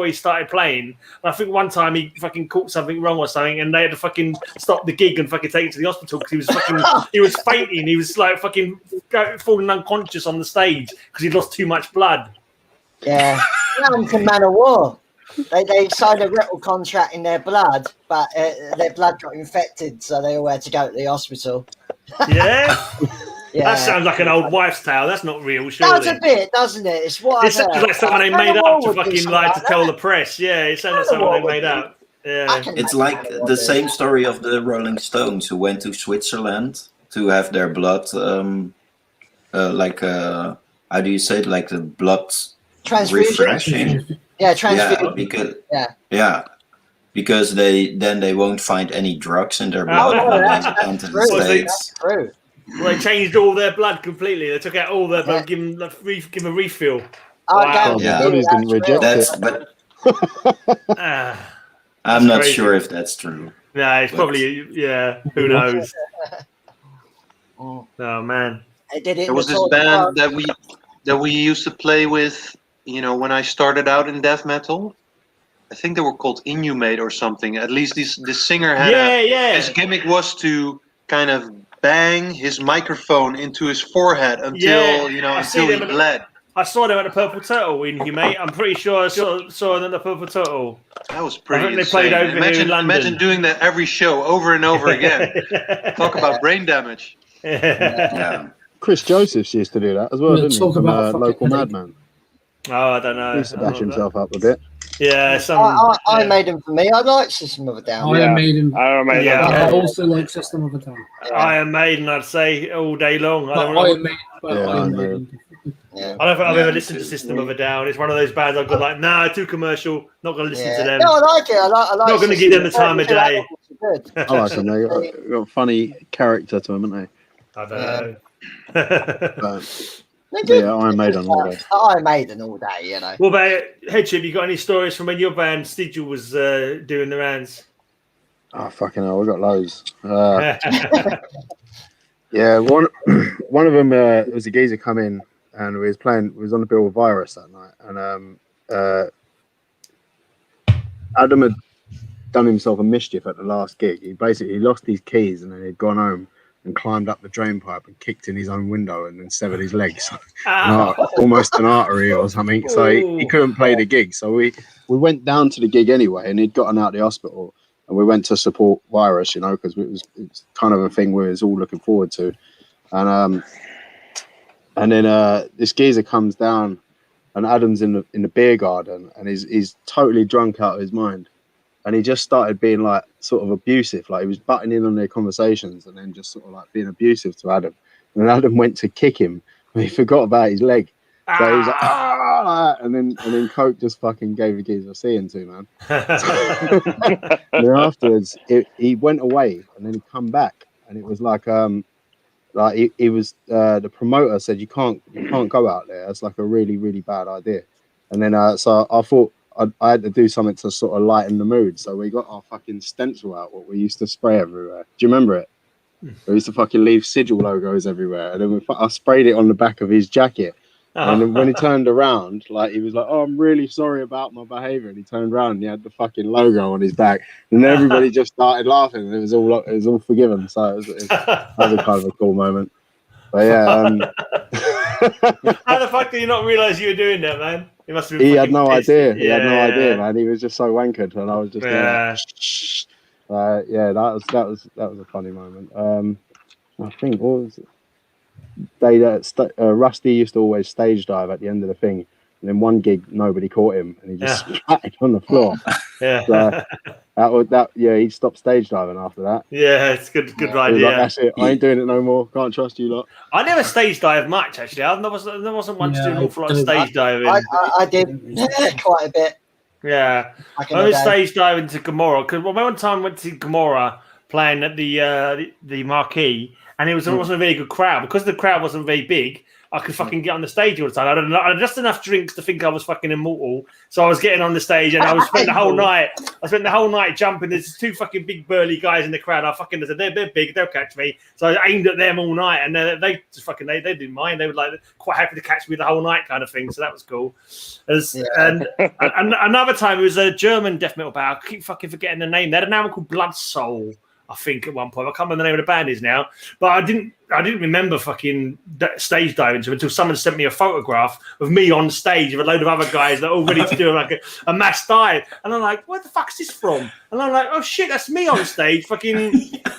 he started playing. And I think one time he fucking caught something wrong or something, and they had to fucking stop the gig and fucking take him to the hospital because he was fainting. He was like fucking falling unconscious on the stage because he'd lost too much blood. Yeah, to Man of War. They signed a rental contract in their blood, but their blood got infected, so they all had to go to the hospital. Yeah? That sounds like an old wife's tale. That's not real, surely. That's a bit, doesn't it? It's what it sounds like someone they made up to fucking like to tell the press. Yeah, it sounds like someone they made up. Yeah. It's like the same story of the Rolling Stones who went to Switzerland to have their blood, how do you say it? Like the blood refreshing. Yeah, transfusion. Because they won't find any drugs in their blood. That's true. Well, they changed all their blood completely. They took out all their blood, give them a refill. Wow. Bodies didn't reject it. But I'm not sure if that's true. No, it's probably who knows? Oh man. There was this band that we used to play with, when I started out in death metal. I think they were called Inhumate or something. At least this singer had his gimmick was to kind of bang his microphone into his forehead until he bled. I saw them at the Purple Turtle in Inhumate. I'm pretty sure I saw them at the Purple Turtle. That was pretty insane. They played over here in London. Imagine doing that every show over and over again. Talk about brain damage. Yeah. Chris Josephs used to do that as well, didn't he? Local Madman. Oh, I don't know. He used to dash himself up a bit. Yeah, I made him for me. I like System of a Down. Iron Maiden. I also like System of a Down. Iron Maiden, I'd say all day long. Iron Maiden. I don't think I've ever listened to System of a Down. It's one of those bands I've got like, nah, too commercial. Not going to listen to them. No, I like it. I like not going to give them the time of day. I like them. They've got a funny character to them, haven't they? I don't know. Iron Maiden all day. Iron Maiden all day, What about Headtrip? You got any stories from when your band Stigil was doing the rounds? Oh fucking hell, we got loads. Yeah, one of them was a geezer come in and we was on the bill with Virus that night, and Adam had done himself a mischief at the last gig. He basically lost his keys and then he'd gone home and climbed up the drain pipe and kicked in his own window and then severed his legs, almost an artery or something. So he couldn't play the gig. So we went down to the gig anyway, and he'd gotten out of the hospital, and we went to support Virus, because it's kind of a thing we was all looking forward to. And then this geezer comes down, and Adam's in the beer garden, and he's totally drunk out of his mind. And he just started being like sort of abusive, like he was butting in on their conversations and then just sort of like being abusive to Adam. And Adam went to kick him and he forgot about his leg. So he was like, and then Coke just fucking gave the geezer a seeing to, man. And then afterwards, he went away and then he come back, and it was like he was the promoter said you can't go out there. It's like a really, really bad idea. And then so I thought I had to do something to sort of lighten the mood. So we got our fucking stencil out, what we used to spray everywhere. Do you remember it? We used to fucking leave Sigil logos everywhere. And then I sprayed it on the back of his jacket. And then when he turned around, like he was like, "Oh, I'm really sorry about my behaviour." And he turned around and he had the fucking logo on his back. And then everybody just started laughing. And it was all forgiven. So that was a kind of a cool moment. But yeah. How the fuck did you not realise you were doing that, man? He had no idea. He had no idea, man. He was just so wankered, and I was just that was a funny moment. I think what was it? Rusty used to always stage dive at the end of the thing, And then one gig, nobody caught him, and he just splattered on the floor. So he stopped stage diving after that. Yeah, it's good idea. Like, that's it. I ain't doing it no more. Can't trust you lot. I never stage dive much actually. There wasn't one to do an awful lot of stage diving. I did quite a bit. Yeah, I was stage diving to Gomorrah because one time I went to Gomorrah playing at the Marquee, and it wasn't a very good crowd because the crowd wasn't very big. I could fucking get on the stage all the time. I had just enough drinks to think I was fucking immortal. So I was getting on the stage and I spent the whole night jumping. There's two fucking big burly guys in the crowd. They're big, they'll catch me. So I aimed at them all night, and they didn't mind. They were like quite happy to catch me the whole night, kind of thing. So that was cool. And another time it was a German death metal band. I keep fucking forgetting the name. They had an album called Blood Soul, I think, at one point. I can't remember the name of the band is now, but I didn't remember fucking stage diving to until someone sent me a photograph of me on stage with a load of other guys that are all ready to do like a mass dive, and I'm like, where the fuck is this from? And I'm like, oh shit, that's me on stage. Fucking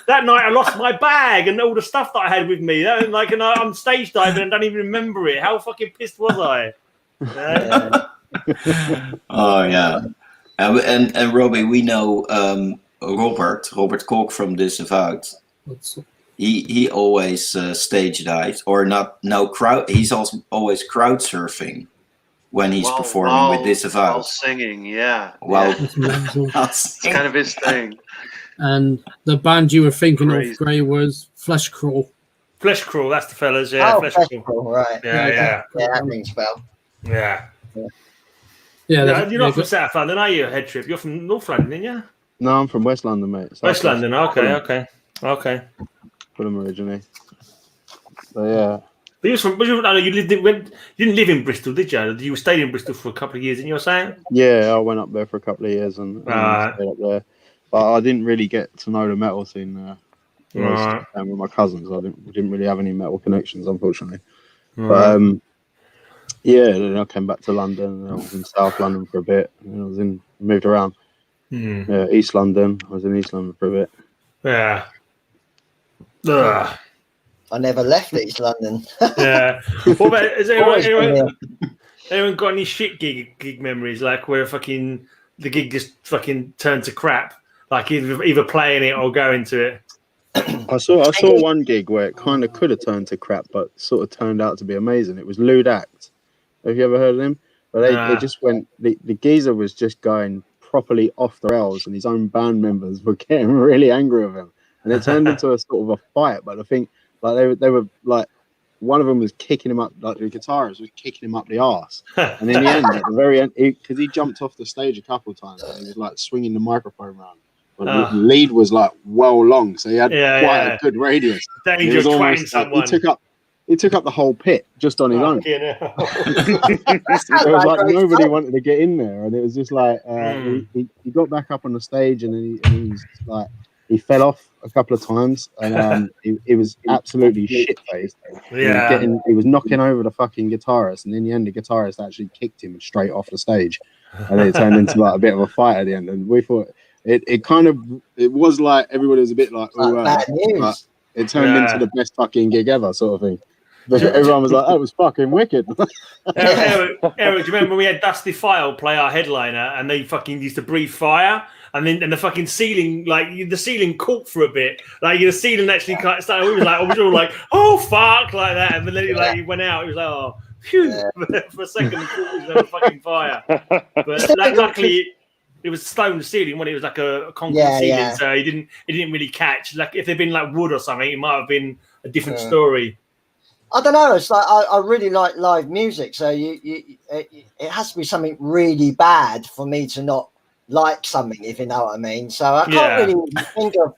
that night I lost my bag and all the stuff that I had with me. And I'm stage diving and don't even remember it. How fucking pissed was I? Oh yeah, and Robbie, we know. Robert Kok from Disavowed. He always stage dives or crowd. He's also always crowd surfing when he's performing with Disavowed. While singing, it's kind of his thing. And the band you were thinking of, Gray, was Flesh Crawl. Flesh Crawl, that's the fellas. Yeah, Flesh Crawl, right? Yeah, that rings a bell. Yeah. Yeah, you're not from South London, are you? Headtrip. You're from North London, aren't you? No, I'm from West London, mate. West London, okay. Fulham originally. So yeah. But you didn't live in Bristol, did you? You stayed in Bristol for a couple of years, didn't you say? Yeah, I went up there for a couple of years and stayed up there. But I didn't really get to know the metal scene there. I was with my cousins. I didn't really have any metal connections, unfortunately. But then I came back to London. And I was in South London for a bit. And moved around. Yeah, East London. I was in East London for a bit. Yeah. I never left East London. Yeah. What about, has anyone got any shit gig memories, like where fucking the gig just fucking turned to crap, like either playing it or going to it? I saw one gig where it kind of could have turned to crap, but sort of turned out to be amazing. It was Lewd Act. Have you ever heard of him? But they just went. The geezer was just going properly off the rails, and his own band members were getting really angry with him, and it turned into a sort of a fight. But I think like they were like, one of them was kicking him up, like the guitarist was kicking him up the arse, and in the end, at the very end, because he jumped off the stage a couple of times, and he was like swinging the microphone around. But the lead was like well long, so he had quite a good radius. Dangerous twang someone. He took up the whole pit just on his own. It was like nobody wanted to get in there, and it was just like he got back up on the stage, and then he was like he fell off a couple of times, and he was absolutely shit faced. Yeah, he was knocking over the fucking guitarist, and in the end, the guitarist actually kicked him straight off the stage, and it turned into like a bit of a fight at the end. And we thought it was like everybody was a bit like bad news. But it turned into the best fucking gig ever, sort of thing. But everyone was like, "That was fucking wicked." Eric, do you remember when we had Dusty File play our headliner, and they fucking used to breathe fire, and then the fucking ceiling, like the ceiling caught for a bit, like the ceiling actually kind of started. We were all like, "Oh fuck," like that, and then he went out. He was like, "Oh, phew!" For a second, he thought it was a fucking fire. But luckily, it was stone ceiling when it was like a concrete ceiling, so he didn't really catch. Like if it'd been like wood or something, it might have been a different story. I don't know. It's like I really like live music, so it has to be something really bad for me to not like something, if you know what I mean. So I can't really think of.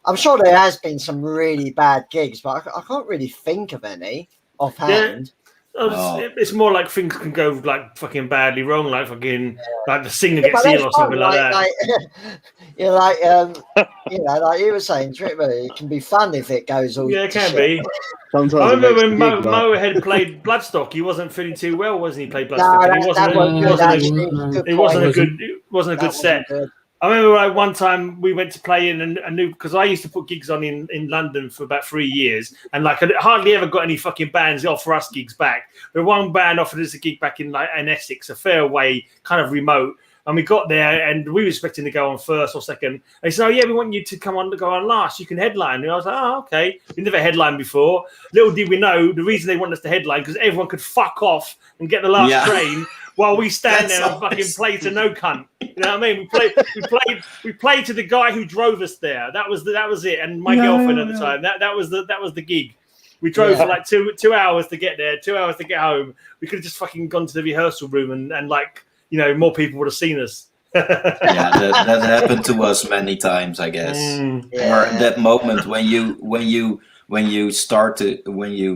I'm sure there has been some really bad gigs, but I can't really think of any offhand. It's more like things can go like fucking badly wrong, like fucking like the singer gets ill or something like that. You're like, like you were saying, it can be fun if it goes all. Yeah, it can be. Sometimes I remember when Mo had played Bloodstock. He wasn't feeling too well, wasn't he? Played Bloodstock. No, It wasn't a good set. I remember one time we went to play in a new, because I used to put gigs on in London for about 3 years, and like I hardly ever got any fucking bands offer us gigs back. But one band offered us a gig back in Essex, a fair way, kind of remote. And we got there, and we were expecting to go on first or second. They said, "Oh yeah, we want you to go on last. You can headline." And I was like, "Oh, okay." We never headlined before. Little did we know the reason they wanted us to headline because everyone could fuck off and get the last train while we stand there and fucking play to no cunt. You know what I mean? We played to the guy who drove us there. That was it. And my girlfriend at the time. That was the gig. We drove for like 2 hours to get there, 2 hours to get home. We could have just fucking gone to the rehearsal room and like. You know, more people would have seen us. That happened to us many times, I guess. Or that moment when you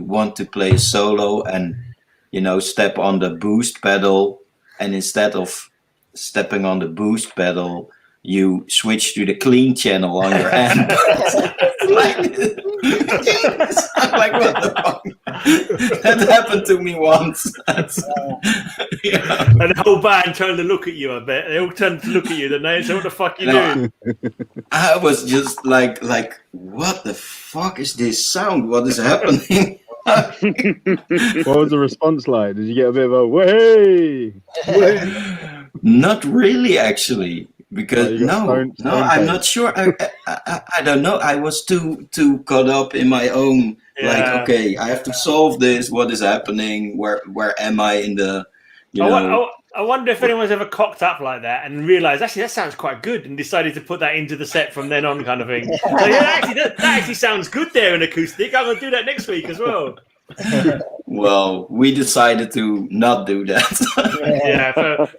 want to play solo and step on the boost pedal, and instead of stepping on the boost pedal, you switch to the clean channel on your amp. Like what the fuck? That happened to me once. And the whole band turned to look at you, I bet. They all turned to look at you, didn't they? So what the fuck are you doing? I was just like, what the fuck is this sound? What is happening? What was the response like? Did you get a bit of a way? Not really, actually. Because I'm not sure. I don't know. I was too caught up in my own. Like, okay, I have to solve this. What is happening? Where am I in the? I wonder if anyone's ever cocked up like that and realised actually that sounds quite good and decided to put that into the set from then on, kind of thing. So, that actually sounds good there in acoustic. I'm gonna do that next week as well. Well, we decided to not do that.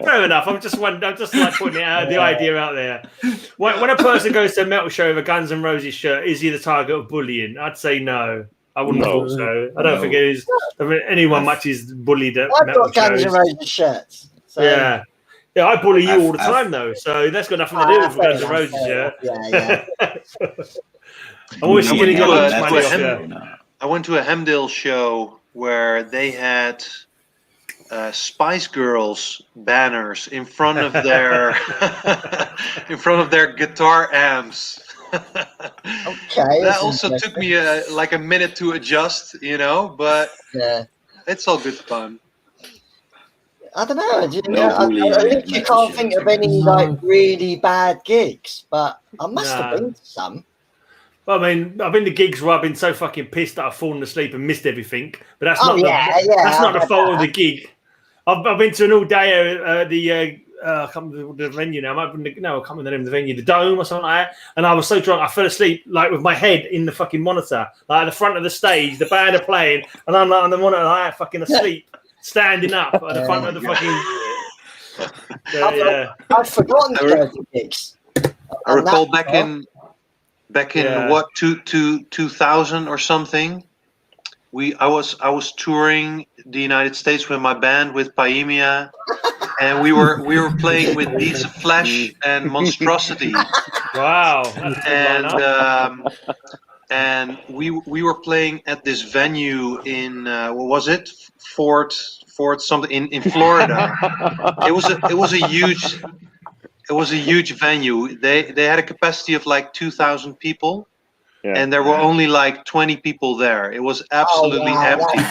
Fair enough. I'm just like putting the idea out there. When a person goes to a metal show with a Guns N' Roses shirt, is he the target of bullying? I'd say no. I wouldn't have thought so. I don't think it is. I mean, anyone much is bullied at metal shows. I've got Guns N' Roses shirts. So. Yeah, I bully you all the time though, so that's got nothing to do with Guns N' Roses shirt. Yeah. I'm always getting money off. I went to a Hemdale show where they had Spice Girls banners in front of their guitar amps. Okay. That also took me like a minute to adjust, but it's all good fun. I don't know. I can't think of any really bad gigs, but I must have been to some. Well, I mean, I've been to gigs where I've been so fucking pissed that I've fallen asleep and missed everything. But that's not the fault of the gig. I've been to an all-day I can't remember the venue now. I can't remember the name of the venue, the Dome or something like that. And I was so drunk, I fell asleep like with my head in the fucking monitor, like at the front of the stage. The band are playing, and I'm like on the monitor, like fucking asleep, standing up at the front of the fucking. I've forgotten the gigs. I recall back in what 2000 or something. I was touring the United States with my band with Paemia, and we were playing with Deeds of Flesh and Monstrosity. Wow! And we were playing at this venue in what was it? Fort something in Florida. It was a huge venue. They had a capacity of like 2,000 people. Yeah. And there were only like 20 people there. It was absolutely empty.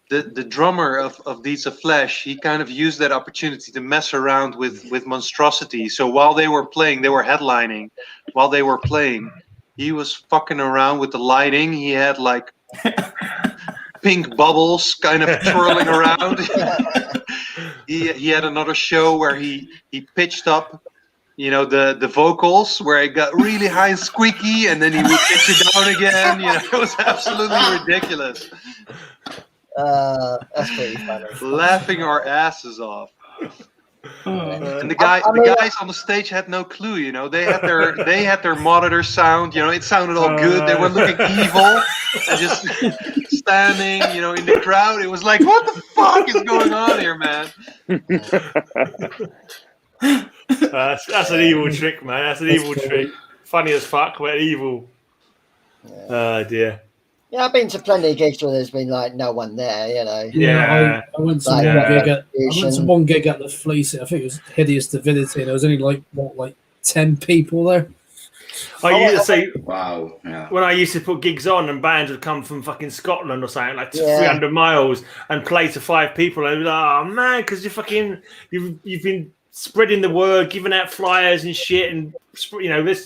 The drummer of Deeds of Flesh, he kind of used that opportunity to mess around with Monstrosity. So while they were playing, they were headlining. While they were playing, he was fucking around with the lighting. He had like pink bubbles kind of twirling around. He had another show where he pitched up the vocals where it got really high and squeaky, and then he would pitch it down again. It was absolutely ridiculous. That's pretty funny. Laughing our asses off. And the guys on the stage had no clue. They had their monitor sound. It sounded all good. They were looking evil and just standing, in the crowd. It was like, what the fuck is going on here, man? That's an evil trick, man. That's an evil trick. Funny as fuck, but evil. Oh dear. Yeah, I've been to plenty of gigs where there's been like no one there, you know. Yeah, I went to one gig at the Fleece. I think it was Hideous Divinity, and there was only like 10 people there. Wow. Yeah. When I used to put gigs on and bands would come from fucking Scotland or something, like 300 miles and play to 5 people, and I'd be like, oh man, because you've been spreading the word, giving out flyers and shit, and this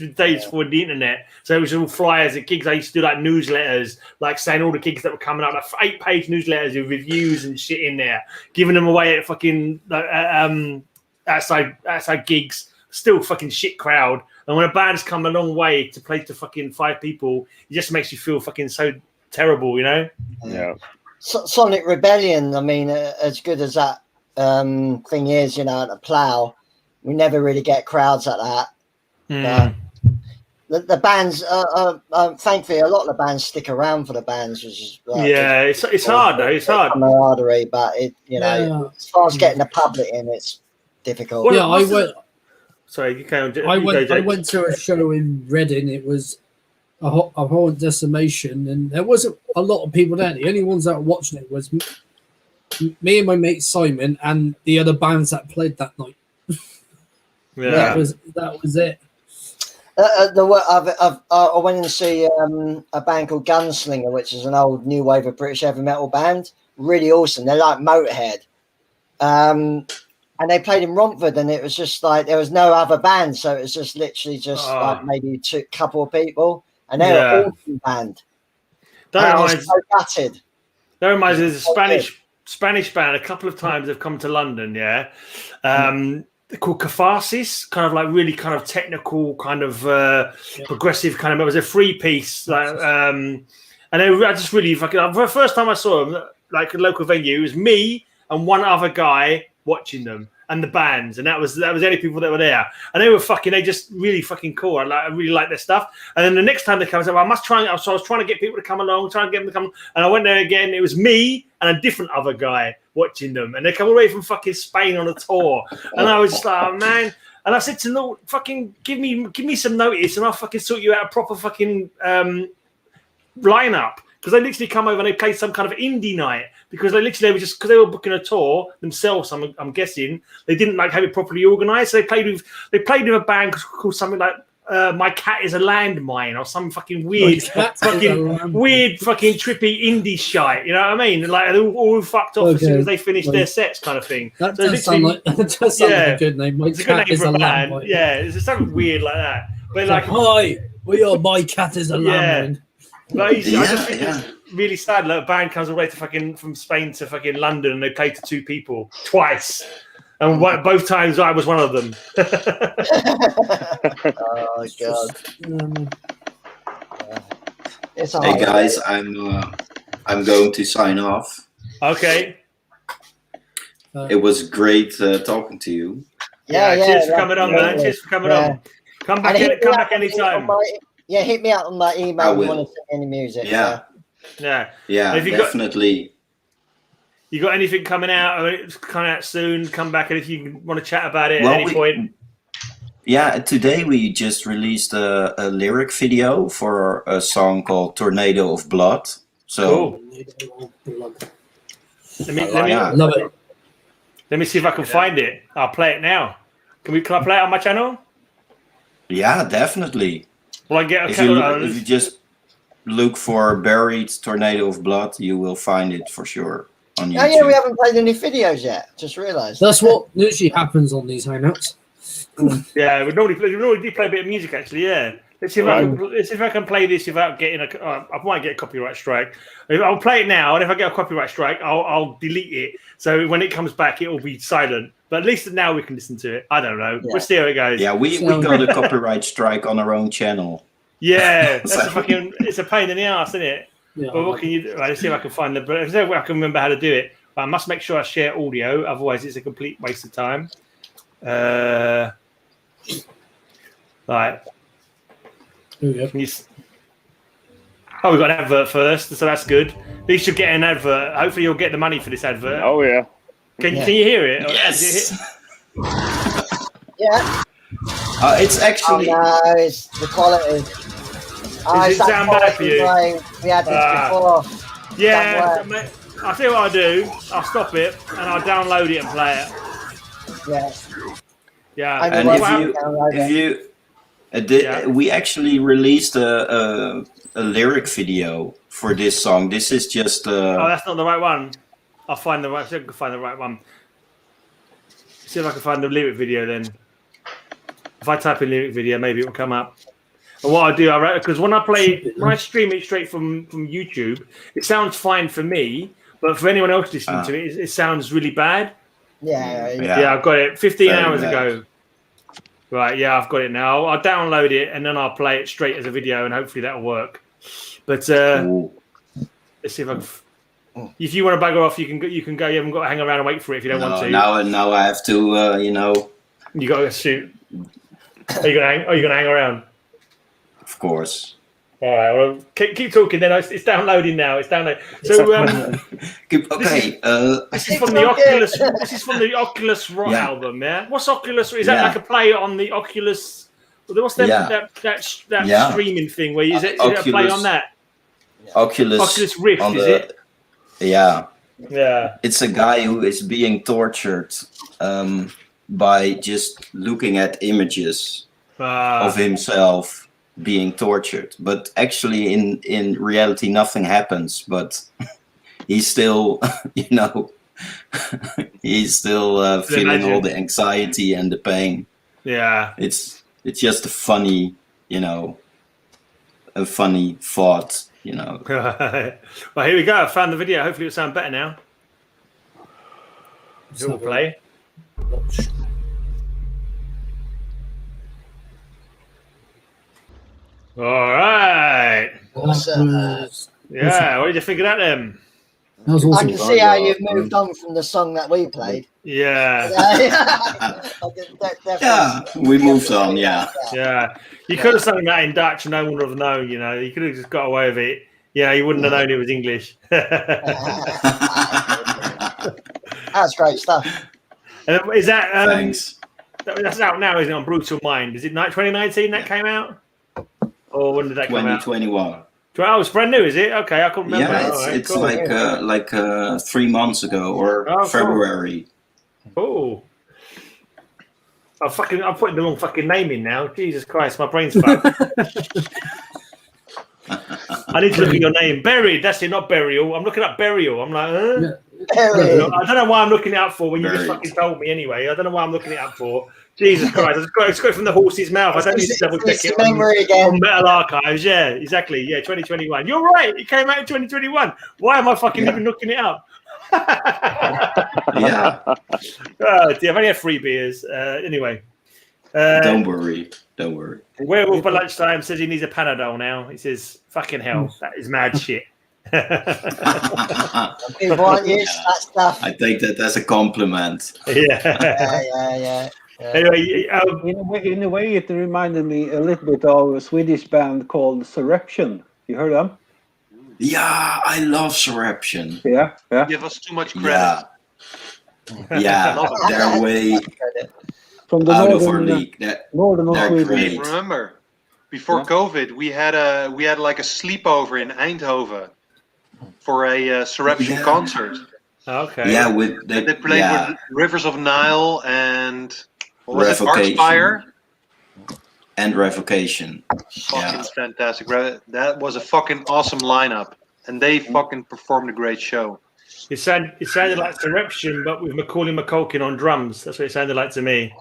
was days before the internet, so it was all flyers at gigs. I used to do like newsletters, like saying all the gigs that were coming up, like 8-page newsletters with reviews and shit in there, giving them away at fucking outside gigs. Still fucking shit crowd. And when a band's come a long way to play to fucking 5 people, it just makes you feel fucking so terrible, you know? Yeah. Sonic Rebellion, I mean, as good as that thing is, at the Plough, we never really get crowds like that. The bands, thankfully, a lot of the bands stick around for the bands, which is it's hard though. It's hard. Camaraderie, but as far as getting the public in, it's difficult. Well, I went. Sorry, you can't. I went to a show in Reading. It was a whole decimation, and there wasn't a lot of people there. The only ones that were watching it was me and my mate Simon and the other bands that played that night. That was it. I went in to see a band called Gunslinger, which is an old new wave of British heavy metal band. Really awesome. They're like Motorhead. And they played in Romford, and it was just like there was no other band, so it was just literally just like maybe a couple of people, and they were an awesome band. That reminds me of a Spanish band. A couple of times they've come to London. They're called Catharsis, kind of like really kind of technical, kind of progressive kind of. It was a 3-piece, and I just really fucking. For the first time I saw them, like a local venue, it was me and one other guy watching them and the bands, and that was the only people that were there, and they just really fucking cool. I really like their stuff. And then the next time they come, I said, well, I must try. So I was trying to get people to come along, trying to get them to come, and I went there again. It was me and a different other guy watching them, and they come all the way from fucking Spain on a tour, and I was just like, oh man. And I said to them, fucking give me some notice, and I'll fucking sort you out a proper fucking lineup. Because they literally come over and they play some kind of indie night, because they were just, because they were booking a tour themselves. I'm guessing they didn't like have it properly organised. So they played with a band called something like My Cat Is a Landmine, or some fucking weird fucking trippy indie shite. You know what I mean? Like they're all fucked off as soon as they finished their sets, kind of thing. That does sound like a good name. My Cat Is a Landmine. Yeah, it's something weird like that. But like, hi, we are My Cat Is a Landmine. But I just think it's really sad. Like, a band comes all the way to fucking from Spain to fucking London, and they play to 2 people twice, and both times I was one of them. Oh god! Hey guys, I'm going to sign off. Okay. It was great talking to you. Cheers for coming on, man. Cheers for coming on. Come back anytime. Yeah, hit me out on my email if you want to send any music. Yeah, definitely. You got anything coming out? It's coming out soon. Come back, and if you want to chat about it at any point. Yeah, today we just released a lyric video for a song called "Tornado of Blood." So, cool. Love it. Let me see if I can find it. I'll play it now. Can I play it on my channel? Yeah, definitely. Well, I get if you just look for "Buried Tornado of Blood," you will find it for sure on YouTube. Oh yeah, we haven't played any videos yet. Just realised. That's what usually happens on these hangouts. Yeah, we normally play a bit of music actually. Yeah, let's see if I can play this without getting I might get a copyright strike. I'll play it now, and if I get a copyright strike, I'll delete it. So when it comes back, it will be silent. But at least now we can listen to it. I don't know. Yeah. We'll see how it goes. Yeah, we got a copyright strike on our own channel. Yeah, that's it's a pain in the ass, isn't it? Yeah. But what can you do? Right, let's see if I can find I can remember how to do it. But I must make sure I share audio, otherwise it's a complete waste of time. Right. Here we go. We got an advert first, so that's good. You should get an advert. Hopefully you'll get the money for this advert. Oh yeah. Can you hear it? Yes. Yeah. It's actually. It's the quality. Does it sound bad for you? We had this before. Yeah, I'll tell you what I'll do. I'll stop it and I'll download it and play it. Yeah. And if you we actually released a lyric video for this song. This is just. Oh, that's not the right one. I'll find the right. See if I can find the right one. See if I can find the lyric video then. If I type in lyric video, maybe it will come up. And what I do, because when I stream it straight from YouTube, it sounds fine for me, but for anyone else listening to it, it sounds really bad. Yeah, I've got it 15 hours ago. Right, yeah, I've got it now. I'll download it and then I'll play it straight as a video, and hopefully that'll work. But let's see if I can. If you want to bugger off, you can go. You haven't got to hang around and wait for it if you don't want to. Now I have to. You got to shoot. Are you gonna hang around? Of course. All right. Well, keep talking. Then it's downloading now. It's downloading. So okay. This is from the Oculus. This is from the Oculus Rock album. Yeah. What's Oculus? Is that like a play on the Oculus? What's that streaming thing? Where is it a play on that? Oculus Rift. Is it? Yeah. Yeah. It's a guy who is being tortured by just looking at images of himself being tortured, but actually in reality nothing happens, but he's still he's still feeling all the anxiety and the pain. It's just a funny thought. Well, here we go. I found the video. Hopefully it'll sound better now. It will play. All right. Yeah, what did you think of that then? That was awesome. I can see how you've moved on from the song that we played. Yeah. We moved on, yeah. You could have sung that in Dutch and no one would have known, You could have just got away with it. Yeah, you wouldn't have known it was English. That's great stuff. Is that... Thanks. That's out now, isn't it, on Brutal Mind? Is it 2019 that came out? Or when did that come out? 2021. Oh, it's brand new, is it? Okay, I can't remember. Yeah, it's cool. like 3 months ago or February. Cool. I'm putting the wrong fucking name in now. Jesus Christ, my brain's fucked. I need to look at your name. Buried. That's it, not burial. I'm looking up burial. I'm like, huh? Burial. I don't know why I'm looking it up for when you just fucking told me anyway. I don't know why I'm looking it up for. Jesus Christ, it's got it from the horse's mouth. I don't need to double check it on Metal Archives. Yeah, exactly. Yeah, 2021. You're right. It came out in 2021. Why am I fucking even looking it up? Yeah. I've only had 3 beers. Anyway. Don't worry. Werewolf by Lunchtime says he needs a Panadol now. He says, fucking hell, that is mad shit. I take that as a compliment. Yeah. Anyway, in a way, it reminded me a little bit of a Swedish band called Surreption. You heard them? Yeah, I love Surreption. Yeah. Give us too much credit. Yeah, they're way from the out of our league. Northern Sweden. Great. Remember, before COVID, we had like a sleepover in Eindhoven for a Surreption concert. Okay. Yeah, they played with Rivers of Nile and what was it? Archfire and Revocation. Fucking fantastic! That was a fucking awesome lineup, and they fucking performed a great show. It sounded like Surreption, but with Macaulay Culkin on drums. That's what it sounded like to me.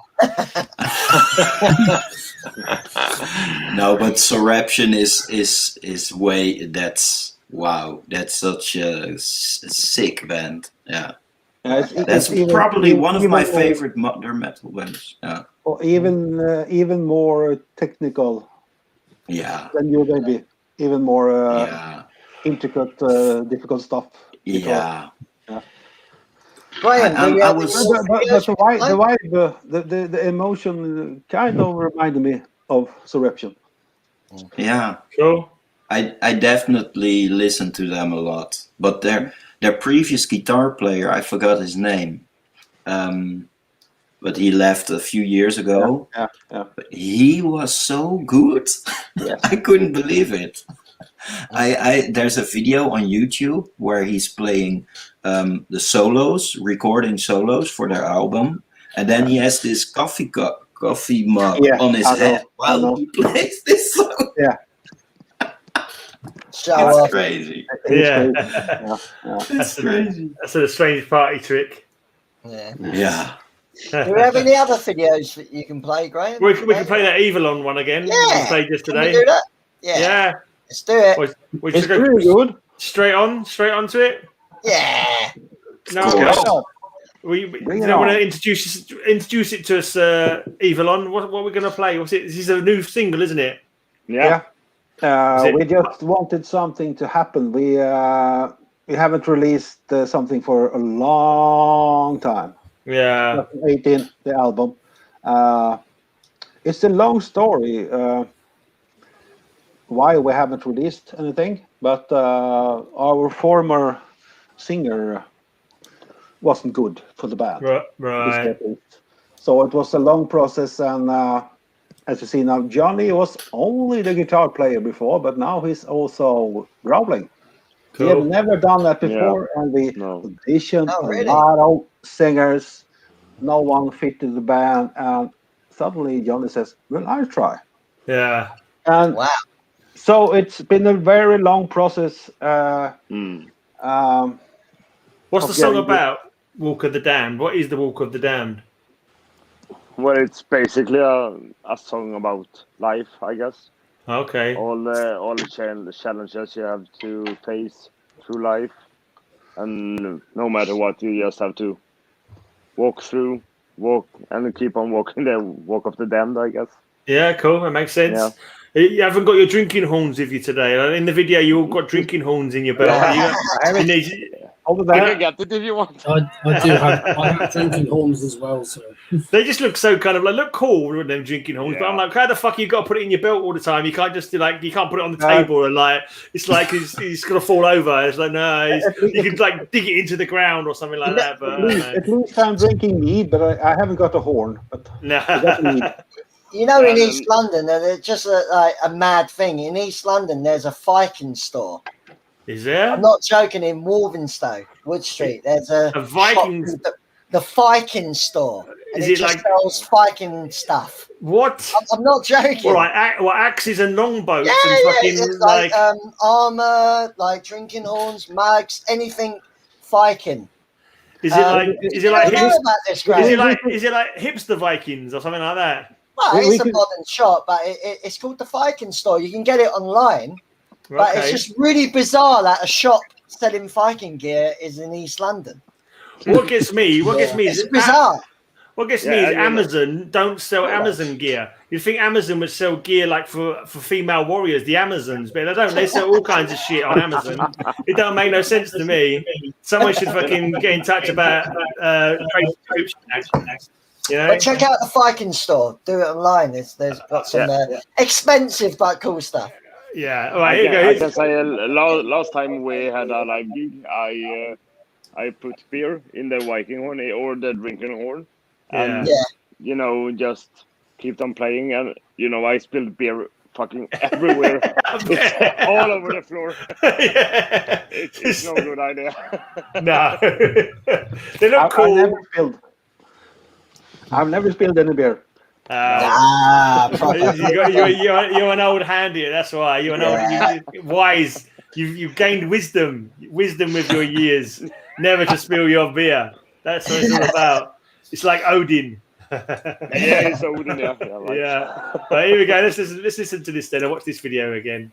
No, but Surreption is way. That's wow. That's such a sick band. Yeah. That's probably one of my favorite modern metal bands. Yeah. Or even more technical. Yeah. Than you maybe even more intricate, difficult stuff. Yeah. Brian, the emotion kind of reminded me of Surreption. Yeah. Cool. I definitely listen to them a lot, but their previous guitar player, I forgot his name. but he left a few years ago. Yeah. But he was so good. Yes. I couldn't believe it. There's a video on YouTube where he's playing the solos, recording solos for their album, and then he has this coffee mug on his head while he plays this song. Yeah. It's crazy. Yeah. It's crazy. That's a strange party trick. Yeah. Do we have any other videos that you can play, Graham? We can play that Evilon one again. Yeah. We played yesterday. Can we do that? Yeah. Let's do it. It's really good. Straight on to it. Yeah. No. We don't want to introduce it to us, Evilon. What are we going to play? What's it? This is a new single, isn't it? Yeah. We just wanted something to happen. We haven't released something for a long time. Yeah. 18, the album. It's a long story why we haven't released anything, but our former singer wasn't good for the band. Right. So it was a long process, and as you see now, Johnny was only the guitar player before, but now he's also growling. Cool. He had never done that before, and we auditioned a lot of singers. No one fitted the band, and suddenly Johnny says, "Well, I'll try." Yeah. And so it's been a very long process. What's the song about? Walk of the Damned. What is the Walk of the Damned? Well, it's basically a song about life, I guess. Okay. All the challenges you have to face through life, and no matter what, you just have to walk and keep on walking the walk of the damned, I guess. Yeah, cool. That makes sense. Yeah. You haven't got your drinking horns with you today. In the video, you all got drinking horns in your belt. You need over there. You get it if you want. I do have drinking horns as well. So they just look so kind of like look cool with them drinking horns. But I'm like, how the fuck you got to put it in your belt all the time? You can't just you can't put it on the table and like it's like he's gonna fall over. It's like no, you can like dig it into the ground or something like that. But at least I'm drinking mead, but I haven't got a horn. But no. You know, in East London, there's just a mad thing. In East London, there's a Viking store. Is there? I'm not joking. In Walthamstow, Wood Street, there's a Viking. The Viking store. And Is it it just like sells Viking stuff? What? I'm not joking. Well, axes and longboats and fucking it's like armor, like drinking horns, mugs, anything Viking. Is it like hipster Vikings or something like that? Well, it's a modern shop, but it's called the Viking store. You can get it online, but it's just really bizarre that a shop selling Viking gear is in East London. What gets me is bizarre. What gets me is Amazon don't sell Amazon gear. You'd think Amazon would sell gear like for female warriors, the Amazons, but they don't. They sell all kinds of shit on Amazon. It don't make no sense to me. Someone should fucking get in touch about you know? But check out the Viking store. Do it online. There's got some expensive but cool stuff. Yeah. All right. Here you go. I can say last time we had a live gig, I put beer in the Viking horn or the drinking horn, and you know just keep on playing, and you know I spilled beer fucking everywhere. It's all over the floor. It's no good idea. No. They look cool. I've never spilled any beer. You're an old hand here. That's why you're an old wise. You've gained wisdom with your years. Never to spill your beer. That's what it's all about. It's like Odin. It's Odin. Yeah. But here we go. Let's listen to this then. I'll watch this video again.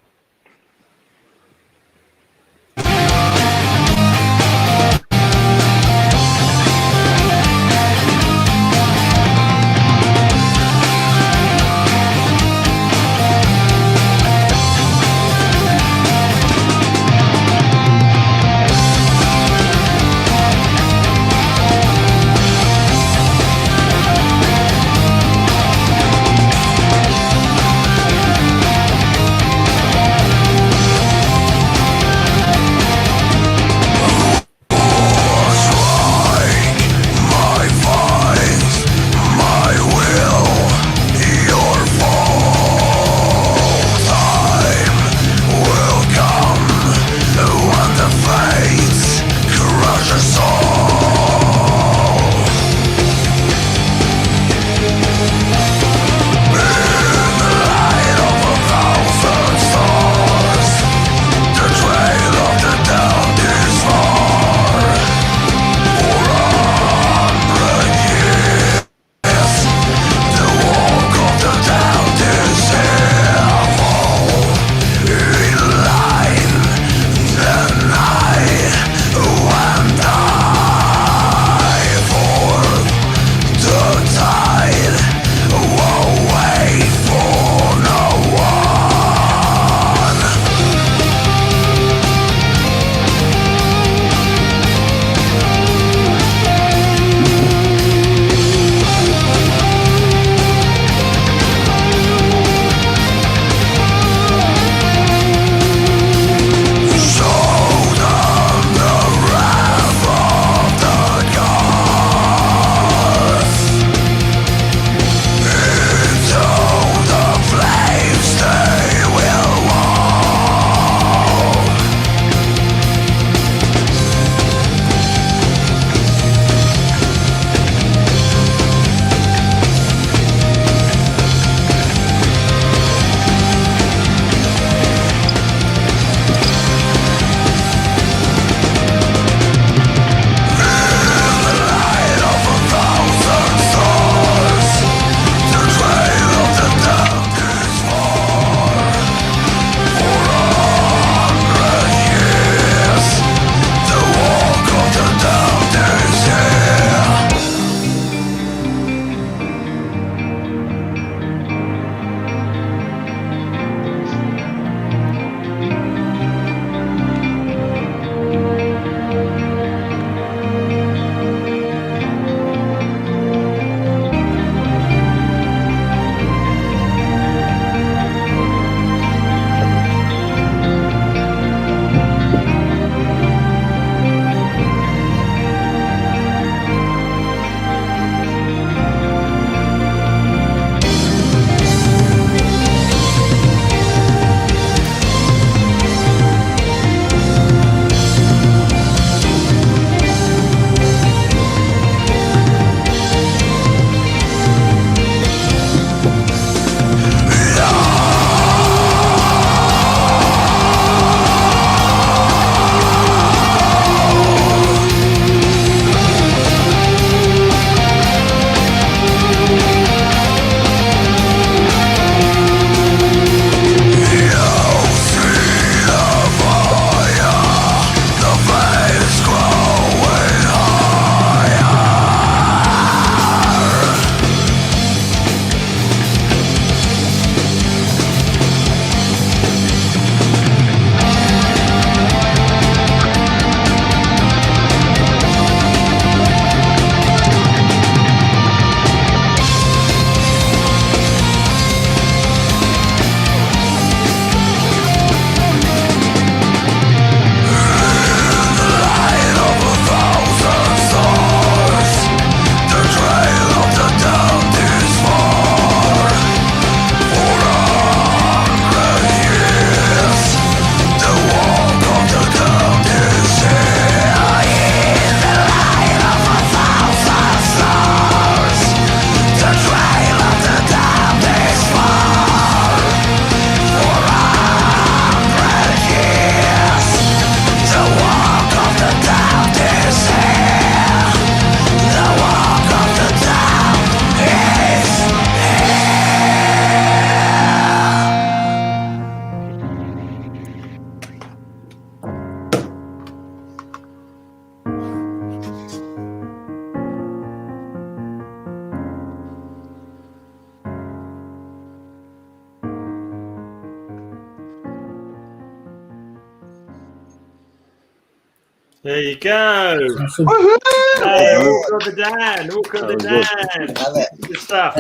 There you go. Awesome. Hey, walk on the Dan. Walk on the Dan. Good stuff.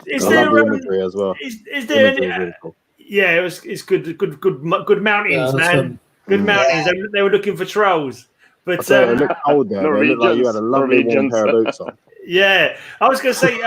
Is there the imagery as well. Is there any? Really cool. Yeah, it's good mountains, man. Good mountains. They were looking for trolls, but they look cold there. They look like you had a lovely warm pair of boots on. Yeah, I was going to say,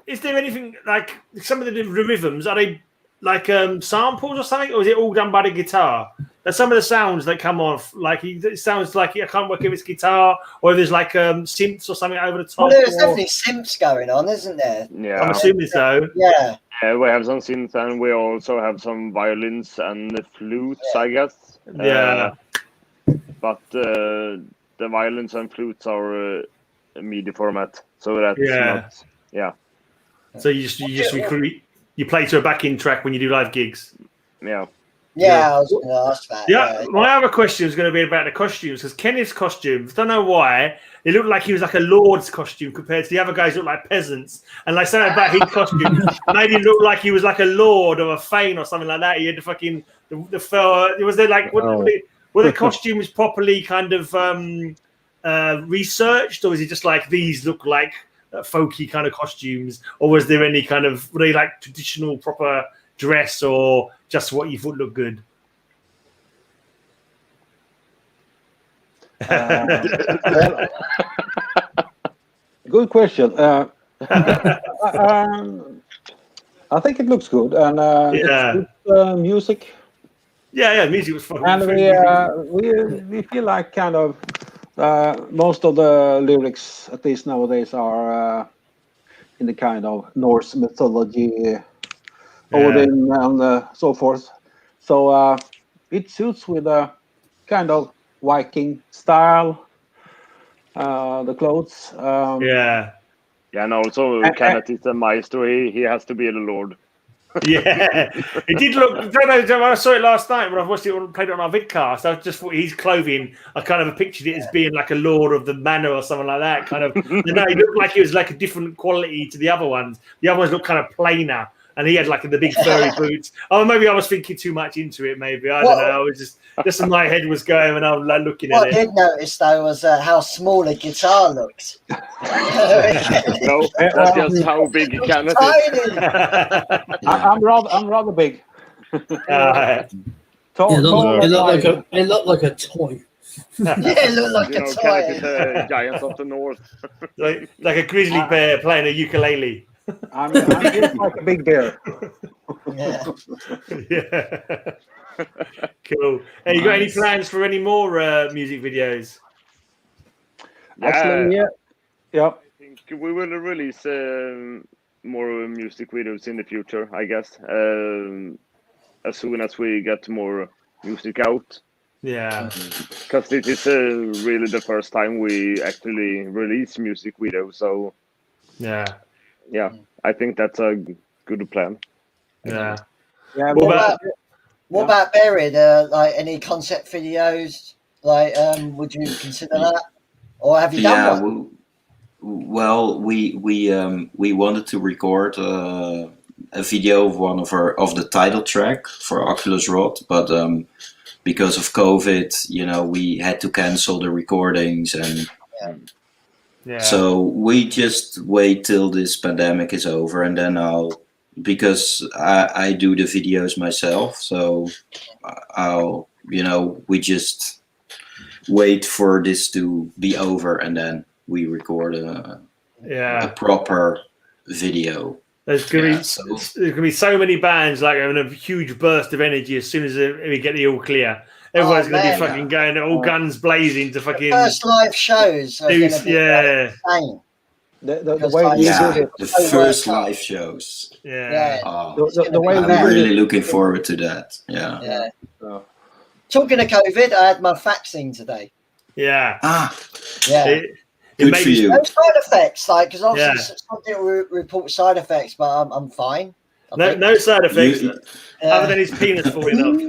is there anything like some of the rhythms? Are they like samples or something, or is it all done by the guitar? There's some of the sounds that come off, like it sounds like I can't work if it's guitar or if there's like synths or something over the top. Well, there's definitely synths going on, isn't there? Yeah, I'm assuming so. Yeah. We have some synths and we also have some violins and flutes, I guess. Yeah. But the violins and flutes are MIDI format, so that's not. Yeah. So you just recruit. You play to a backing track when you do live gigs. Yeah. Yeah, I was going to ask that. Yeah, my other question is going to be about the costumes, because Kenneth's costumes, don't know why, it looked like he was like a lord's costume compared to the other guys look like peasants. And like something about his costume made him look like he was like a lord or a thane or something like that. He had the fucking the fur. Was there like were the costumes properly kind of researched, or was it just like these look like folky kind of costumes, or was there any kind of, were they like traditional proper dress or just what you thought looked good? Good question. I think it looks good, and it's good music. Yeah, music was fun. And we feel like kind of most of the lyrics, at least nowadays, are in the kind of Norse mythology, Odin and so forth. So it suits with a kind of Viking style, the clothes. Yeah, and also Kenneth is a maestro. He has to be the lord. Yeah, it did look. I saw it last night when I watched it, played it on our vidcast. I just thought his clothing, I kind of pictured it as being like a lord of the manor or something like that. Kind of, he looked like it was like a different quality to the other ones. The other ones looked kind of plainer, and he had like the big furry boots. Oh, maybe I was thinking too much into it. Maybe I don't know. It was just my head was going when I was like looking at it. What I did notice though was how small a guitar looks. No, that's just how big Kenneth is. I'm rather big. It looked like a toy. Yeah, it looked like a toy. Kenneth is the Giants of the North. like a grizzly bear playing a ukulele. I'm just like a big bear. Yeah. Cool. Hey, you got any plans for any more music videos? Actually, yeah. I think we will release more music videos in the future, I guess, as soon as we get more music out. Yeah. Because it is really the first time we actually release music videos, so yeah, I think that's a good plan. Yeah. What about Buried? Like any concept videos? Like, would you consider that, or have you done one? Well, we wanted to record a video of one of the title track for Oculus Rod, but because of COVID, we had to cancel the recordings, and so we just wait till this pandemic is over, and then because I do the videos myself, so we just wait for this to be over, and then we record a proper video. There's gonna be so many bands like having a huge burst of energy as soon as we get the all clear. Everyone's gonna be fucking going all guns blazing to fucking first live shows. Are gonna be insane. The way we did it, the first live shows. The way I'm really looking forward to that. Yeah. Talking of COVID, I had my vaccine today. Yeah. Good for you. No side effects, because obviously some people report side effects, but I'm fine. No side effects other than his penis falling off.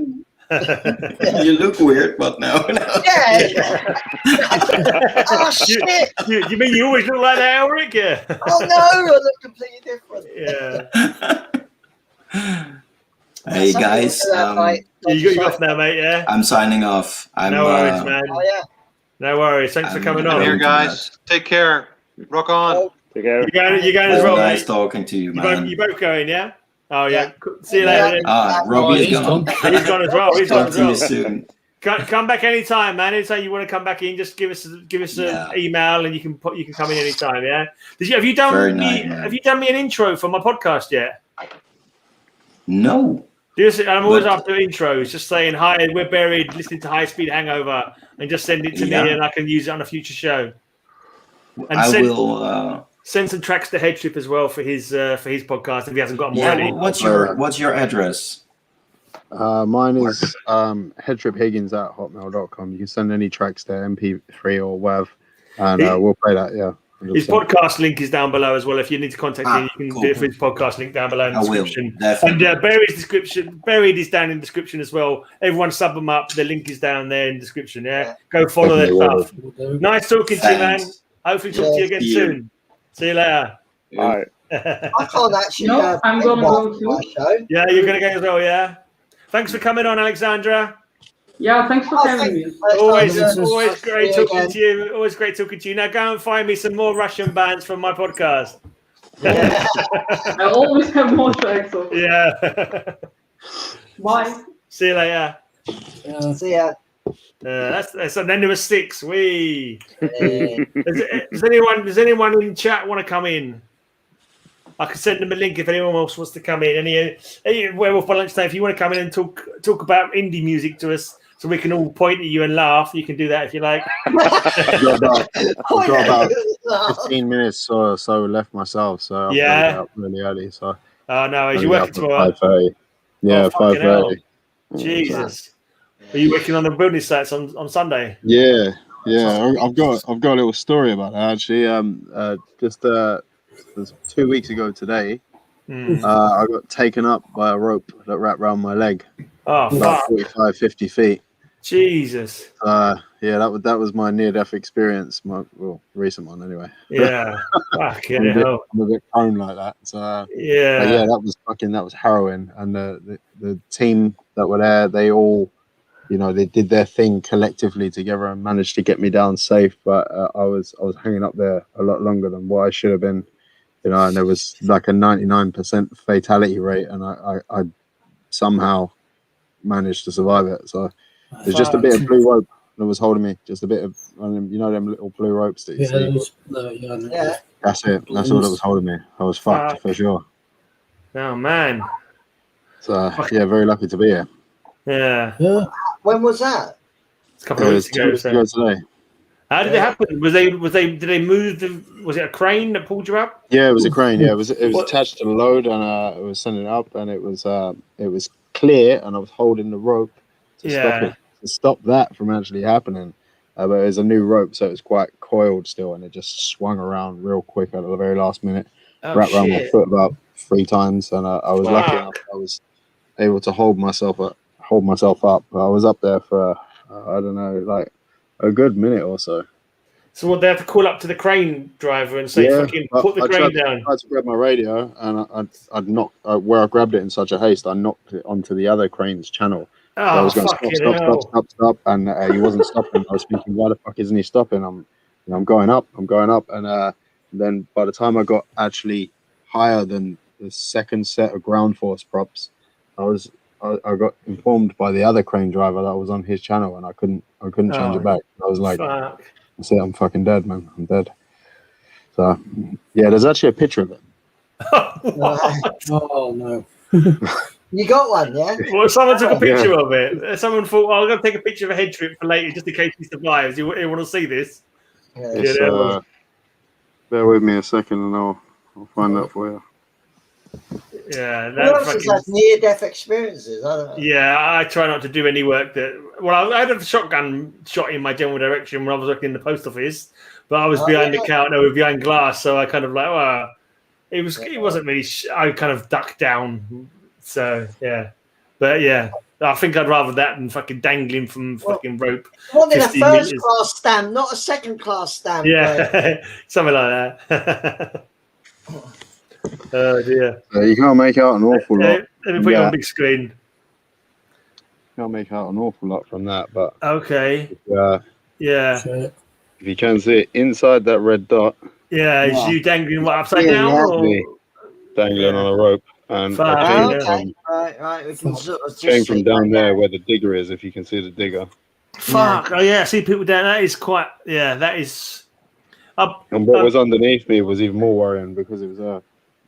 You look weird, but no. Yeah. Oh shit! You mean you always look like that, Elric? Yeah. Oh no, I look completely different. Yeah. Hey guys, you off now, mate? Yeah. I'm signing off. No worries, man. Oh yeah. No worries. Thanks for coming on. Here, guys. Take care. Rock on. Take care. You going as well, nice mate? talking to you, man. You both going, yeah? Oh yeah. See you later. Robbie is gone. He's gone as well. Talk to you soon. Come back anytime, man. Anytime you want to come back in, just give us an email, and you can come in anytime. Yeah. Have you done me an intro for my podcast yet? No. I'm always after intros, just saying hi. We're buried, listening to High Speed Hangover, and just send it to me, and I can use it on a future show. And I will send some tracks to Headtrip as well for his podcast if he hasn't got them already. What's your address? Mine is headtriphiggins@hotmail.com. You can send any tracks to MP3 or WAV, and we'll play that. Yeah. 100%. His podcast link is down below as well. If you need to contact him, you can do it for his podcast link down below in the description. And Buried is down in the description as well. Everyone sub them up. The link is down there in the description. Yeah. Go follow their stuff. Nice talking to you, man. Hopefully talk to you again soon. See you later. All right. I can't actually. No, I'm going to go too. Yeah, you're going to go as well, yeah? Thanks for coming on, Alexandra. Yeah, thanks for having me. Always great talking to you. Always great talking to you. Now go and find me some more Russian bands from my podcast. Yeah. I always have more tracks. So. Yeah. Bye. See you later. See ya. That's an end of 6. Does anyone in chat want to come in? I can send them a link if anyone else wants to come in. Any Werewolf by Lunchtime, if you want to come in and talk about indie music to us, so we can all point at you and laugh, you can do that if you like. I've got about 15 minutes or so left myself, so I'll get up really early. So. Oh no, are you working tomorrow? 5:30. Yeah, 5:30. Jesus. Are you working on the building sites on Sunday? Yeah. I've got a little story about that actually. Just 2 weeks ago today, I got taken up by a rope that wrapped around my leg. Oh, about 45, 50 feet. Jesus. That was my near-death experience. Recent one anyway. Yeah. I'm a bit prone like that. So that was harrowing. And the team that were there, they all, they did their thing collectively together and managed to get me down safe. But I was hanging up there a lot longer than what I should have been. And there was like a 99% fatality rate, and I somehow managed to survive it. So there's just a bit of blue rope that was holding me, just a bit of, them little blue ropes that you see. That's it. That's all that was holding me. I was fucked for sure. Oh man. So very lucky to be here. Yeah. When was that? It's a couple of weeks ago today. How did it happen? Did they move was it a crane that pulled you up? Yeah, it was a crane. Yeah, it was attached to the load, and it was sending it up, and it was clear, and I was holding the rope to stop that from actually happening. But it was a new rope, so it was quite coiled still, and it just swung around real quick at the very last minute, wrapped around my foot about 3 times, and I was lucky enough. I was able to hold myself up. I was up there for I don't know, like a good minute or so. So what, they have to call up to the crane driver and say, "Fucking put the crane down." I tried to grab my radio, and I'd knocked where I grabbed it in such a haste, I knocked it onto the other crane's channel. Oh, I was going stop, and he wasn't stopping. I was thinking, why the fuck isn't he stopping? I'm going up, and then by the time I got actually higher than the second set of ground force props, I got informed by the other crane driver that I was on his channel, and I couldn't change it back. I was like, that's it, I'm fucking dead, man. I'm dead. So there's actually a picture of it. Oh no. You got one, yeah? Well, someone took a picture of it. Someone thought, I'm going to take a picture of a Headtrip for later, just in case he survives. You want to see this? Bear with me a second, and I'll find that for you. Yeah, Who else has had near-death experiences? I don't know. Yeah, I try not to do any work that. Well, I had a shotgun shot in my general direction when I was working in the post office, but I was behind the counter, behind glass, so I kind of like, it wasn't really. I kind of ducked down, so but I think I'd rather that than fucking dangling from fucking rope. Wanted a first-class stamp, not a second-class stamp. Yeah, something like that. Oh dear. You can't make out an awful lot. Let me put you on big screen. Can't make out an awful lot from that, but okay. If you can see it inside that red dot. Yeah, is you dangling upside down? Or? Dangling on a rope. And right. We can came from down there where the digger is, if you can see the digger. Fuck. Oh yeah, I see people down. That is quite. Yeah, that is. And what was underneath me was even more worrying because it was a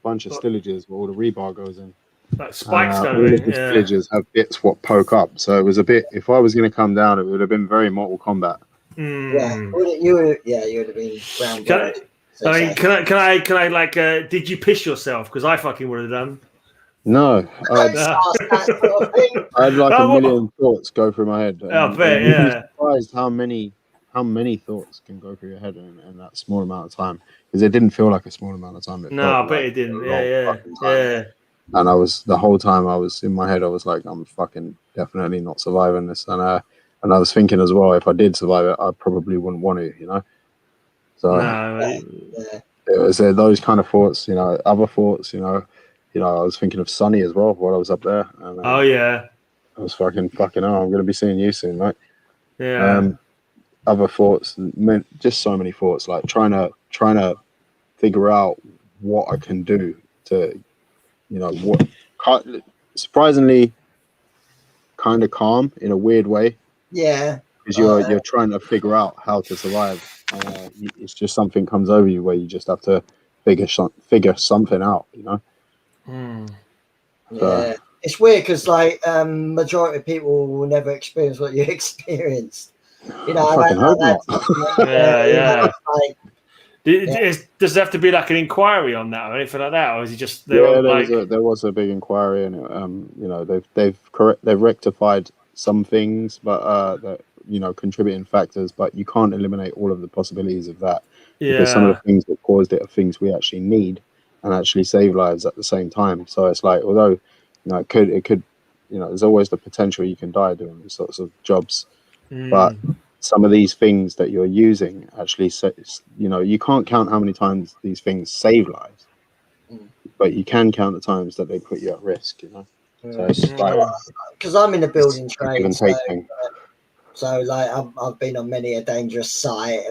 bunch of stillages where all the rebar goes in. Like spikes all of the stillages have bits what poke up, so it was a bit. If I was going to come down, it would have been very Mortal Kombat. Yeah, you would have been brown. Can I like? Did you piss yourself? Because I fucking would have done. No, I had like a million thoughts go through my head. I bet, yeah. I'm surprised how many thoughts can go through your head in that small amount of time, because it didn't feel like a small amount of time. No, I bet it didn't. Yeah. And the whole time I was in my head, I was like, I'm fucking definitely not surviving this. And I was thinking as well, if I did survive it, I probably wouldn't want to, you know. So it was those kind of thoughts, you know, other thoughts, you know, I was thinking of Sonny as well while I was up there. And, I was fucking I'm going to be seeing you soon, mate. Yeah. Other thoughts, just so many thoughts, like trying to figure out what I can do to, you know, what surprisingly kind of calm in a weird way. Yeah. Because you're trying to figure out how to survive. It's just something comes over you where you just have to figure something out, you know. Yeah, it's weird because like majority of people will never experience what you experienced. You know, I hope not. Does there have to be like an inquiry on that or anything like that, or is it just there was a big inquiry, and you know they've rectified some things, but that, you know, contributing factors, but you can't eliminate all of the possibilities of that, because some of the things that caused it are things we actually need and actually save lives at the same time. So it's like, although, you know, it could, you know, there's always the potential you can die doing these sorts of jobs, but some of these things that you're using actually, you know, you can't count how many times these things save lives, but you can count the times that they put you at risk, you know. So it's like, because I'm in the building trade, so like I've been on many a dangerous site,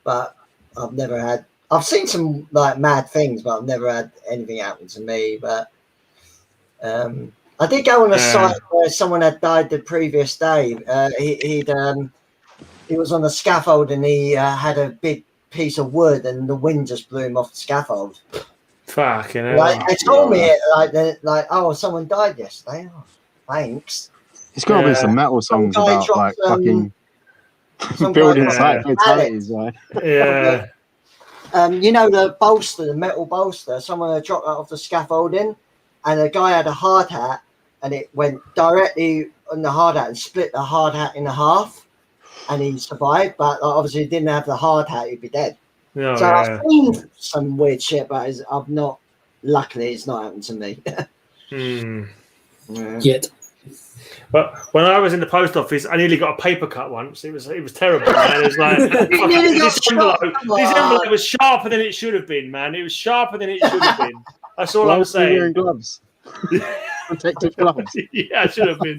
but I've seen some like mad things, but I've never had anything happen to me. But I did go on a site where someone had died the previous day. He was on the scaffold and he had a big piece of wood, and the wind just blew him off the scaffold. Fucking hell. Like, they told me it oh, someone died yesterday. Oh, thanks. It's got to be some metal songs about like fucking building site fatalities, right? Yeah. You know, the metal bolster, someone had dropped that off the scaffolding, and the guy had a hard hat, and it went directly on the hard hat and split the hard hat in half, and he survived, but obviously he didn't have the hard hat, he'd be dead. So I've seen some weird shit, but luckily it's not happened to me. Yet. But when I was in the post office, I nearly got a paper cut once. It was terrible, man. It was like this envelope was sharper than it should have been, man. It was sharper than it should have been. That's all I'm saying. Wearing gloves. Protective gloves. Yeah, I should have been.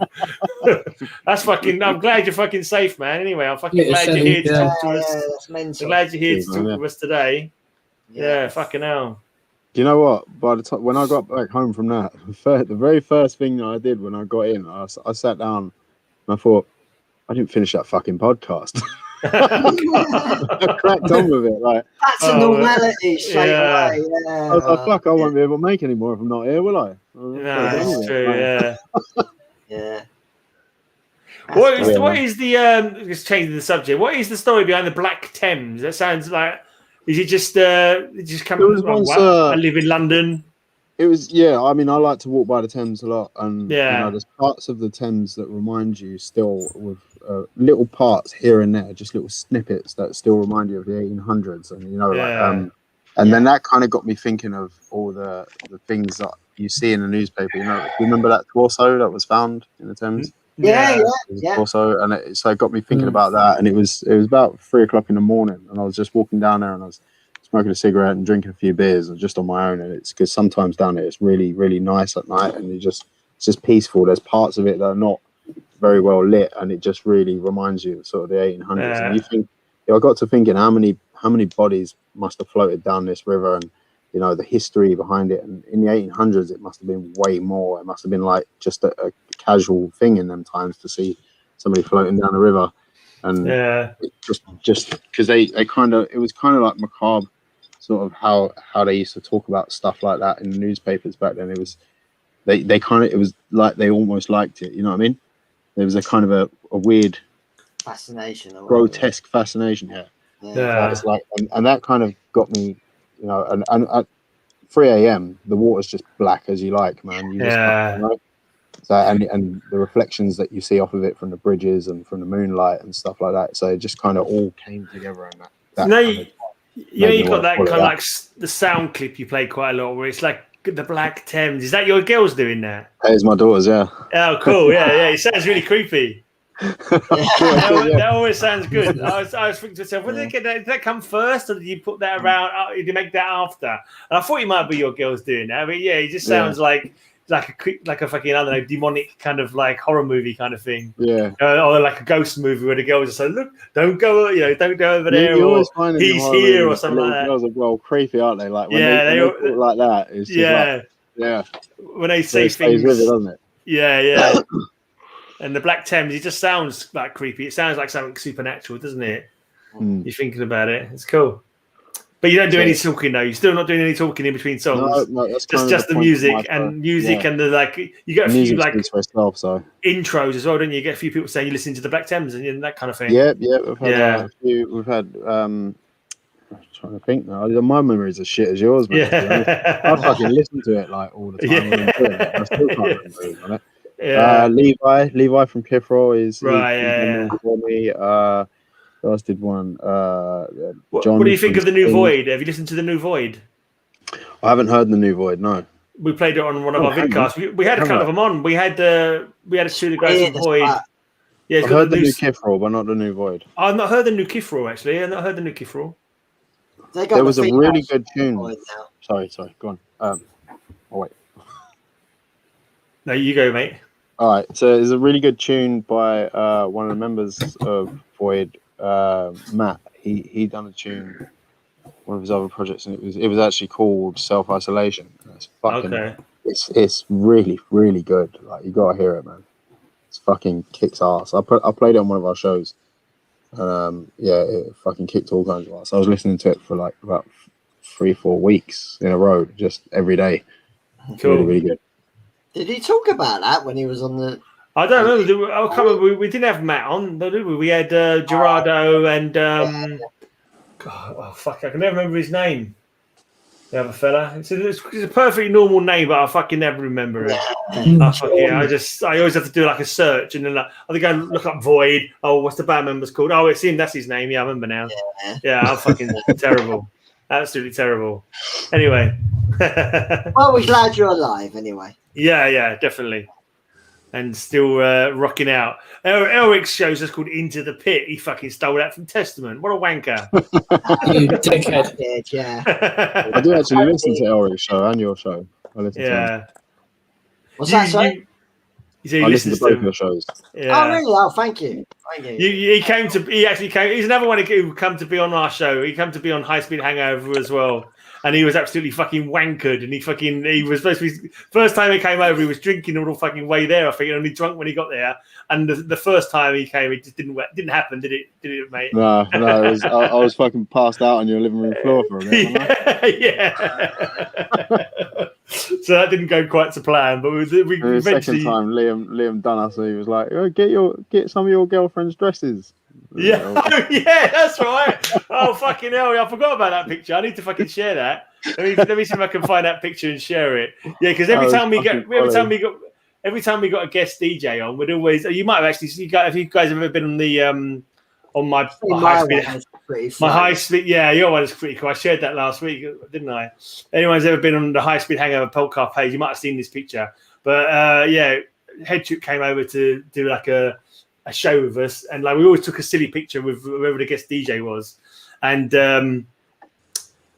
That's fucking. I'm glad you're fucking safe, man. Anyway, I'm fucking glad you're here to talk to us. I'm glad you're here to talk to us today. Yeah, fucking hell. Do you know what? By the time when I got back home from that, the very first thing that I did when I got in, I sat down and I thought, I didn't finish that fucking podcast. I cracked on with it. Like, that's a normality straight away. Yeah. I was like, fuck, I won't be able to make any more if I'm not here, will I? No, that's true. Yeah. Yeah. What is the just changing the subject? What is the story behind the Black Thames? That sounds like. Is it just come? I live in London. It was, yeah. I mean, I like to walk by the Thames a lot, and you know, there's parts of the Thames that remind you still with little parts here and there, just little snippets that still remind you of the 1800s, and you know, and then that kind of got me thinking of all the things that you see in the newspaper. You know, you remember that torso that was found in the Thames? Yeah. Also, and so it got me thinking about that. And it was about 3 o'clock in the morning, and I was just walking down there, and I was smoking a cigarette and drinking a few beers and just on my own. And it's because sometimes down there it's really, really nice at night, and it's just peaceful. There's parts of it that are not very well lit, and it just really reminds you of sort of the 1800s. Yeah. And you think, I got to thinking how many bodies must have floated down this river, and the history behind it. And in the 1800s, it must have been way more. It must have been like just a casual thing in them times to see somebody floating down the river. And just because it was kind of like macabre, sort of how they used to talk about stuff like that in the newspapers back then. It was it was like they almost liked it. You know what I mean? There was a kind of a weird fascination, grotesque fascination here. Yeah. It's like, and that kind of got me, and at 3 a.m. the water's just black as you like, man. You just so and the reflections that you see off of it from the bridges and from the moonlight and stuff like that. So it just kind of all came together, and that you've got that kind of like the sound clip you play quite a lot, where it's like the Black Thames. Is that your girls doing that? It's my daughters, yeah. Oh, cool. Yeah. It sounds really creepy. That always sounds good. I was thinking to myself, did that come first, or did you put that around? Did you make that after? And I thought it might be your girls doing that. But yeah, it just sounds like a fucking, I don't know, demonic kind of like horror movie kind of thing. Yeah. Or like a ghost movie where the girls just say, "Look, don't go over there," or "He's here," or something like that. Girls are well creepy, aren't they? Like when they talk like that, it's just when they say things, with it, doesn't it? Yeah. And the Black Thames, it just sounds like creepy. It sounds like something supernatural, doesn't it? You're thinking about it. It's cool. But you don't do any talking, though. You're still not doing any talking in between songs. No, that's just the music and the like. You get a few like intros as well, don't you? You get a few people saying you listen to the Black Thames and that kind of thing. Yeah. We've had. I'm trying to think now. My memory's as shit as yours, man. Yeah. I fucking listen to it like all the time. Yeah. I still can't remember it on it. Yeah. Levi from Kifrol is right. For me. I did one. What do you think of the New Void? Have you listened to the New Void? I haven't heard the New Void. No. We played it on one of our vidcasts. We had a couple of them on. We had a two of the guys from Void. Yeah, I've heard the new Kifrol, but not the New Void. I've not heard the new Kifrol actually. I've not heard the new Kifrol. There was a really good tune. Sorry. Go on. Wait. No, you go, mate. All right. So there's a really good tune by one of the members of Void. Matt, he done a tune, one of his other projects, and it was actually called Self Isolation. It's fucking, it's really, really good. Like, you gotta hear it, man. It's fucking kicks ass. I played it on one of our shows, and it fucking kicked all kinds of ass. I was listening to it for like about 3-4 weeks in a row, just every day. Cool. Really, really good. Did he talk about that when he was on the? I don't know. I can't remember. We didn't have Matt on, did we? We had Gerardo and I can never remember his name. The other fella. It's a perfectly normal name, but I fucking never remember it. I always have to do like a search, and then I think I look up Void. Oh, what's the band member's called? Oh, it's him. That's his name. Yeah, I remember now. Yeah, I'm fucking terrible. Absolutely terrible. Anyway. Well, we're glad you're alive anyway. Yeah, definitely. And still rocking out. Elric's show's just called Into the Pit. He fucking stole that from Testament. What a wanker. You dickhead. Yeah. I do actually listen to Elric's show and your show. I listen to them. What's that, sorry? I listen to both of your shows. Yeah. Oh, really? Oh, thank you. He actually came. He's another one who come to be on our show. He came to be on High Speed Hangover as well. And he was absolutely fucking wankered, and he was supposed to be. First time he came over, he was drinking all the fucking way there. I think, and only drunk when he got there. And the first time he came, it just didn't happen, did it, mate? No. It was, I was fucking passed out on your living room floor for a bit. Yeah. So that didn't go quite to plan, but we the second time Liam done us, and he was like, oh, "Get some of your girlfriend's dresses." Yeah, that's right. Oh, fucking hell! I forgot about that picture. I need to fucking share that. Let me see if I can find that picture and share it. Yeah, because every time we got a guest DJ on, we'd always. You might have actually. If you guys have ever been on the on my high speed. Yeah, your one is pretty cool. I shared that last week, didn't I? Anyone's ever been on the High Speed Hangover podcast page, you might have seen this picture. But Headtrip came over to do like a show with us, and like we always took a silly picture with whoever the guest DJ was, and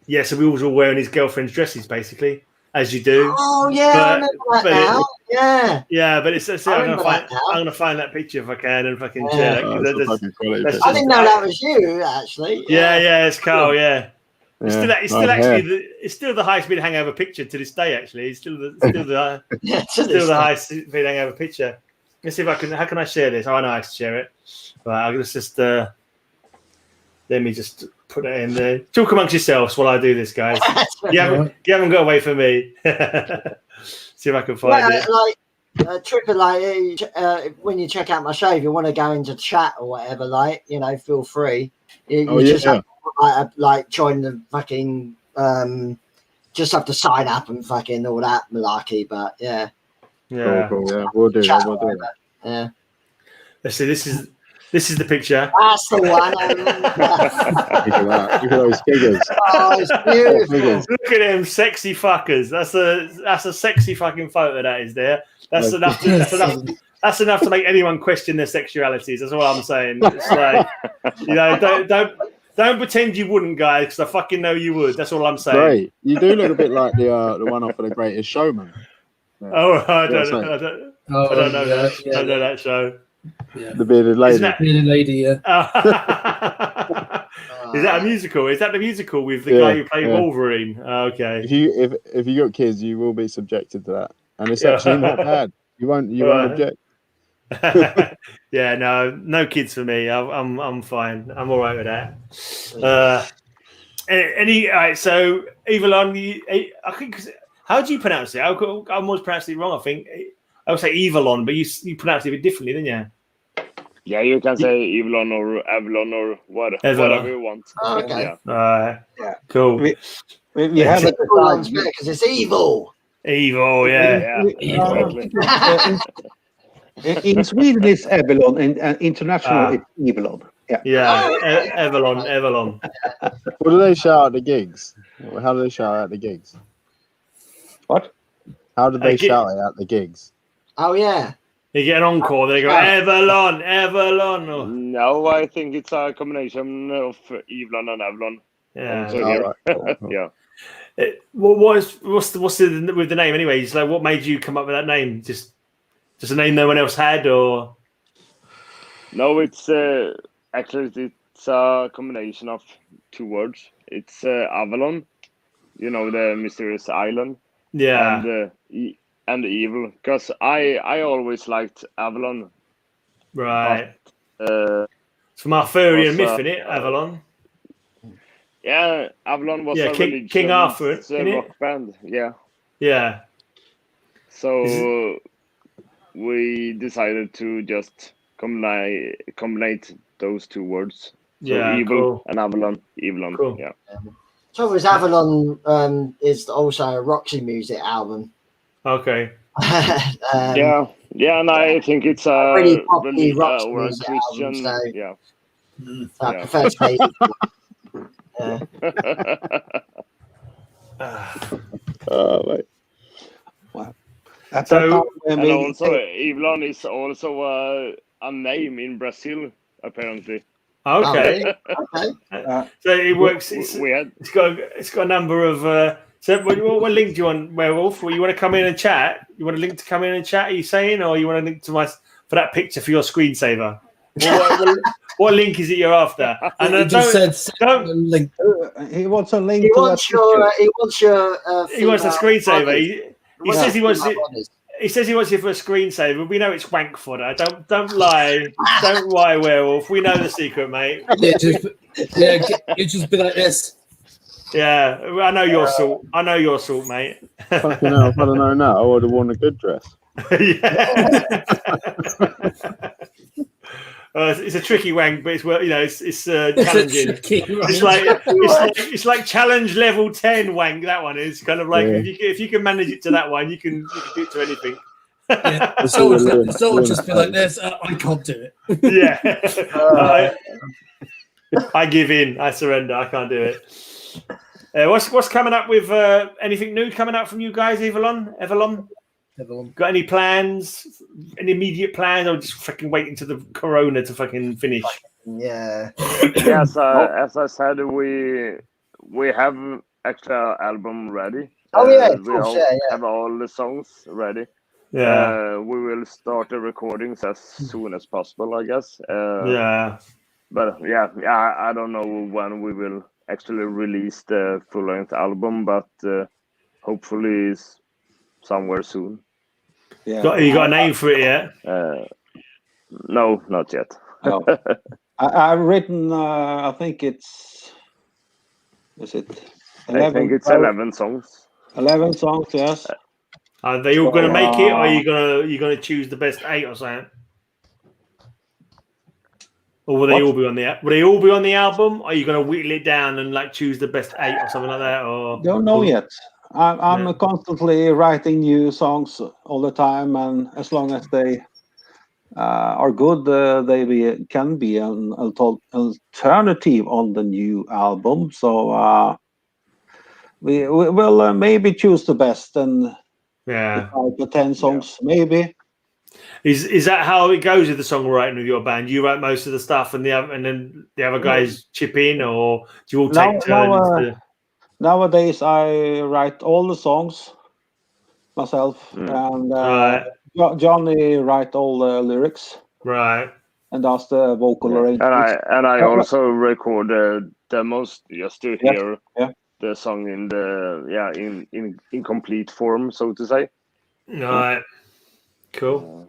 Yeah, so we was all wearing his girlfriend's dresses, basically, as you do. Oh yeah, I remember that now. Yeah, but it's I'm gonna find that picture if I can and fucking share that. I didn't know that was you, actually. Yeah, it's Carl. Yeah. It's still the highest bid hangover picture to this day. Actually, it's still the highest bid hangover picture. Let's see if I can. How can I share this? Oh, I know I can share it. Right, I'll just let me just put it in there. Talk amongst yourselves while I do this, guys. You haven't got away from me. See if I can find it. Tripper, when you check out my show, if you want to go into chat or whatever, feel free. You just have to, join the fucking. Just have to sign up and fucking all that malarkey, but yeah. Yeah, cool. Yeah, we'll do that. Yeah. Let's see. This is the picture. That's the one. Look at those figures. Oh, it's beautiful. Look at them sexy fuckers. That's a sexy fucking photo that is there. That's enough. That's enough to make anyone question their sexualities. That's what I'm saying. It's like, don't pretend you wouldn't, guys, because I fucking know you would. That's all I'm saying. Right. You do look a bit like the one off of The Greatest Showman. Yeah. Oh, I don't know that. I don't know that show. Yeah. The bearded lady. Bearded lady, yeah. Is that a musical? Is that the musical with the guy who played Wolverine? Okay. If you got kids, you will be subjected to that, and it's actually not bad. You won't object. Yeah, no kids for me. I'm fine. I'm all right with that. All right, so Evilon, I think. How do you pronounce it? I'm always pronouncing it wrong. I think I would say Evilon, but you pronounce it a bit differently, didn't you? Yeah, you can say Evilon or Avalon or whatever you want. Oh, okay. Yeah. Cool. We have it because it's evil. Evil, yeah. Exactly. In Sweden, it's Evilon, and international, it's Evilon. Yeah, Evilon. What do they shout at the gigs? How do they shout at the gigs? What? How did they shout it at the gigs? Oh, yeah. You get an encore, they go, Evilon. Or... No, I think it's a combination of Evilon and Avalon. Yeah. Cool. Yeah. What's the with the name anyway? It's like, what made you come up with that name? Just a name no one else had, or? No, it's actually it's a combination of two words. It's Avalon, the mysterious island. Yeah. And evil, because I always liked Avalon. Right. It's from Arthurian myth, isn't it? Avalon. Yeah, Avalon was a religion. King Arthur, it's a rock band. Yeah. Yeah. So we decided to just combine those two words. So evil and Avalon. Evilon. Cool. Yeah. So was Avalon is also a Roxy Music album. Okay. Yeah, and I think it's a pretty popular rock or a music Christian. Album, so I prefer to Wait. Wow. And also, Evilon is also a name in Brazil, apparently. Okay. So it works. It's got a number of. So what link do you want, Werewolf? Well, you want to come in and chat? You want a link to come in and chat? Are you saying, or you want a link to for that picture for your screensaver? What link is it you're after? And he just said link. He wants a link. He wants your he wants a screensaver. He says he wants it. He says he wants it for a screensaver. We know it's wank fodder. Don't lie. Don't lie, Werewolf. We know the secret, mate. You just be like this. Yeah, I know your salt. Mate. Fucking hell, if I don't know now, I would have worn a good dress. It's a tricky wank, but it's challenging. It's like challenge level 10 wank. That one is kind of like if you can manage it to that one, you can do it to anything. Yeah, someone just be like this. I can't do it. Yeah, I give in. I surrender. I can't do it. What's coming up with anything new coming out from you guys, Evilon? Got any plans? Any immediate plans, or just fucking waiting to the corona to fucking finish? Yeah. Yes, as I said, we have extra album ready. Oh yeah, we have all the songs ready. Yeah. We will start the recordings as soon as possible, I guess. But I don't know when we will actually release the full-length album, but hopefully somewhere soon. Yeah. You got a name for it yet? No, not yet. No. I've written. I think it's. Is it? 11, I think it's 11 songs. 11 songs, yes. Are they all going to make it, or are you gonna choose the best 8 or something? Or will they all be on the? Will they all be on the album? Or are you going to whittle it down and like choose the best 8 or something like that? Or don't know yet. I'm constantly writing new songs all the time, and as long as they are good, they can be an alternative on the new album. So we will maybe choose the best and the 10 songs maybe. Is that how it goes with the songwriting with your band? You write most of the stuff, and then the other guys chip in, or do you all take turns? Nowadays, I write all the songs myself, and Johnny write all the lyrics, right? And does the vocal arrangements. And I also record the demos just to hear the song in the in complete form, so to say. Right. Cool.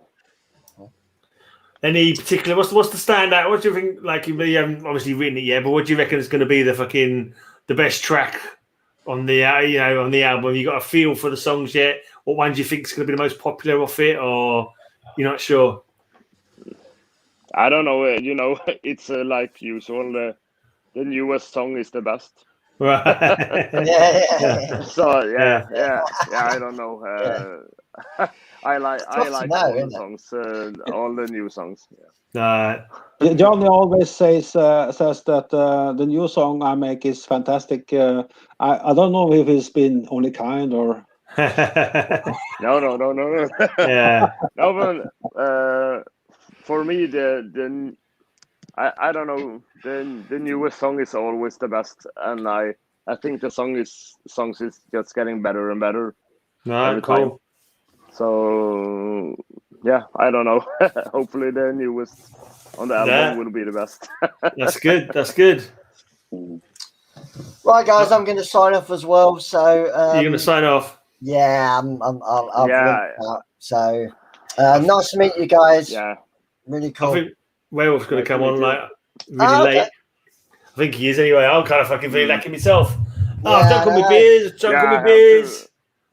Any particular? What's the standout? What do you think? Like you haven't obviously written it yet, but what do you reckon is going to be the best track on the on the album? You got a feel for the songs yet? What one do you think is going to be the most popular off it, or you're not sure? I don't know. It's like usual. The newest song is the best. Right. So I don't know. I like all the songs, all the new songs. Johnny always says that the new song I make is fantastic. I don't know if it's been only kind or. No. Yeah. No, but for me, I don't know. The newest song is always the best, and I think the songs is just getting better and better. Right, cool. Time. So I don't know. Hopefully the newest on the album will be the best. That's good. That's good. Right, guys, I'm going to sign off as well. So you're going to sign off? Yeah, I'll So nice to meet you guys. Yeah, really cool. I think Werewolf's going to come on like really late. I think he is anyway. I'm kind of fucking feeling like myself. Don't call me beers. Don't call me beers.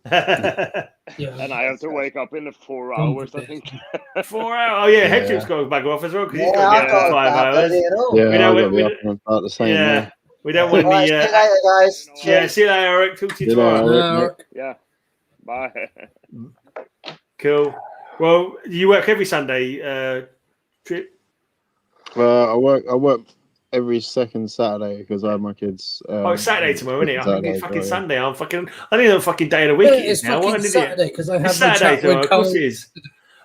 And I have to wake up in 4 hours, I think. 4 hours? Oh, yeah. Headtrip's got to back off as well because he's got to get up 5 hours. About the same. Yeah. We don't want any. See you later, guys. Yeah, see you later, Eric. Talk to you tomorrow. Yeah. Bye. Cool. Well, you work every Sunday, Trip? Well, I work every second Saturday because I have my kids. It's Saturday tomorrow, isn't it? I think it's fucking Sunday. I need a fucking day of the week. It's now. fucking Saturday because I have Saturday tomorrow. Of course it is.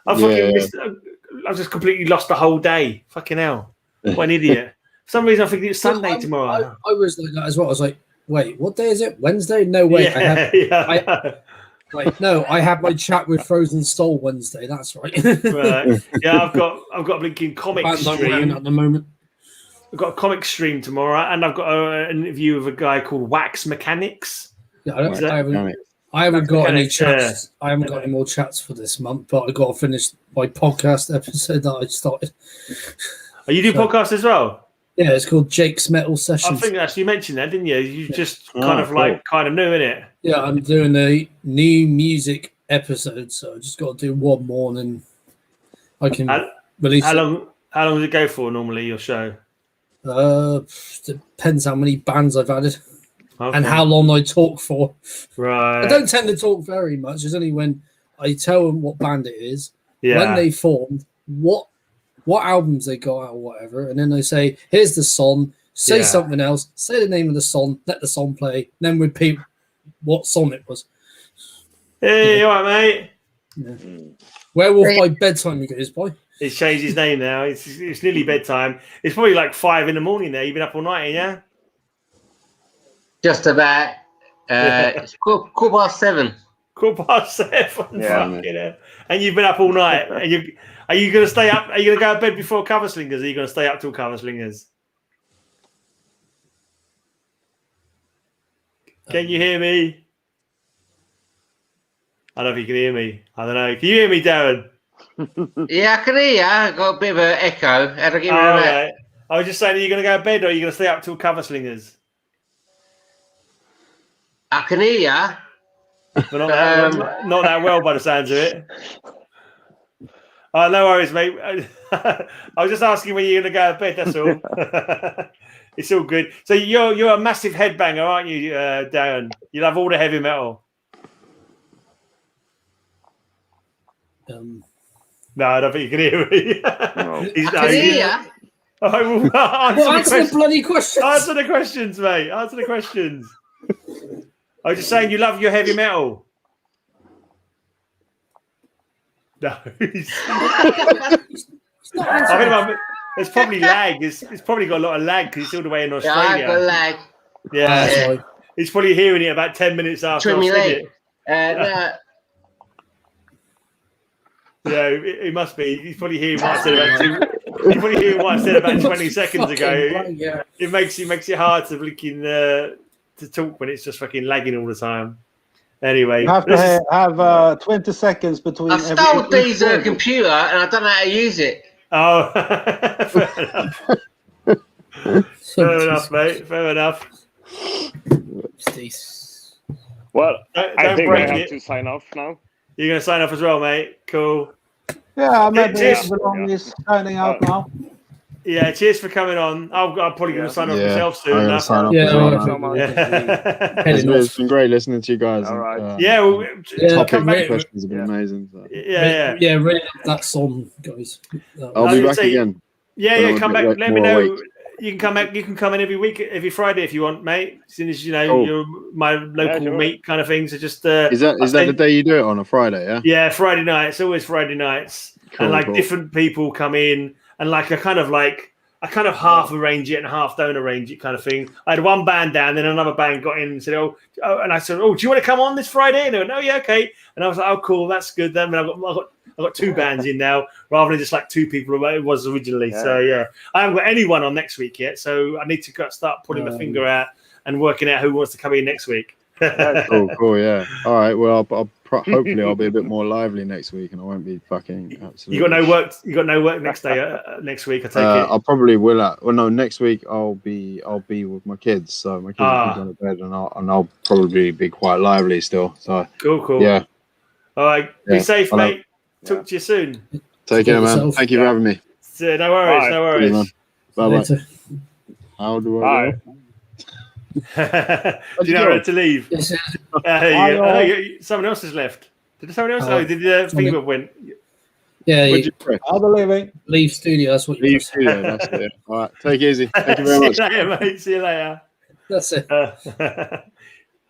I've just completely lost the whole day. Fucking hell. What an idiot. For some reason, I think it's Sunday tomorrow. I was like that as well. I was like, wait, what day is it? Wednesday? No, wait. I had my chat with Frozen Soul Wednesday. That's right. Right. Yeah, I've got a blinking comic stream at the moment. I've got a comic stream tomorrow, and I've got an interview with a guy called Wax Mechanics. Yeah, I haven't got any chats. I haven't got any more chats for this month, but I got to finish my podcast episode that I started. Oh, you do podcasts as well? Yeah, it's called Jake's Metal Sessions. I think that's you mentioned that, didn't you? You just kind of new, innit? Yeah, I'm doing a new music episode, so I just got to do one more, and then I can release. How long does it go for normally? Your show? Depends how many bands I've added and how long I talk for. Right. I don't tend to talk very much. It's only when I tell them what band it is, when they formed, what albums they got out or whatever, and then they say, here's the song, say something else, say the name of the song, let the song play, then repeat what song it was. Hey, you all right, mate? Yeah. Werewolf by bedtime, you guys, boy. He's changed his name now. It's nearly bedtime. It's probably like 5 a.m. there. You've been up all night, yeah? Just about. It's 7:15. 7:15. Yeah. And you've been up all night. Are you going to stay up? Are you going to go to bed before Cover Slingers? Or are you going to stay up till Cover Slingers? Can you hear me? I don't know if you can hear me. I don't know. Can you hear me, Darren? Yeah, I can hear you. I got a bit of an echo. How do I get rid of that? Right. I was just saying, are you going to go to bed or are you going to stay up till Cover Slingers? I can hear you. But not that well by the sounds of it. No worries, mate. I was just asking when you're going to go to bed, that's all. It's all good. So you're a massive headbanger, aren't you, Darren? You love all the heavy metal. No, I don't think you can hear me. No. I can hear you. Answer the bloody questions. Answer the questions, mate. Answer the questions. I was just saying you love your heavy metal. No. I think there's probably lag. It's probably got a lot of lag because it's all the way in Australia. Yeah, I've got lag. Yeah. He's probably hearing it about 10 minutes after I said it. No. Yeah, it must be. He's probably hearing what I said about 20 seconds ago. It makes it hard to to talk when it's just fucking lagging all the time. Anyway, you have to have 20 seconds between. I stole Dee's computer and I don't know how to use it. Oh, fair enough, mate. Fair enough. Well, I think I have to sign off now. You're going to sign off as well, mate. Cool. Yeah, maybe Evilon is signing out now. Yeah, cheers for coming on. I'm probably going to sign off myself soon. I'm going to sign off It's been great listening to you guys. All right. Topic questions have been amazing. So. Yeah. Really love that song, guys. I'll be back again. Yeah, come back. Let me know. You can come back. You can come in every week, every Friday if you want, mate. As soon as you're my local meet kind of thing. So just is that the day you do it on a Friday? Yeah. Yeah, Friday night. It's always Friday nights, and different people come in, and I kind of half arrange it and half don't arrange it kind of thing. I had one band down, then another band got in and said, and I said, do you want to come on this Friday? And they went, oh yeah, okay. And I was like, oh cool, that's good. Then I've got two bands in now, rather than just like two people it was originally. Yeah. So yeah, I haven't got anyone on next week yet, so I need to start putting my finger out and working out who wants to come in next week. Cool, yeah. All right, well, hopefully I'll be a bit more lively next week, and I won't be fucking absolutely. You got no work next day. Next week, I take it. I probably will. No, next week I'll be with my kids, so my kids will be going to bed, and I'll probably be quite lively still. So cool. Yeah. All right. Be safe, mate. Talk to you soon. Take care, man. Thank you for having me. No worries. No worries. Bye. How do I? Do you know when to leave? Someone else has left. Did someone else? Did Fever went? Yeah. I'll be leaving. Leave studio. That's what you leave studio. That's it. All right. Take it easy. Thank you very much. See you later, mate. See you later. That's it.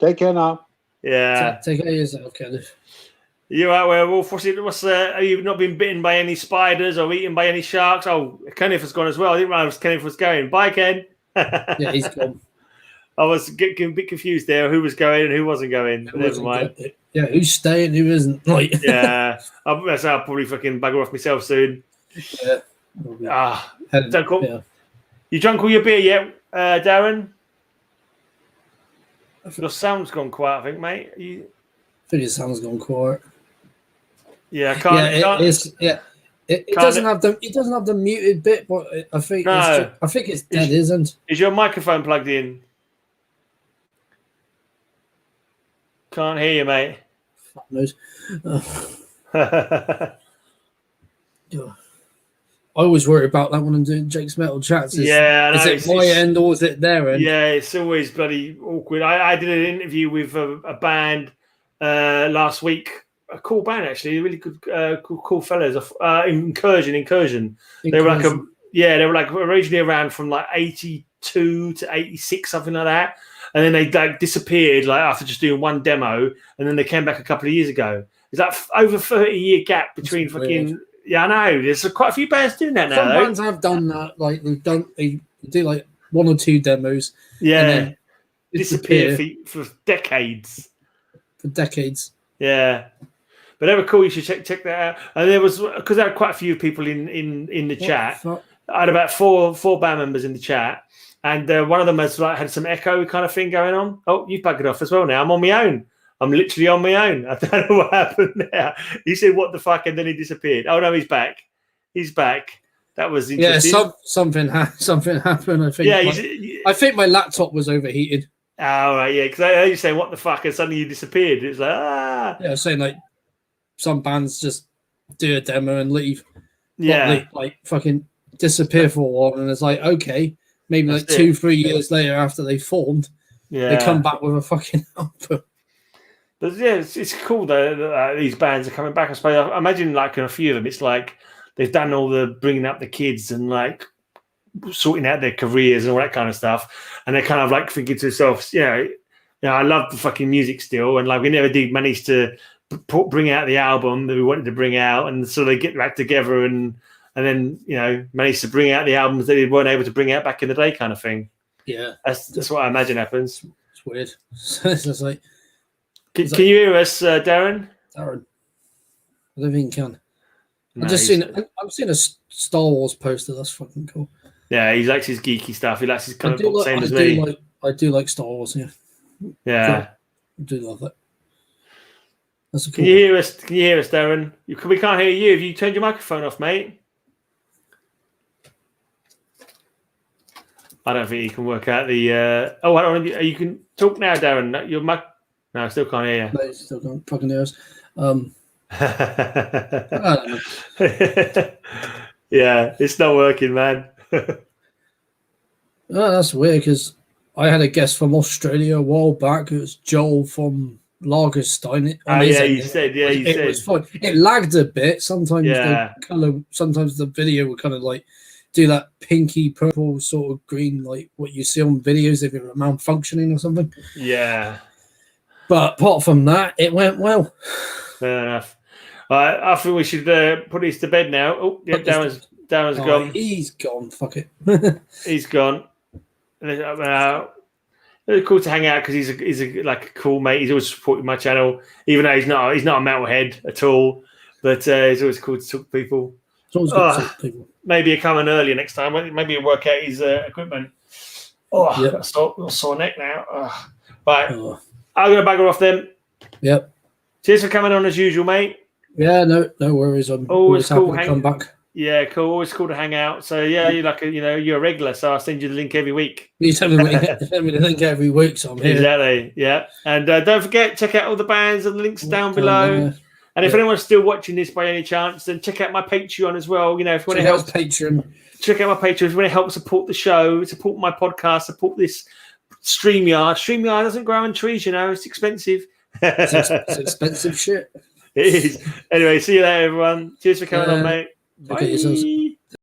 Take care now. Yeah. Take care of yourself, Kenneth. You out, werewolf? Have you not been bitten by any spiders or eaten by any sharks? Oh, Kenneth has gone as well. I didn't realize Kenneth was going. Bye, Ken. Yeah, he's gone. I was getting a bit confused there. Who was going and who wasn't going? Never mind. Yeah, who's staying, who isn't? Right. Yeah. I'll probably fucking bugger off myself soon. Yeah. You drunk all your beer yet, Darren? Your sound's gone quiet, I think, mate. I think your sound's gone quiet. Yeah, it doesn't have the muted bit, but I think it's dead, isn't? Is your microphone plugged in? Can't hear you, mate. Fuck knows. I always worry about that when I'm doing Jake's Metal Chats. Is it my end or is it their end? Yeah, it's always bloody awkward. I did an interview with a band last week. A cool band, actually, really good, cool fellas. Incursion. They were like originally around from like 82 to 86, something like that. And then they disappeared after just doing one demo, and then they came back a couple of years ago. Is that over 30-year gap between fucking? Weird. Yeah, I know. There's quite a few bands doing that now. Some bands have done that. Like they do like one or two demos. Yeah. disappear for decades. For decades. Yeah. But they were cool. You should check that out. And there was, because there had quite a few people in the chat. I had about four band members in the chat. And one of them had some echo kind of thing going on. Oh, you've buggered off as well now. I'm on my own. I'm literally on my own. I don't know what happened there. He said, what the fuck? And then he disappeared. Oh, no, he's back. He's back. That was interesting. Yeah, something happened. I think. I think my laptop was overheated. Oh, right, yeah. Because I heard you saying, what the fuck? And suddenly you disappeared. It was like, ah. Yeah, I was saying, like, some bands just do a demo and leave. Yeah. Like fucking disappear for a while. And it's like, okay, maybe like 2-3 years later after they formed, they come back with a fucking album. But yeah, it's cool though that these bands are coming back. I suppose I imagine like in a few of them, it's like they've done all the bringing up the kids and like sorting out their careers and all that kind of stuff, and they're kind of like thinking to themselves, I love the fucking music still, and like we never did manage to bring out the album that we wanted to bring out, and so they get back together and then manage to bring out the albums that they weren't able to bring out back in the day, kind of thing. Yeah, that's what I imagine happens. It's weird. It's just like. Can you hear us, Darren? Darren, I don't think you can. I've seen a Star Wars poster. That's fucking cool. Yeah, he likes his geeky stuff. He likes his kind of same as me. I do like Star Wars. Yeah. Yeah. I do love it. That's cool. Can you hear us? Can you hear us, Darren? We can't hear you. Have you turned your microphone off, mate? I don't think you can work out the. Oh, I don't know. You can talk now, Darren. Your mic. No, I still can't hear you. No, you still can't fucking hear us. I don't know. Yeah, it's not working, man. Oh, that's weird because I had a guest from Australia a while back. It was Joel from Lagerstein. You said. It was fine. It lagged a bit. Sometimes sometimes the video would kind of like do that pinky purple sort of green, like what you see on videos if you're malfunctioning or something. Yeah. But apart from that, it went well. Fair enough. I think we should put these to bed now. Oh, yeah, Darren's gone. He's gone. Fuck it. He's gone. It's cool to hang out because he's a cool mate. He's always supported my channel, even though he's not a metalhead at all. But it's always cool to talk to people. It's always good to talk to people. Maybe he'll come in earlier next time. Maybe he'll work out his equipment. Oh, yep. I've got a sore neck now. Right. I'm going to bugger off then. Yep. Cheers for coming on as usual, mate. Yeah, no worries. I'm always cool happy to come back. Yeah, cool. Always cool to hang out. So yeah, you're a regular. So I'll send you the link every week. You send me the link every week, so I'm here. Exactly. Yeah, and don't forget, check out all the bands and the links down below. And if anyone's still watching this by any chance, then check out my Patreon as well. If you want to help Patreon, check out my Patreon. If you want to help support the show, support my podcast, support this Streamyard. Streamyard doesn't grow on trees, it's expensive. It's expensive shit. It is. Anyway, see you later, everyone. Cheers for coming on, mate. Bye.